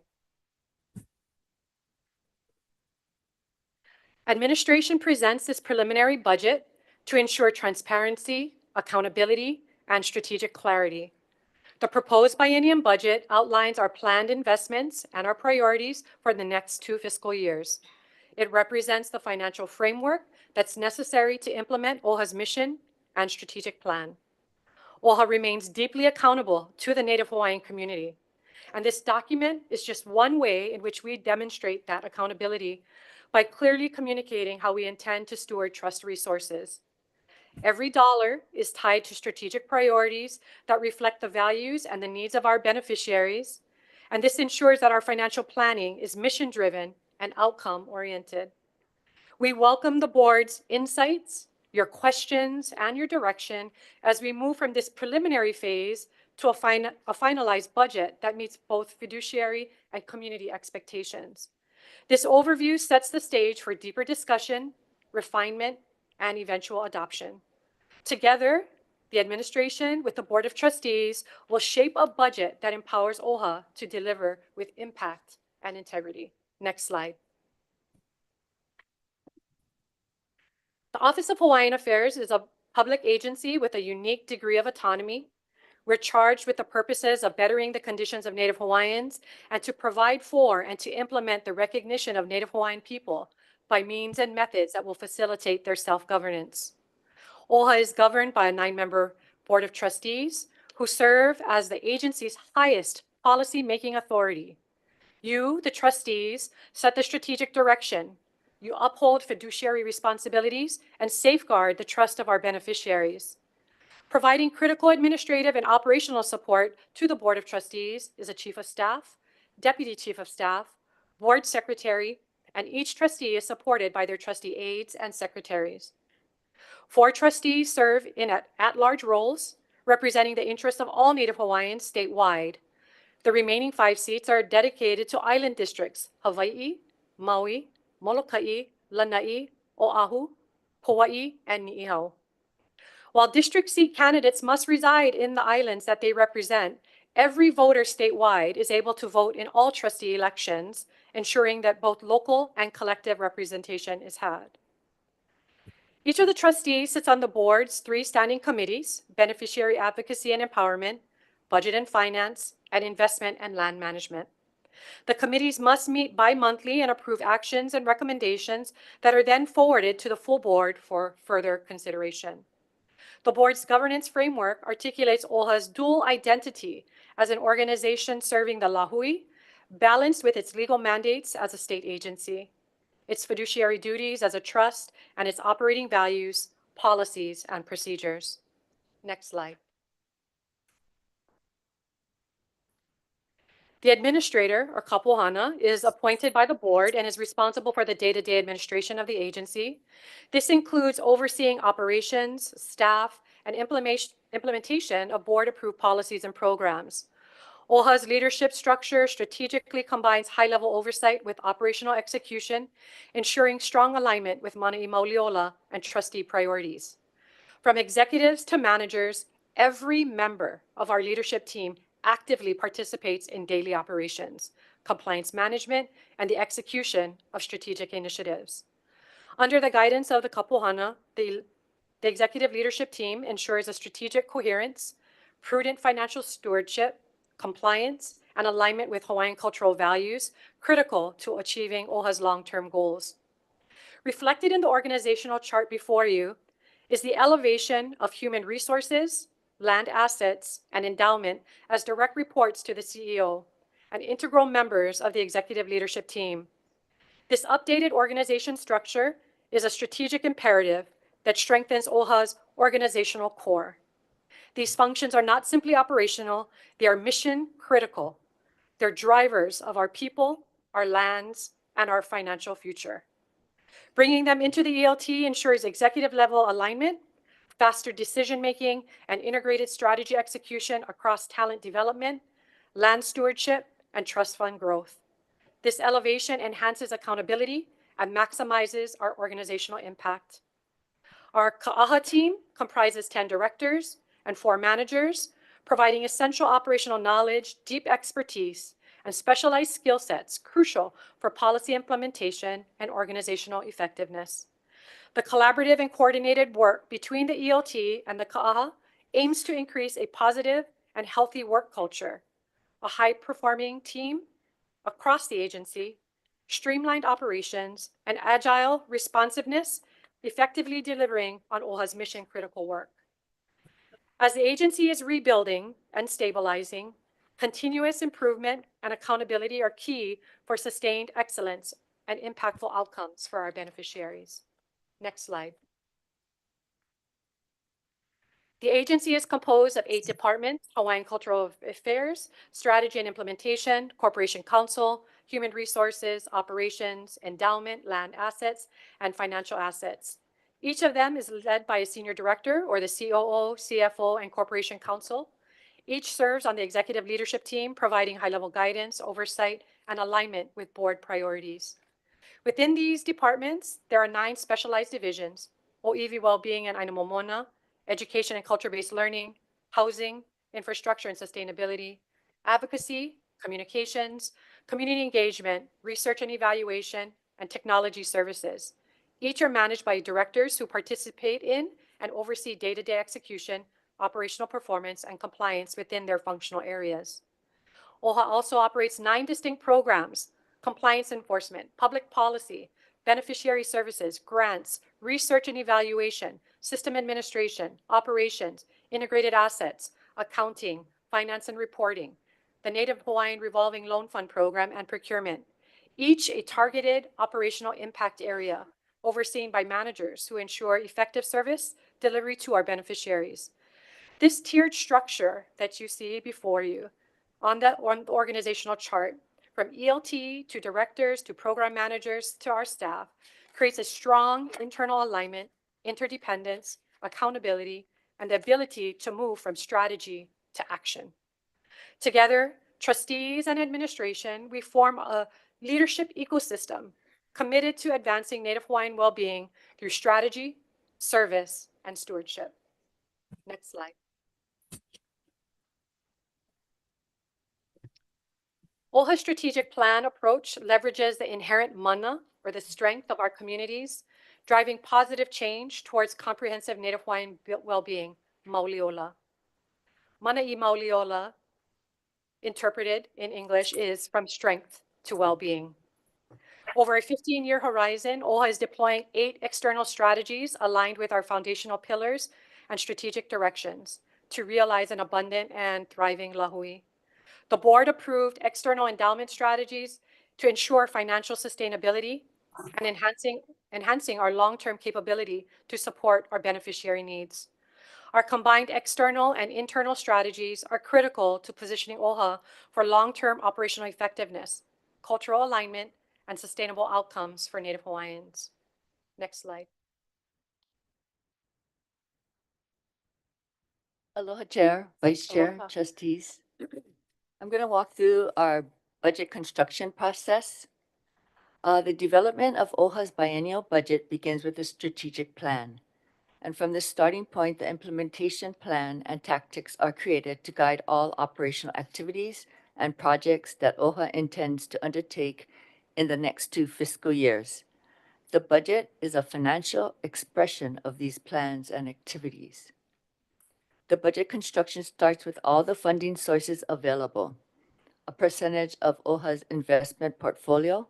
Administration presents this preliminary budget to ensure transparency, accountability, and strategic clarity. The proposed biennium budget outlines our planned investments and our priorities for the next 2 fiscal years. It represents the financial framework that's necessary to implement OHA's mission and strategic plan. OHA remains deeply accountable to the Native Hawaiian community. And this document is just one way in which we demonstrate that accountability by clearly communicating how we intend to steward trust resources. Every dollar is tied to strategic priorities that reflect the values and the needs of our beneficiaries, and this ensures that our financial planning is mission-driven and outcome-oriented. We welcome the board's insights, your questions, and your direction as we move from this preliminary phase to a finalized budget that meets both fiduciary and community expectations. This overview sets the stage for deeper discussion, refinement, and eventual adoption. Together, the administration with the Board of Trustees will shape a budget that empowers OHA to deliver with impact and integrity. Next slide. The Office of Hawaiian Affairs is a public agency with a unique degree of autonomy. We're charged with the purposes of bettering the conditions of Native Hawaiians and to provide for and to implement the recognition of Native Hawaiian people by means and methods that will facilitate their self-governance. OHA is governed by a 9-member Board of Trustees who serve as the agency's highest policy-making authority. You, the trustees, set the strategic direction. You uphold fiduciary responsibilities and safeguard the trust of our beneficiaries. Providing critical administrative and operational support to the Board of Trustees is a Chief of Staff, Deputy Chief of Staff, Board Secretary, and each trustee is supported by their trustee aides and secretaries. 4 trustees serve in at-large roles, representing the interests of all Native Hawaiians statewide. The remaining 5 seats are dedicated to island districts, Hawaii, Maui, Molokai, Lanai, Oahu, Hawaii, and Niihau. While district seat candidates must reside in the islands that they represent, every voter statewide is able to vote in all trustee elections, ensuring that both local and collective representation is had. Each of the trustees sits on the board's 3 standing committees: Beneficiary Advocacy and Empowerment, Budget and Finance, and Investment and Land Management. The committees must meet bi-monthly and approve actions and recommendations that are then forwarded to the full board for further consideration. The board's governance framework articulates OHA's dual identity as an organization serving the Lahui, balanced with its legal mandates as a state agency, its fiduciary duties as a trust, and its operating values, policies, and procedures. Next slide. The administrator, or kapuhana, is appointed by the board and is responsible for the day-to-day administration of the agency. This includes overseeing operations, staff, and implementation of board-approved policies and programs. OHA's leadership structure strategically combines high-level oversight with operational execution, ensuring strong alignment with Mana'i Mauliola and trustee priorities. From executives to managers, every member of our leadership team actively participates in daily operations, compliance management, and the execution of strategic initiatives. Under the guidance of the kapuhana, the executive leadership team ensures a strategic coherence, prudent financial stewardship, compliance, and alignment with Hawaiian cultural values critical to achieving OHA's long-term goals. Reflected in the organizational chart before you is the elevation of human resources, land assets, and endowment as direct reports to the CEO and integral members of the executive leadership team. This updated organization structure is a strategic imperative that strengthens OHA's organizational core. These functions are not simply operational, they are mission critical. They're drivers of our people, our lands, and our financial future. Bringing them into the ELT ensures executive level alignment, faster decision-making, and integrated strategy execution across talent development, land stewardship, and trust fund growth. This elevation enhances accountability and maximizes our organizational impact. Our Ka'aha team comprises 10 directors and 4 managers, providing essential operational knowledge, deep expertise, and specialized skill sets crucial for policy implementation and organizational effectiveness. The collaborative and coordinated work between the ELT and the Ka'aha aims to increase a positive and healthy work culture, a high-performing team across the agency, streamlined operations, and agile responsiveness, effectively delivering on OHA's mission-critical work. As the agency is rebuilding and stabilizing, continuous improvement and accountability are key for sustained excellence and impactful outcomes for our beneficiaries. Next slide. The agency is composed of 8 departments: Hawaiian Cultural Affairs, Strategy and Implementation, Corporation Counsel, Human Resources, Operations, Endowment, Land Assets, and Financial Assets. Each of them is led by a senior director or the COO, CFO, and Corporation Counsel. Each serves on the executive leadership team, providing high-level guidance, oversight, and alignment with board priorities. Within these departments, there are 9 specialized divisions: OEV Wellbeing and Ainamomona, Education and Culture-Based Learning, Housing, Infrastructure and Sustainability, Advocacy, Communications, Community Engagement, Research and Evaluation, and Technology Services. Each are managed by directors who participate in and oversee day-to-day execution, operational performance, and compliance within their functional areas. OHA also operates 9 distinct programs: compliance enforcement, public policy, beneficiary services, grants, research and evaluation, system administration, operations, integrated assets, accounting, finance and reporting, the Native Hawaiian Revolving Loan Fund Program, and procurement, each a targeted operational impact area overseen by managers who ensure effective service delivery to our beneficiaries. This tiered structure that you see before you on the organizational chart, from ELT to directors to program managers to our staff, creates a strong internal alignment, interdependence, accountability, and the ability to move from strategy to action. Together, trustees and administration, we form a leadership ecosystem committed to advancing Native Hawaiian well-being through strategy, service, and stewardship. Next slide. OHA's strategic plan approach leverages the inherent mana, or the strength of our communities, driving positive change towards comprehensive Native Hawaiian well-being, Mauliola. Mana I Mauliola, interpreted in English, is from strength to well-being. Over a 15-year horizon, OHA is deploying 8 external strategies aligned with our foundational pillars and strategic directions to realize an abundant and thriving Lahui. The board approved external endowment strategies to ensure financial sustainability and enhancing our long-term capability to support our beneficiary needs. Our combined external and internal strategies are critical to positioning OHA for long-term operational effectiveness, cultural alignment, and sustainable outcomes for Native Hawaiians. Next slide. Aloha Chair, Vice Chair, Aloha. Trustees. I'm going to walk through our budget construction process. The development of OHA's biennial budget begins with a strategic plan. And from this starting point, the implementation plan and tactics are created to guide all operational activities and projects that OHA intends to undertake in the next 2 fiscal years. The budget is a financial expression of these plans and activities. The budget construction starts with all the funding sources available, a percentage of OHA's investment portfolio,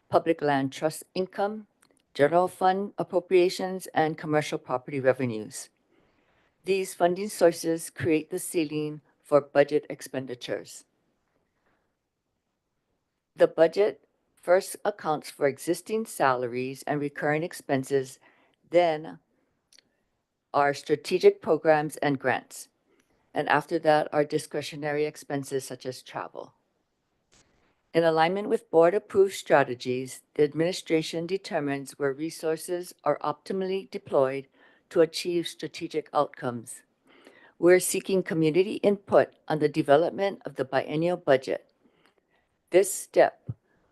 public land trust income, general fund appropriations, and commercial property revenues. These funding sources create the ceiling for budget expenditures. The budget first accounts for existing salaries and recurring expenses, then our strategic programs and grants, and after that, our discretionary expenses such as travel. In alignment with board-approved strategies, the administration determines where resources are optimally deployed to achieve strategic outcomes. We're seeking community input on the development of the biennial budget. This step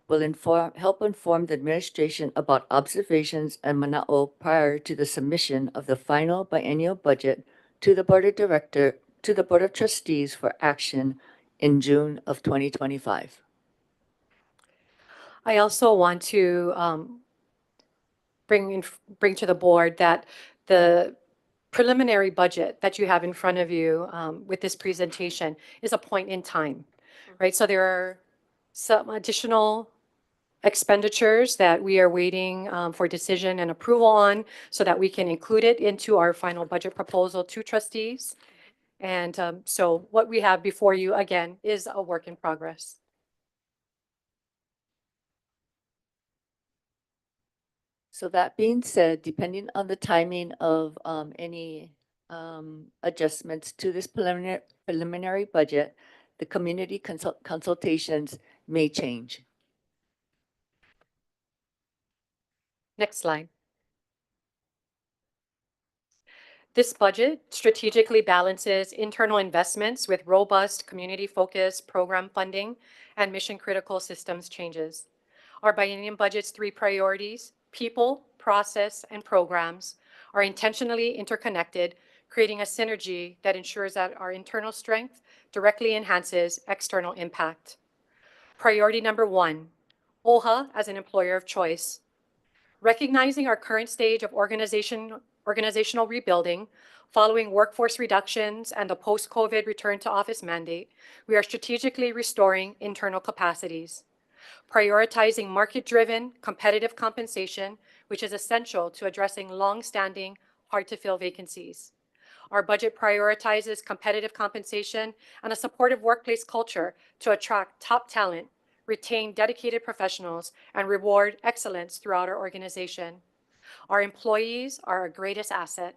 will help inform the administration about observations and mana'o prior to the submission of the final biennial budget to the Board of Trustees for action in June of 2025. I also want to bring to the board that the preliminary budget that you have in front of you with this presentation is a point in time, right? So there are some additional expenditures that we are waiting for decision and approval on so that we can include it into our final budget proposal to trustees. And so what we have before you, again, is a work in progress. So that being said, depending on the timing of any adjustments to this preliminary budget, the community consultations may change. Next slide. This budget strategically balances internal investments with robust community-focused program funding and mission-critical systems changes. Our biennium budget's 3 priorities, people, process, and programs, are intentionally interconnected, creating a synergy that ensures that our internal strength directly enhances external impact. Priority number 1, OHA as an employer of choice. Recognizing our current stage of organizational rebuilding, following workforce reductions and the post-COVID return to office mandate, we are strategically restoring internal capacities, prioritizing market-driven competitive compensation, which is essential to addressing long-standing, hard-to-fill vacancies. Our budget prioritizes competitive compensation and a supportive workplace culture to attract top talent, retain dedicated professionals, and reward excellence throughout our organization. Our employees are our greatest asset.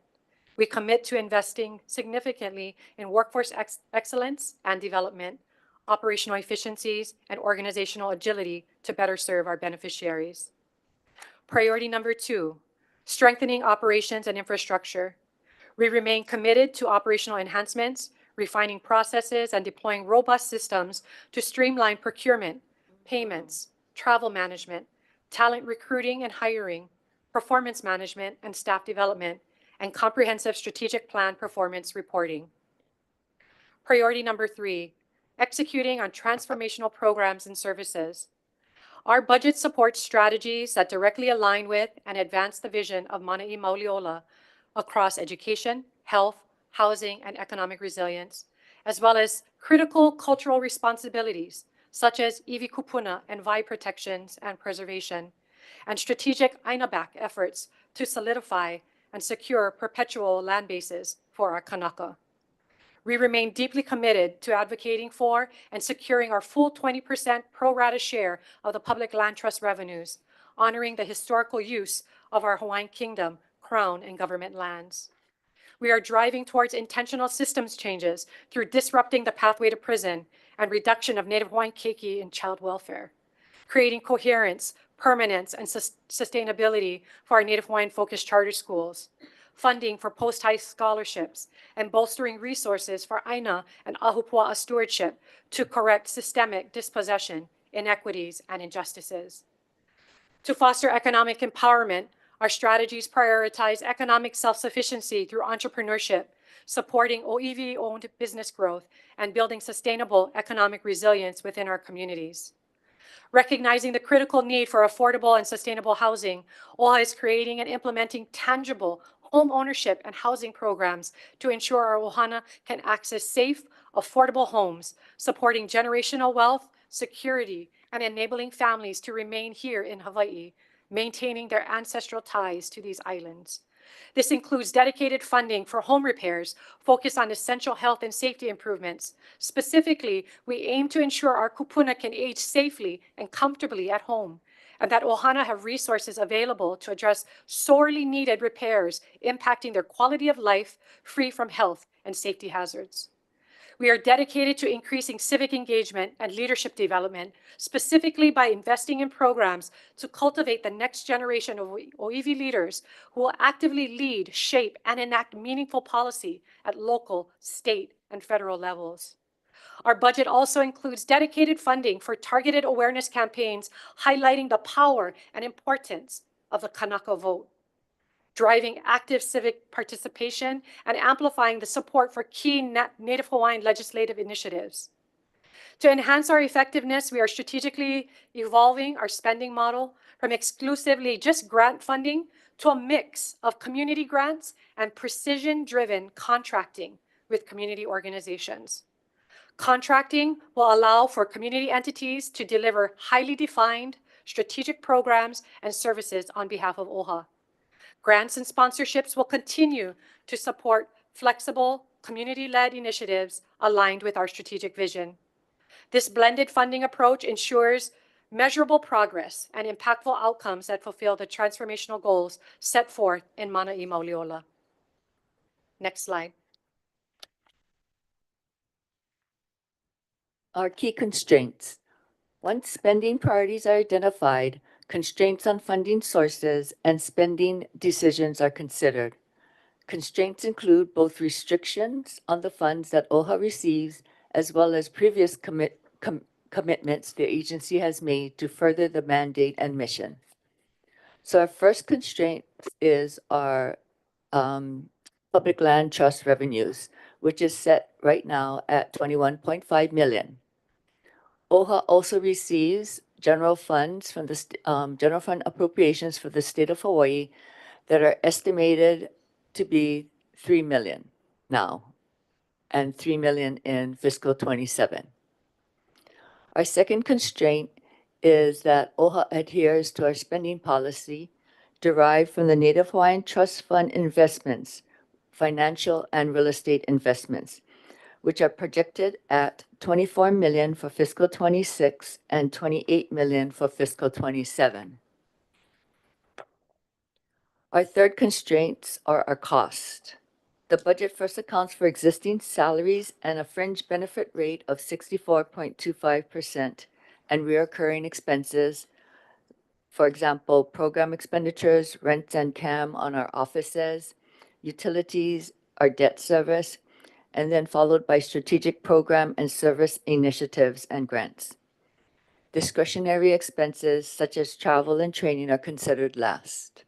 We commit to investing significantly in workforce excellence and development, operational efficiencies, and organizational agility to better serve our beneficiaries. Priority number 2, strengthening operations and infrastructure. We remain committed to operational enhancements, refining processes, and deploying robust systems to streamline procurement, payments, travel management, talent recruiting and hiring, performance management and staff development, and comprehensive strategic plan performance reporting. Priority number 3, executing on transformational programs and services. Our budget supports strategies that directly align with and advance the vision of Mana'i Mauliola across education, health, housing, and economic resilience, as well as critical cultural responsibilities such as iwi kupuna and vai protections and preservation, and strategic Ainabak efforts to solidify and secure perpetual land bases for our Kanaka. We remain deeply committed to advocating for and securing our full 20% pro rata share of the public land trust revenues, honoring the historical use of our Hawaiian Kingdom, Crown, and government lands. We are driving towards intentional systems changes through disrupting the pathway to prison and reduction of Native Hawaiian keiki in child welfare, creating coherence, permanence, and sustainability for our Native Hawaiian-focused charter schools, funding for post-high scholarships, and bolstering resources for Aina and Ahupua'a stewardship to correct systemic dispossession, inequities, and injustices. To foster economic empowerment, our strategies prioritize economic self-sufficiency through entrepreneurship, supporting OEV-owned business growth, and building sustainable economic resilience within our communities. Recognizing the critical need for affordable and sustainable housing, OHA is creating and implementing tangible home ownership and housing programs to ensure our ohana can access safe, affordable homes, supporting generational wealth, security, and enabling families to remain here in Hawaii, maintaining their ancestral ties to these islands. This includes dedicated funding for home repairs focused on essential health and safety improvements. Specifically, we aim to ensure our kupuna can age safely and comfortably at home, and that ohana have resources available to address sorely needed repairs impacting their quality of life, free from health and safety hazards. We are dedicated to increasing civic engagement and leadership development, specifically by investing in programs to cultivate the next generation of OEV leaders who will actively lead, shape, and enact meaningful policy at local, state, and federal levels. Our budget also includes dedicated funding for targeted awareness campaigns highlighting the power and importance of the Kanaka vote, driving active civic participation, and amplifying the support for key Native Hawaiian legislative initiatives. To enhance our effectiveness, we are strategically evolving our spending model from exclusively just grant funding to a mix of community grants and precision-driven contracting with community organizations. Contracting will allow for community entities to deliver highly defined strategic programs and services on behalf of OHA. Grants and sponsorships will continue to support flexible, community-led initiatives aligned with our strategic vision. This blended funding approach ensures measurable progress and impactful outcomes that fulfill the transformational goals set forth in Mana'i Mauliola. Next slide. Our key constraints. Once spending priorities are identified, constraints on funding sources and spending decisions are considered. Constraints include both restrictions on the funds that OHA receives as well as previous commitments the agency has made to further the mandate and mission. So our first constraint is our public land trust revenues, which is set right now at 21.5 million. OHA also receives general funds from the general fund appropriations for the state of Hawaii that are estimated to be 3 million now and 3 million in fiscal 27. Our second constraint is that OHA adheres to our spending policy derived from the Native Hawaiian Trust Fund investments, financial and real estate investments, which are projected at 24 million for fiscal 26 and 28 million for fiscal 27. Our third constraints are our cost. The budget first accounts for existing salaries and a fringe benefit rate of 64.25% and reoccurring expenses, for example, program expenditures, rent and CAM on our offices, utilities, our debt service, and then followed by strategic program and service initiatives and grants. Discretionary expenses such as travel and training are considered last.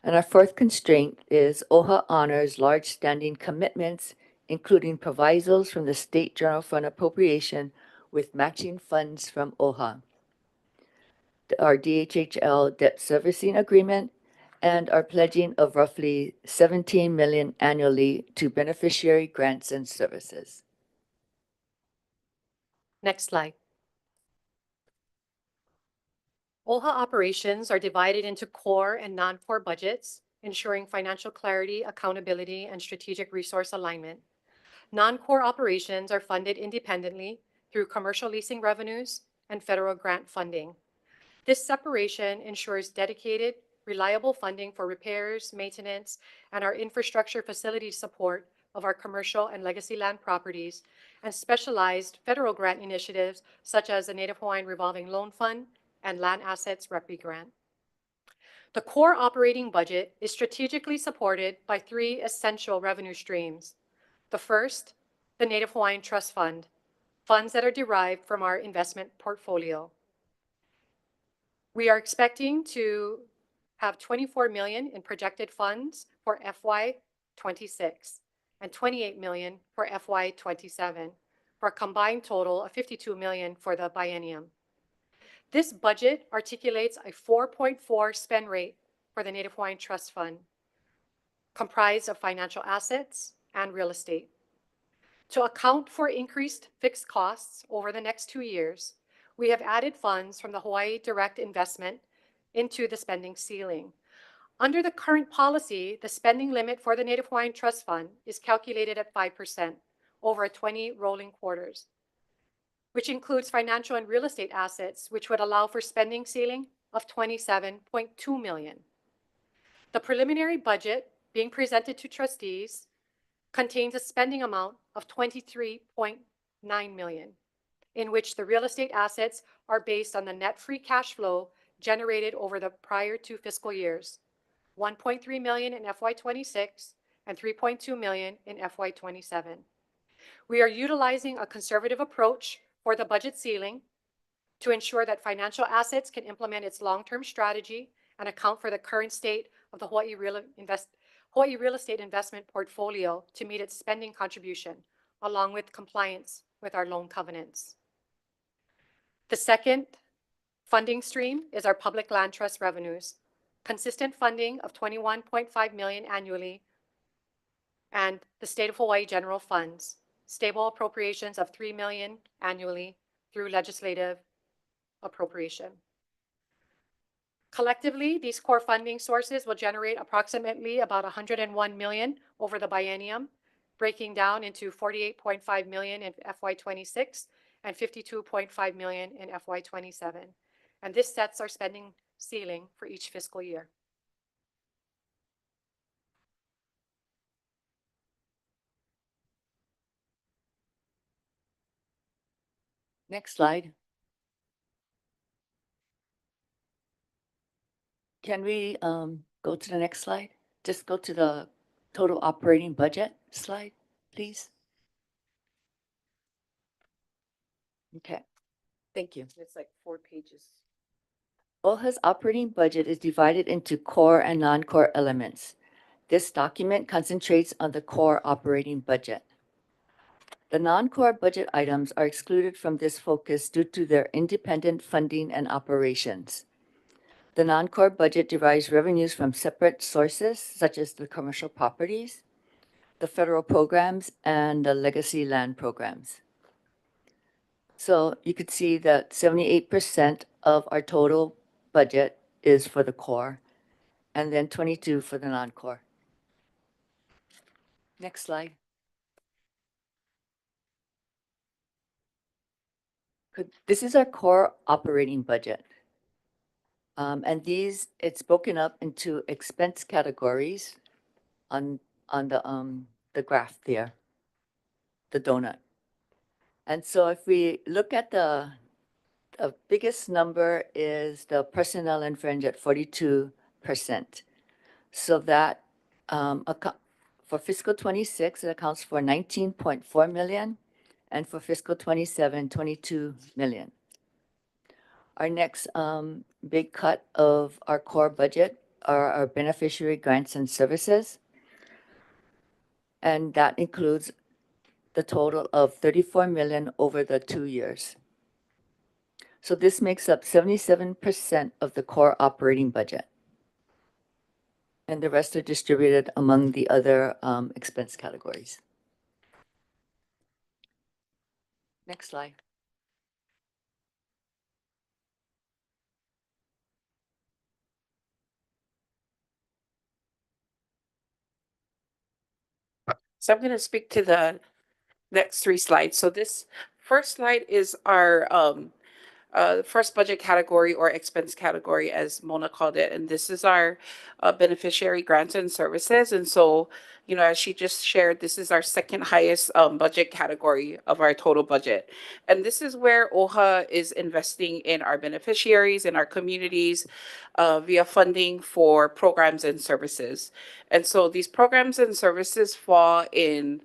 And our fourth constraint is OHA honors large standing commitments, including provisos from the State General Fund appropriation with matching funds from OHA, our DHHL debt servicing agreement, and our pledging of roughly 17 million annually to beneficiary grants and services. Next slide. OHA operations are divided into core and non-core budgets, ensuring financial clarity, accountability, and strategic resource alignment. Non-core operations are funded independently through commercial leasing revenues and federal grant funding. This separation ensures dedicated, reliable funding for repairs, maintenance, and our infrastructure facility support of our commercial and legacy land properties, and specialized federal grant initiatives such as the Native Hawaiian Revolving Loan Fund and Land Assets REPI grant. The core operating budget is strategically supported by three essential revenue streams. The first, the Native Hawaiian Trust Fund, funds that are derived from our investment portfolio. We are expecting to have 24 million in projected funds for FY26 and 28 million for FY27, for a combined total of 52 million for the biennium. This budget articulates a 4.4 spend rate for the Native Hawaiian Trust Fund, comprised of financial assets and real estate. To account for increased fixed costs over the next 2 years, we have added funds from the Hawaii Direct Investment into the spending ceiling. Under the current policy, the spending limit for the Native Hawaiian Trust Fund is calculated at 5% over 20 rolling quarters, which includes financial and real estate assets, which would allow for spending ceiling of 27.2 million. The preliminary budget being presented to trustees contains a spending amount of 23.9 million, in which the real estate assets are based on the net free cash flow generated over the prior 2 fiscal years, 1.3 million in FY26 and 3.2 million in FY27. We are utilizing a conservative approach for the budget ceiling to ensure that financial assets can implement its long-term strategy and account for the current state of the Hawaii real estate investment portfolio to meet its spending contribution, along with compliance with our loan covenants. The second funding stream is our public land trust revenues, consistent funding of 21.5 million annually, and the State of Hawaii General Funds, stable appropriations of 3 million annually through legislative appropriation. Collectively, these core funding sources will generate approximately about 101 million over the biennium, breaking down into 48.5 million in FY26 and 52.5 million in FY27. And this sets our spending ceiling for each fiscal year. Next slide. Can we go to the next slide? Just go to the total operating budget slide, please. Okay, thank you. It's like 4 pages. OHA's operating budget is divided into core and non-core elements. This document concentrates on the core operating budget. The non-core budget items are excluded from this focus due to their independent funding and operations. The non-core budget derives revenues from separate sources, such as the commercial properties, the federal programs, and the legacy land programs. So you could see that 78% of our total budget is for the core, and then 22% for the non-core. Next slide. This is our core operating budget. And it's broken up into expense categories on the graph there, the donut. And so if we look at the biggest number is the personnel and fringe at 42%. So that for fiscal 26, it accounts for 19.4 million, and for fiscal 27, 22 million. Our next big cut of our core budget are our beneficiary grants and services. And that includes the total of 34 million over the 2 years. So this makes up 77% of the core operating budget. And the rest are distributed among the other expense categories. Next slide. So I'm going to speak to the next 3 slides. So this first slide is our first budget category or expense category, as Mona called it. And this is our beneficiary grants and services. And so, you know, as she just shared, this is our second highest budget category of our total budget. And this is where OHA is investing in our beneficiaries, in our communities, via funding for programs and services. And so these programs and services fall in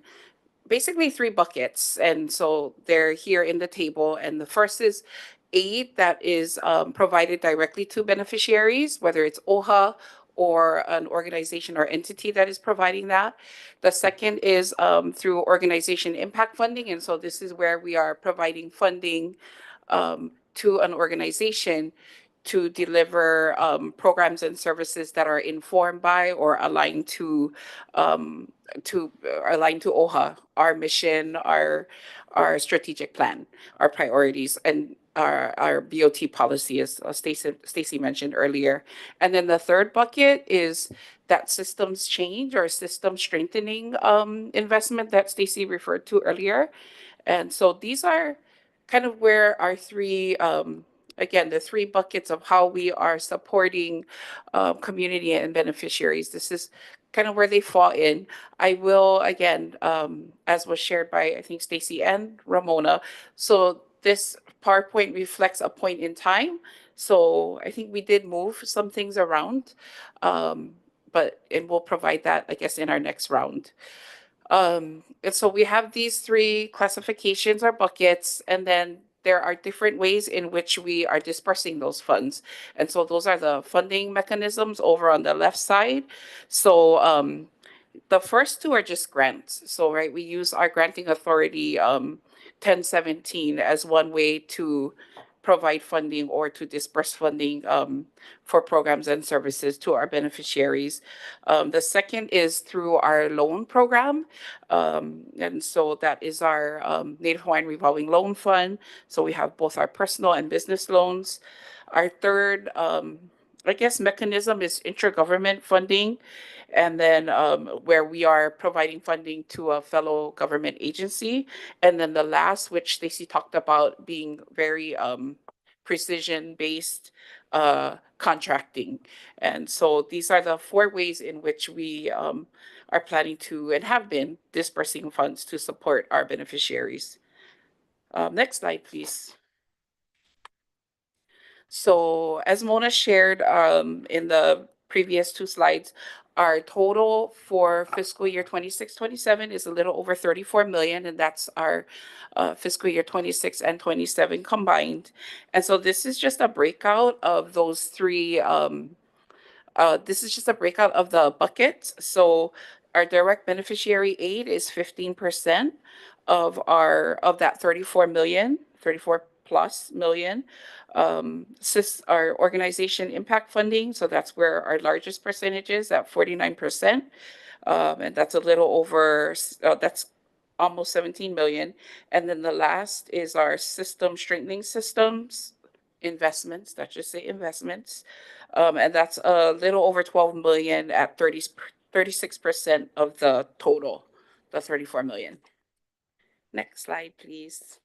basically 3 buckets. And so they're here in the table. And the first is aid that is provided directly to beneficiaries, whether it's OHA or an organization or entity that is providing that. The second is through organization impact funding. And so this is where we are providing funding to an organization to deliver programs and services that are informed by or aligned to OHA, our mission, our strategic plan, our priorities, and our BOT policy, as Stacy mentioned earlier. And then the third bucket is that systems change or system strengthening investment that Stacy referred to earlier. And so these are kind of where our 3 again, the 3 buckets of how we are supporting community and beneficiaries. This is kind of where they fall in. I will, again, as was shared by, I think, Stacy and Ramona. So this PowerPoint reflects a point in time. So I think we did move some things around, and we'll provide that, I guess, in our next round. And so we have these 3 classifications or buckets, and then there are different ways in which we are dispersing those funds. And so those are the funding mechanisms over on the left side. So The first two are just grants. So, right, we use our granting authority 1017 as one way to provide funding or to disperse funding for programs and services to our beneficiaries. The second is through our loan program. And so that is our Native Hawaiian Revolving Loan Fund. So we have both our personal and business loans. Our third, I guess, mechanism is intergovernment funding. And then where we are providing funding to a fellow government agency. And then the last, which Stacey talked about, being very precision-based contracting. And so these are the 4 ways in which we are planning to and have been dispersing funds to support our beneficiaries. Next slide, please. So as Mona shared in the previous 2 slides, our total for fiscal year 26-27 is a little over 34 million, and that's our fiscal year 26 and 27 combined. And so this is just a breakout of those 3. This is just a breakout of the buckets. So our direct beneficiary aid is 15% of that 34 plus million. Our organization impact funding, so that's where our largest percentage is at 49%. And that's a little over, that's almost 17 million. And then the last is our system strengthening systems investments, that should say investments. And that's a little over 12 million at 36% of the total, the 34 million. Next slide, please.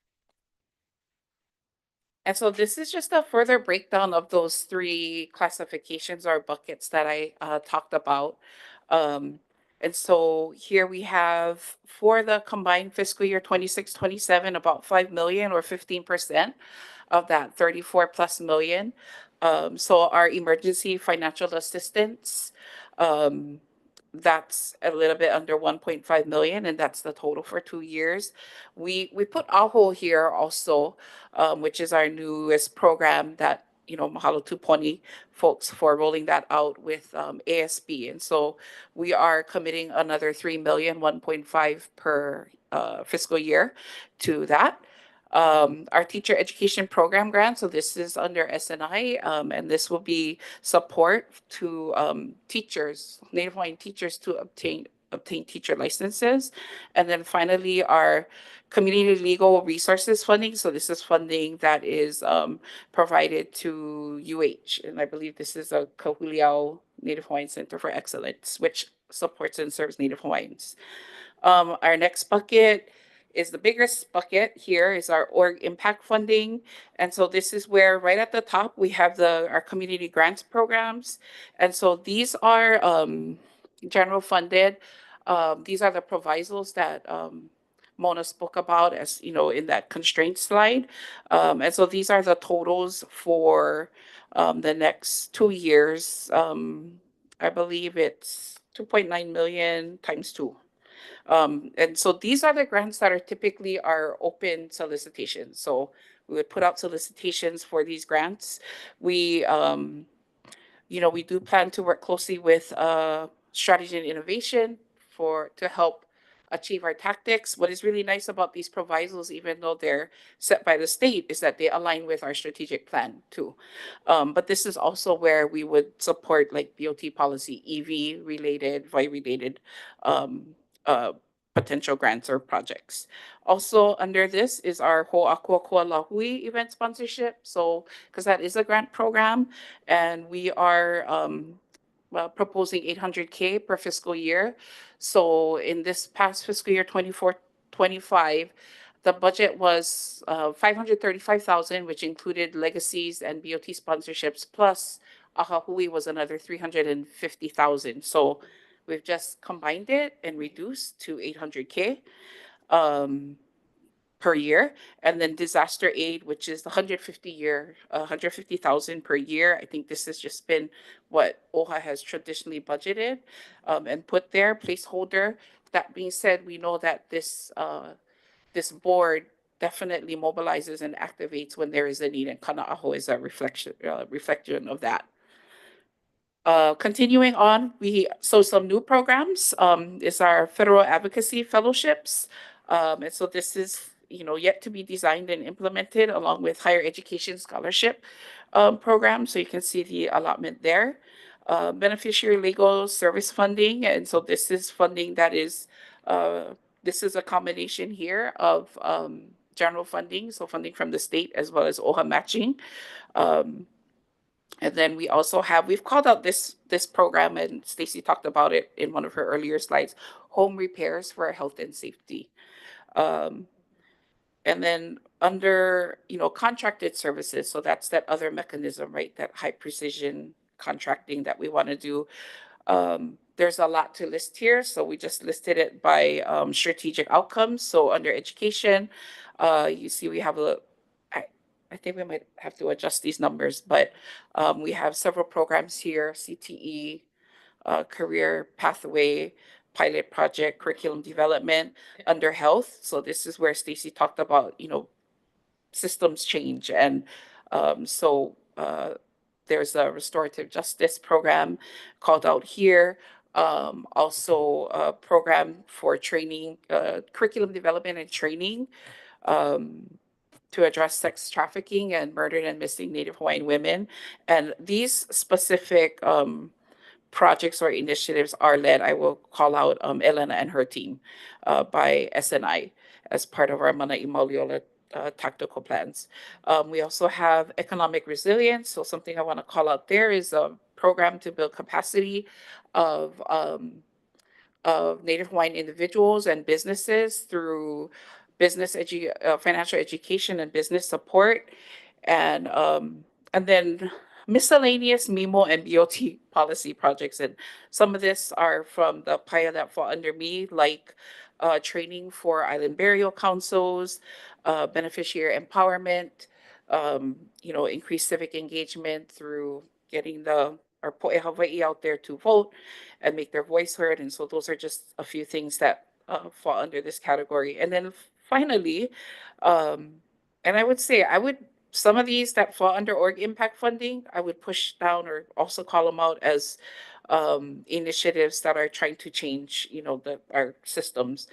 And so this is just a further breakdown of those 3 classifications or buckets that I talked about. And so here we have for the combined fiscal year 26-27, about 5 million or 15% of that 34 plus million. So our emergency financial assistance, that's a little bit under 1.5 million, and that's the total for 2 years. We put AHO here also, which is our newest program that, Mahalo Tuponi folks for rolling that out with ASB. And so we are committing another 3 million, 1.5 per fiscal year to that. Our teacher education program grant, so this is under SNI, and this will be support to teachers, Native Hawaiian teachers, to obtain teacher licenses. And then finally, our community legal resources funding. So this is funding that is provided to UH, and I believe this is a Kahuliao Native Hawaiian Center for Excellence, which supports and serves Native Hawaiians. Our next bucket is the biggest bucket here is our org impact funding. And so this is where right at the top, we have our community grants programs. And so these are general funded. These are the provisos that Mona spoke about as, in that constraint slide. And so these are the totals for the next 2 years. I believe it's 2.9 million times 2. And so these are the grants that are typically our open solicitations. So we would put out solicitations for these grants. We, we do plan to work closely with strategy and innovation to help achieve our tactics. What is really nice about these provisos, even though they're set by the state, is that they align with our strategic plan too. But this is also where we would support like BOT policy, EV related, VOI related potential grants or projects. Also under this is our Ho'akua Lahui event sponsorship. So, because that is a grant program, and we are proposing 800K per fiscal year. So in this past fiscal year 24-25, the budget was 535,000, which included legacies and BOT sponsorships, plus Ahahui was another 350,000. So we've just combined it and reduced to 800K per year. And then disaster aid, which is the 150,000 per year. I think this has just been what OHA has traditionally budgeted and put there, placeholder. That being said, we know that this board definitely mobilizes and activates when there is a need, and Kana'aho is a reflection of that. Continuing on, some new programs is our federal advocacy fellowships. And so this is, yet to be designed and implemented along with higher education scholarship program. So you can see the allotment there. Beneficiary legal service funding. And so this is funding that is, this is a combination here of general funding, so funding from the state as well as OHA matching. And then we've called out this program, and Stacy talked about it in one of her earlier slides, home repairs for health and safety. And then under, contracted services, so that's that other mechanism, right? That high precision contracting that we want to do. There's a lot to list here, so we just listed it by strategic outcomes. So under education, you see we have I think we might have to adjust these numbers, but we have several programs here, CTE, career pathway, pilot project, curriculum development under health. So this is where Stacy talked about, systems change. And there's a restorative justice program called out here. Also a program for training, curriculum development and training, to address sex trafficking and murdered and missing Native Hawaiian women. And these specific projects or initiatives are led, I will call out Elena and her team by SNI as part of our Mana'i Mauliola tactical plans. We also have economic resilience. So something I want to call out there is a program to build capacity of Native Hawaiian individuals and businesses through financial education and business support, and then miscellaneous MIMO and BOT policy projects. And some of this are from the PAIA that fall under me, like training for island burial councils, beneficiary empowerment, increased civic engagement through getting our po'e Hawaii out there to vote and make their voice heard. And so those are just a few things that fall under this category. And then finally, and I would say some of these that fall under org impact funding, I would push down or also call them out as initiatives that are trying to change, our systems.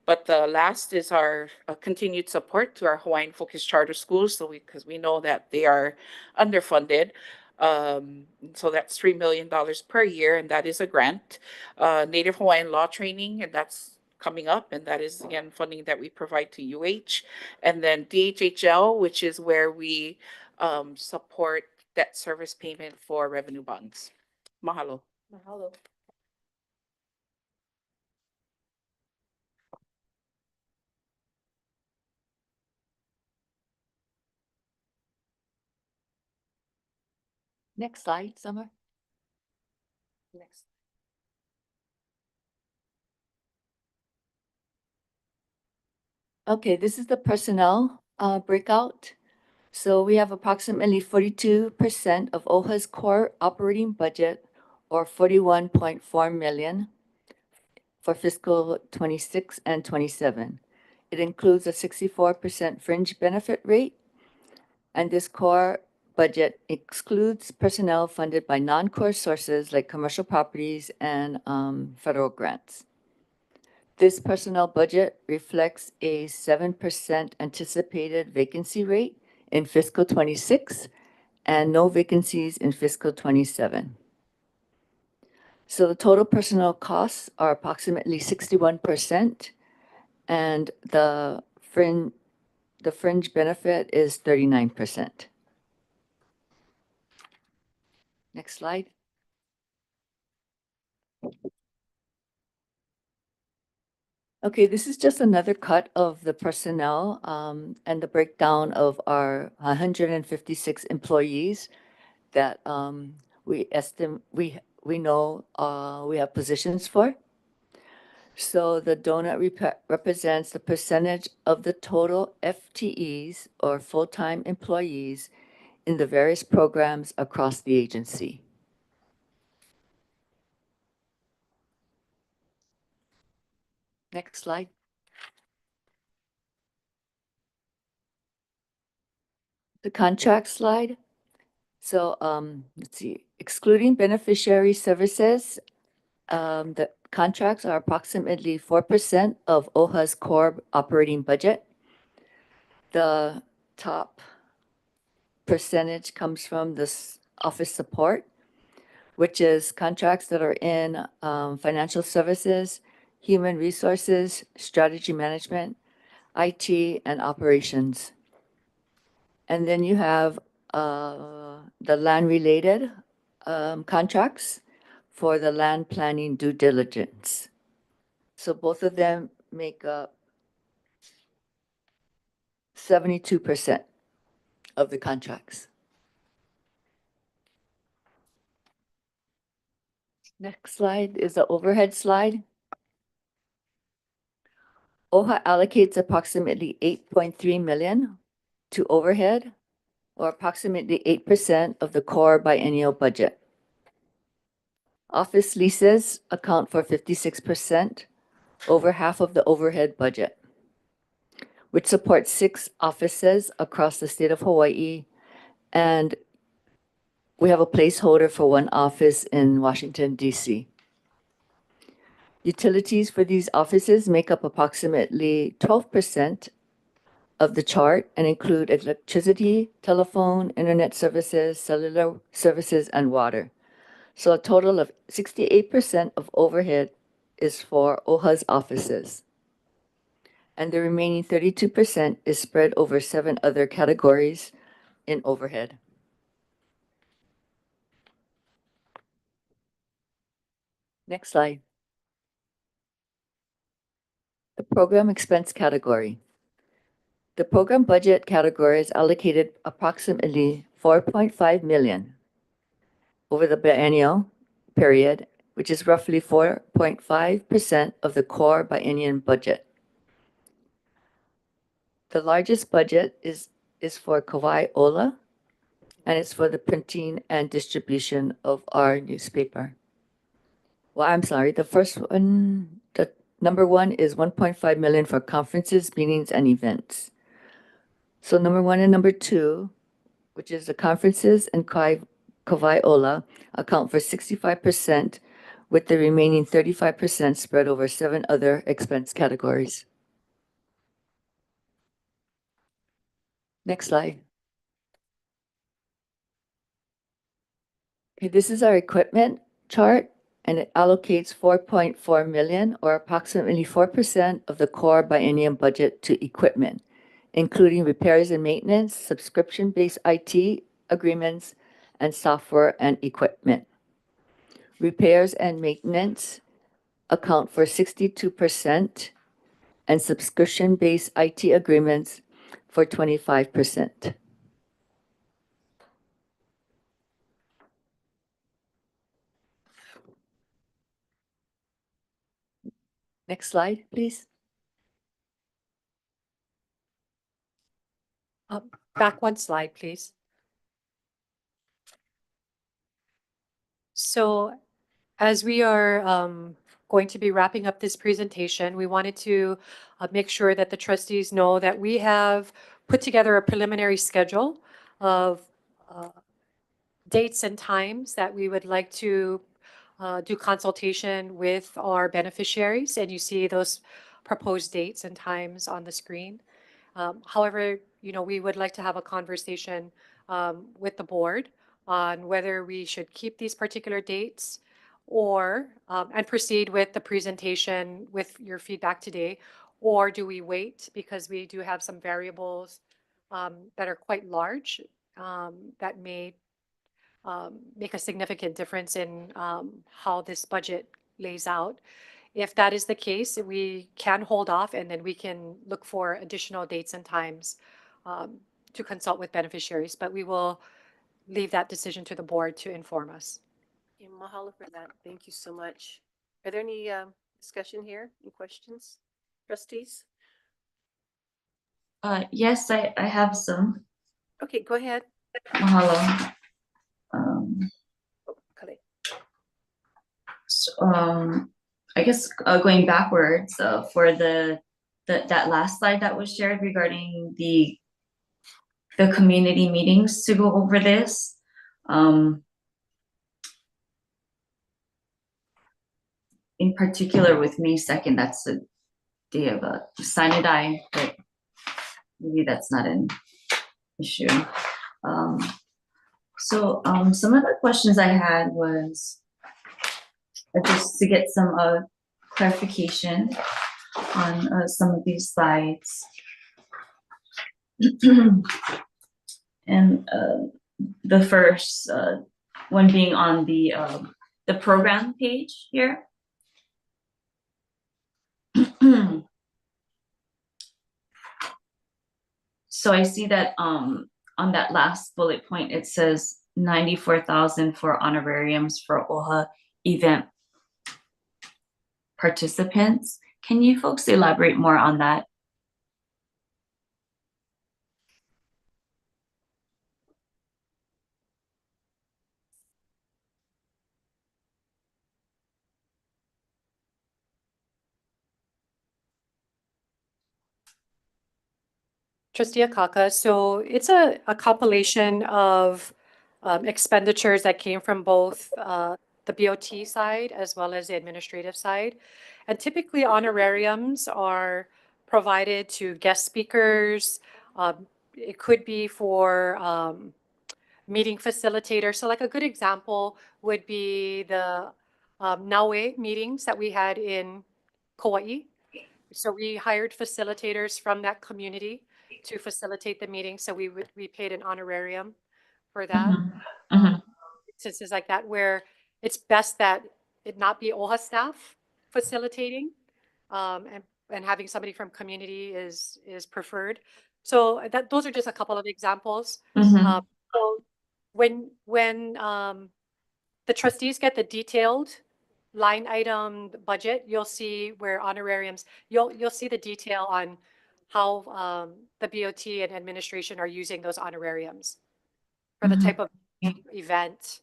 But the last is our continued support to our Hawaiian focused charter schools. Because we know that they are underfunded. So that's $3 million per year, and that is a grant. Native Hawaiian law training, and that's coming up, and that is again funding that we provide to UH. And then DHHL, which is where we support debt service payment for revenue bonds. Mahalo. Mahalo. Next slide, Summer. Next. Okay, this is the personnel breakout. So we have approximately 42% of OHA's core operating budget, or 41.4 million for fiscal 26 and 27. It includes a 64% fringe benefit rate, and this core budget excludes personnel funded by non-core sources like commercial properties and federal grants. This personnel budget reflects a 7% anticipated vacancy rate in fiscal 26 and no vacancies in fiscal 27. So the total personnel costs are approximately 61%, and the fringe benefit is 39%. Next slide. Okay, this is just another cut of the personnel and the breakdown of our 156 employees that we know we have positions for. So the donut represents the percentage of the total FTEs or full-time employees in the various programs across the agency. Next slide. The contract slide. So, let's see, excluding beneficiary services, the contracts are approximately 4% of OHA's core operating budget. The top percentage comes from this office support, which is contracts that are in financial services, human resources, strategy management, IT, and operations. And then you have the land-related contracts for the land planning due diligence. So both of them make up 72% of the contracts. Next slide is the overhead slide. OHA allocates approximately 8.3 million to overhead, or approximately 8% of the core biennial budget. Office leases account for 56%, over half of the overhead budget, which supports 6 offices across the state of Hawaii, and we have a placeholder for 1 office in Washington, D.C. Utilities for these offices make up approximately 12% of the chart and include electricity, telephone, internet services, cellular services, and water. So a total of 68% of overhead is for OHA's offices. And the remaining 32% is spread over 7 other categories in overhead. Next slide. The program expense category. The program budget category is allocated approximately 4.5 million over the biennial period, which is roughly 4.5% of the core biennial budget. The largest budget is for Kauai Ola, and it's for the printing and distribution of our newspaper. Well, I'm sorry, the first one, the number 1 is 1.5 million for conferences, meetings, and events. So number 1 and number 2, which is the conferences and Kauai Ola, account for 65%, with the remaining 35% spread over 7 other expense categories. Next slide. Okay, this is our equipment chart, and it allocates 4.4 million, or approximately 4% of the core biennium budget to equipment, including repairs and maintenance, subscription-based IT agreements, and software and equipment. Repairs and maintenance account for 62%, and subscription-based IT agreements for 25%. Next slide, please. Back 1 slide, please. So as we are going to be wrapping up this presentation, we wanted to make sure that the trustees know that we have put together a preliminary schedule of dates and times that we would like to do consultation with our beneficiaries, and you see those proposed dates and times on the screen. However, we would like to have a conversation with the board on whether we should keep these particular dates or and proceed with the presentation with your feedback today, or do we wait because we do have some variables that are quite large that may make a significant difference in how this budget lays out. If that is the case, we can hold off and then we can look for additional dates and times to consult with beneficiaries, but we will leave that decision to the board to inform us. Okay, mahalo for that. Thank you so much. Are there any discussion here? Any questions? Trustees? Yes, I have some. Okay, go ahead. Mahalo. Kale. I guess going backwards for that last slide that was shared regarding the community meetings to go over this. In particular with May 2nd, that's the day of a Sinai, but maybe that's not an issue. So some of the questions I had was just to get some clarification on some of these slides. And the first one being on the program page here. So I see that on that last bullet point, it says 94,000 for honorariums for OHA event participants. Can you folks elaborate more on that? Trustee Akaka, so it's a compilation of expenditures that came from both the BOT side as well as the administrative side. And typically honorariums are provided to guest speakers. It could be for meeting facilitators. So like a good example would be the Naue meetings that we had in Kauai. So we hired facilitators from that community to facilitate the meeting. So we paid an honorarium for that. Instances like that where it's best that it not be OHA staff facilitating, and having somebody from community is preferred. So those are just a couple of examples. So when the trustees get the detailed line item budget, you'll see where honorariums, you'll see the detail on how the BOT and administration are using those honorariums for the type of event.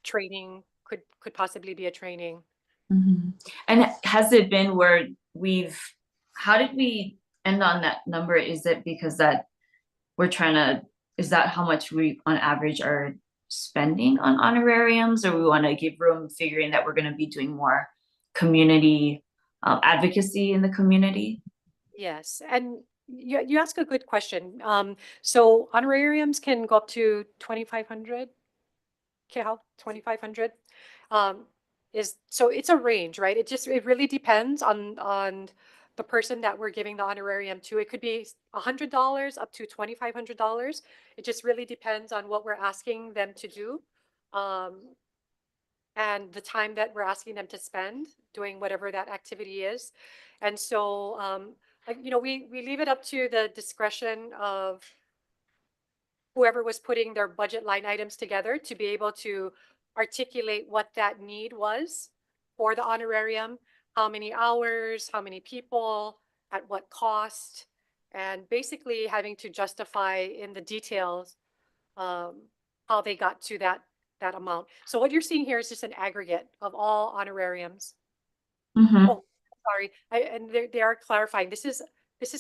Training could possibly be a training. And has it been where how did we end on that number? Is it because that is that how much we on average are spending on honorariums, or we want to give room figuring that we're going to be doing more community advocacy in the community? Yes, and you ask a good question. So honorariums can go up to 2,500. How 2,500 so it's a range, right? It really depends on the person that we're giving the honorarium to. It could be $100 up to $2,500. It just really depends on what we're asking them to do, and the time that we're asking them to spend doing whatever that activity is. And so, we leave it up to the discretion of whoever was putting their budget line items together to be able to articulate what that need was for the honorarium, how many hours, how many people, at what cost, and basically having to justify in the details how they got to that amount. So what you're seeing here is just an aggregate of all honorariums. Oh, sorry, and they are clarifying. This is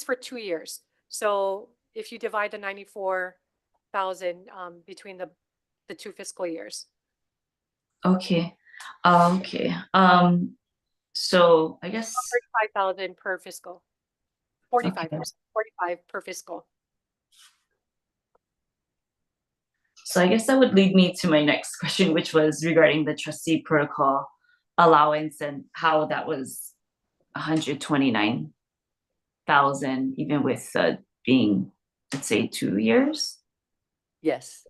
for 2 years. So if you divide the 94,000 between the 2 fiscal years. Okay. So I guess 35,000 per fiscal. 45 per fiscal. So I guess that would lead me to my next question, which was regarding the trustee protocol allowance and how that was 129,000, even with being, let's say, 2 years. Yes,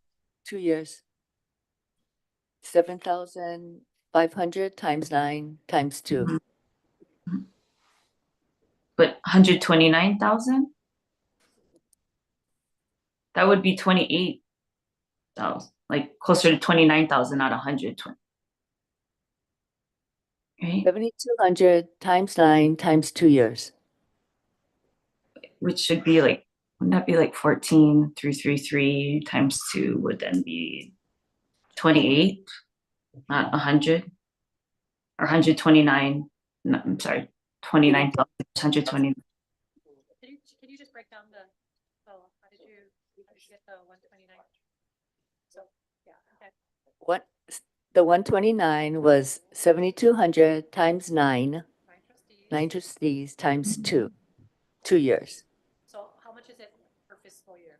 2 years. 7,500 times 9 times 2. But 129,000? That would be 28,000, like closer to 29,000, not 120. Right? 7,200 times 9 times 2 years. Which should be like, wouldn't that be like 14,333 times 2 would then be 28, not 100, or 129. No, I'm sorry, 29,120. Can you just break down how did you get the 129? The 129 was 7,200 times 9, 9 trustees times 2 years. So how much is it per fiscal year?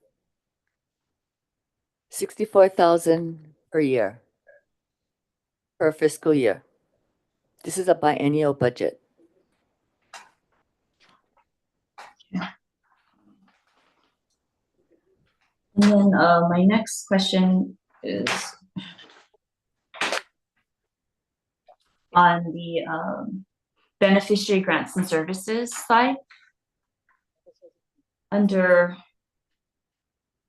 64,000 per year, per fiscal year. This is a biennial budget. And then my next question is on the beneficiary grants and services side. Under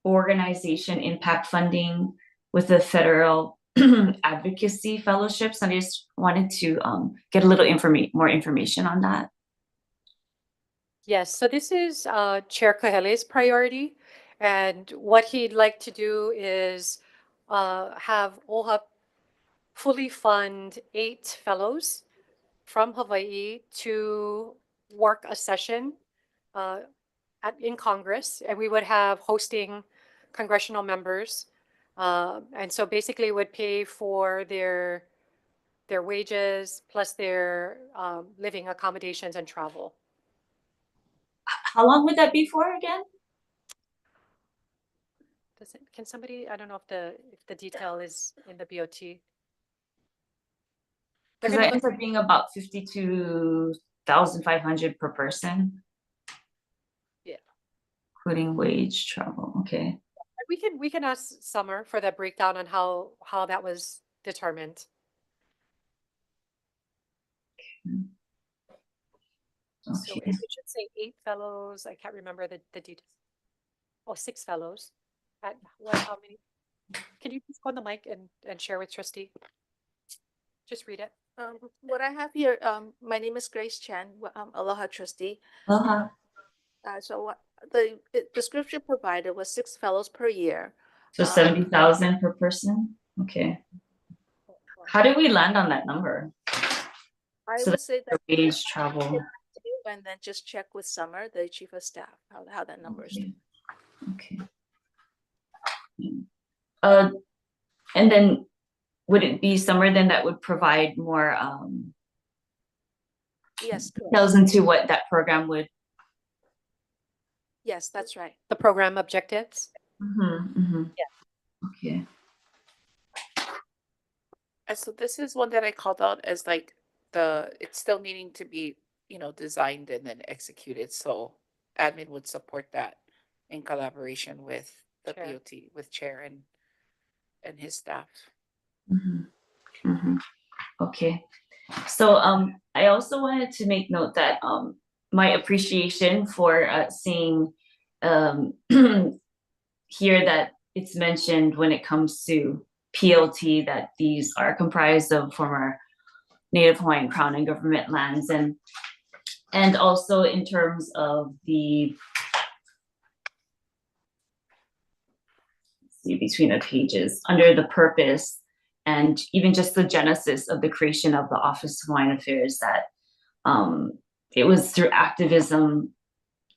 organization impact funding with the federal advocacy fellowships, I just wanted to get a little more information on that. Yes, so this is Chair Kahele's priority. And what he'd like to do is have OHA fully fund 8 fellows from Hawaii to work a session in Congress. And we would have hosting congressional members. And so basically it would pay for their wages plus their living accommodations and travel. How long would that be for again? Can somebody, I don't know if the detail is in the BOT. Because it ends up being about 52,500 per person. Yeah. Including wage, travel, okay. We can ask Summer for that breakdown on how that was determined. So it should say 8 fellows. I can't remember the details. Oh, 6 fellows. At how many? Can you just go on the mic and share with Trustee? Just read it. What I have here, my name is Grace Chan, Aloha Trustee. Aloha. So what the description provided was 6 fellows per year. So 70,000 per person? Okay. How did we land on that number? I would say that wage, travel. And then just check with Summer, the chief of staff, how that number is. Okay. And then would it be Summer then that would provide more yes, details into what that program would? Yes, that's right. The program objectives? Yeah. Okay. And so this is one that I called out as like it's still needing to be, designed and then executed. So admin would support that in collaboration with the Chair. BOT, with Chair and his staff. Okay. So I also wanted to make note that my appreciation for seeing here that it's mentioned when it comes to PLT that these are comprised of former Native Hawaiian Crown and government lands, and also in terms of the between the pages under the purpose and even just the genesis of the creation of the Office of Hawaiian Affairs, that it was through activism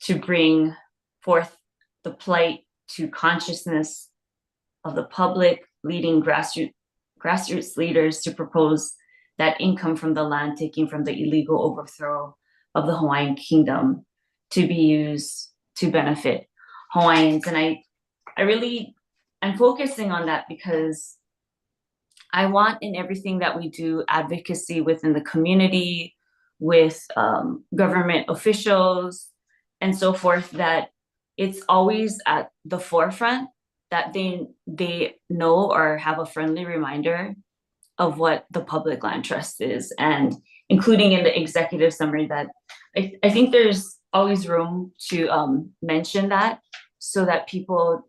to bring forth the plight to consciousness of the public, leading grassroots leaders to propose that income from the land taken from the illegal overthrow of the Hawaiian Kingdom to be used to benefit Hawaiians. And I'm focusing on that because I want in everything that we do advocacy within the community, with government officials and so forth, that it's always at the forefront, that they know or have a friendly reminder of what the public land trust is, and including in the executive summary that I think there's always room to mention that, so that people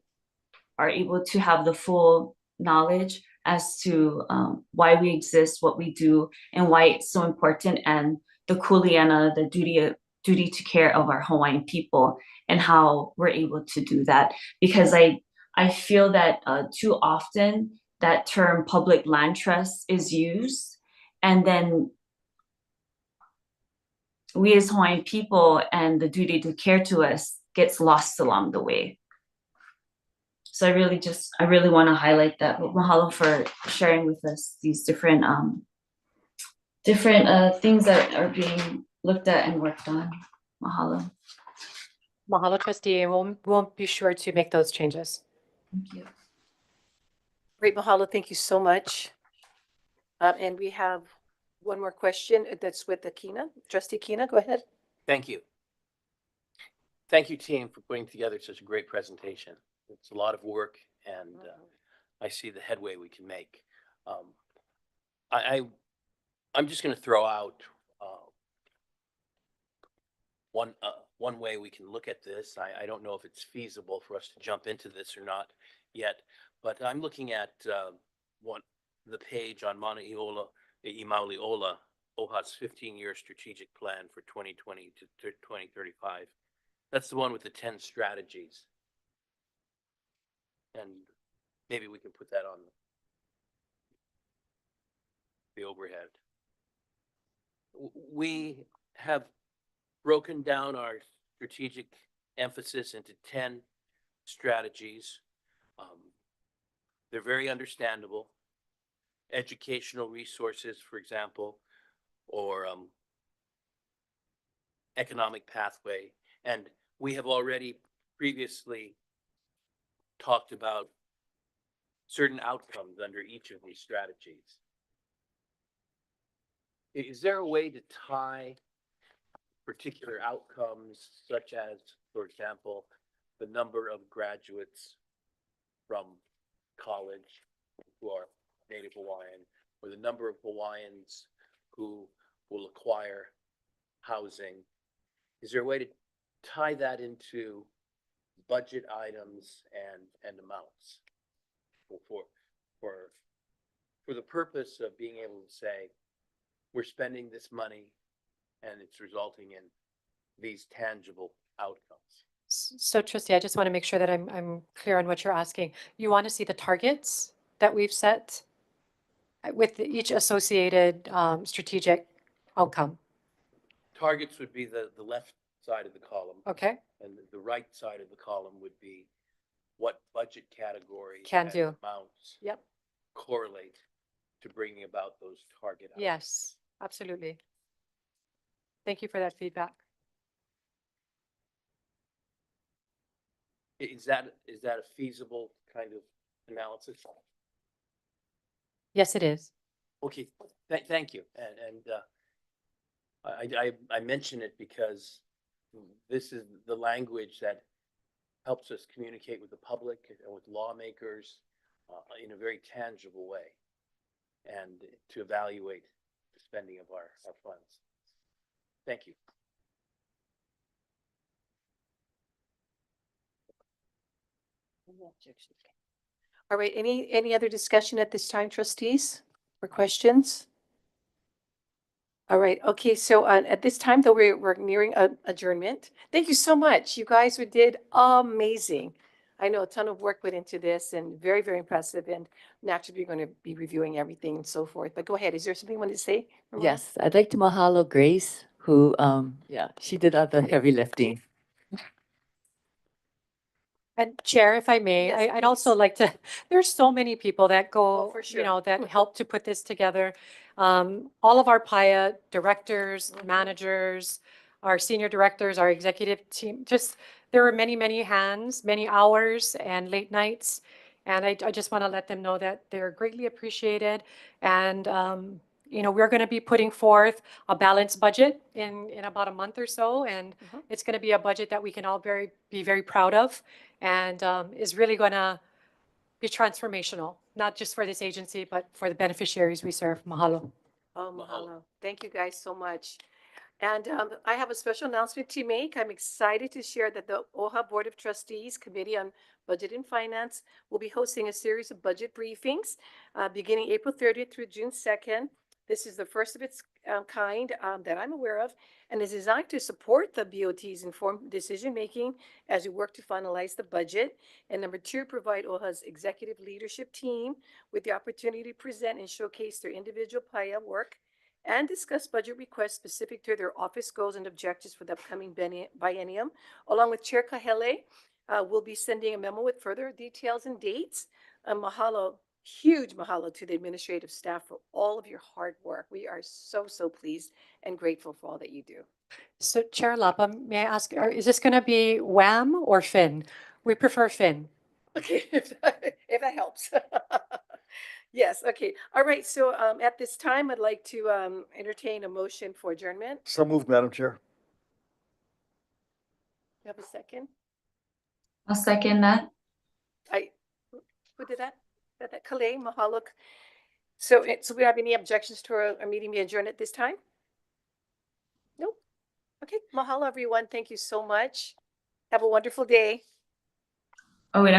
are able to have the full knowledge as to why we exist, what we do, and why it's so important, and the kuleana, the duty to care of our Hawaiian people, and how we're able to do that. Because I feel that too often that term public land trust is used, and then we as Hawaiian people and the duty to care to us gets lost along the way. So I really want to highlight that. But mahalo for sharing with us these different things that are being looked at and worked on. Mahalo. Mahalo, trustee, and we'll be sure to make those changes. Thank you. Great, mahalo. Thank you so much. And we have one more question that's with Akina. Trustee Akina, go ahead. Thank you. Thank you, team, for putting together such a great presentation. It's a lot of work, and I see the headway we can make. I'm just going to throw out one way we can look at this. I don't know if it's feasible for us to jump into this or not yet, but I'm looking at the page on Mauna Imauliola, OHA's 15-year strategic plan for 2020 to 2035. That's the one with the 10 strategies. And maybe we can put that on the overhead. We have broken down our strategic emphasis into 10 strategies. They're very understandable. Educational resources, for example, or economic pathway. And we have already previously talked about certain outcomes under each of these strategies. Is there a way to tie particular outcomes, such as, for example, the number of graduates from college who are Native Hawaiian, or the number of Hawaiians who will acquire housing? Is there a way to tie that into budget items and amounts for the purpose of being able to say, we're spending this money and it's resulting in these tangible outcomes? So trustee, I just want to make sure that I'm clear on what you're asking. You want to see the targets that we've set with each associated strategic outcome? Targets would be the left side of the column. Okay. And the right side of the column would be what budget categories Can and do. amounts Yep. correlate to bringing about those target outcomes. Yes, absolutely. Thank you for that feedback. Is that a feasible kind of analysis? Yes, it is. Okay, thank you. And I mention it because this is the language that helps us communicate with the public and with lawmakers in a very tangible way, and to evaluate the spending of our funds. Thank you. All right, any other discussion at this time, trustees, or questions? All right, okay, so at this time, though, we're nearing adjournment. Thank you so much. You guys did amazing. I know a ton of work went into this, and very, very impressive. And naturally, we're going to be reviewing everything and so forth. But go ahead. Is there something you want to say, Ramona? Yes, I'd like to mahalo Grace, who, she did all the heavy lifting. And Chair, if I may, Yes, I'd also like to, there's so many people that go, for sure. you know, that help to put this together. All of our PIA directors, managers, our senior directors, our executive team, just, there were many, many hands, many hours and late nights. And I just want to let them know that they're greatly appreciated. And, you know, we're going to be putting forth a balanced budget in about a month or so. And it's going to be a budget that we can all be very proud of, and is really going to be transformational, not just for this agency, but for the beneficiaries we serve. Mahalo. Oh, mahalo. Thank you guys so much. And I have a special announcement to make. I'm excited to share that the OHA Board of Trustees Committee on Budget and Finance will be hosting a series of budget briefings beginning April 30th through June 2nd. This is the first of its kind that I'm aware of, and is designed to support the BOT's informed decision-making as we work to finalize the budget. And number two, provide OHA's executive leadership team with the opportunity to present and showcase their individual PIA work and discuss budget requests specific to their office goals and objectives for the upcoming biennium, along with Chair Kahele, We'll be sending a memo with further details and dates. Mahalo, huge mahalo to the administrative staff for all of your hard work. We are so, so pleased and grateful for all that you do. So Chair Lapa, may I ask, is this going to be Wham or Finn? We prefer Finn. Okay, if that helps. Yes, okay. All right, so at this time, I'd like to entertain a motion for adjournment. So moved, Madam Chair. You have a second? I'll second that. Who did that? That Kalei, mahalo. So we have any objections to our meeting being adjourned at this time? Nope. Okay, mahalo everyone. Thank you so much. Have a wonderful day. Oh, wait,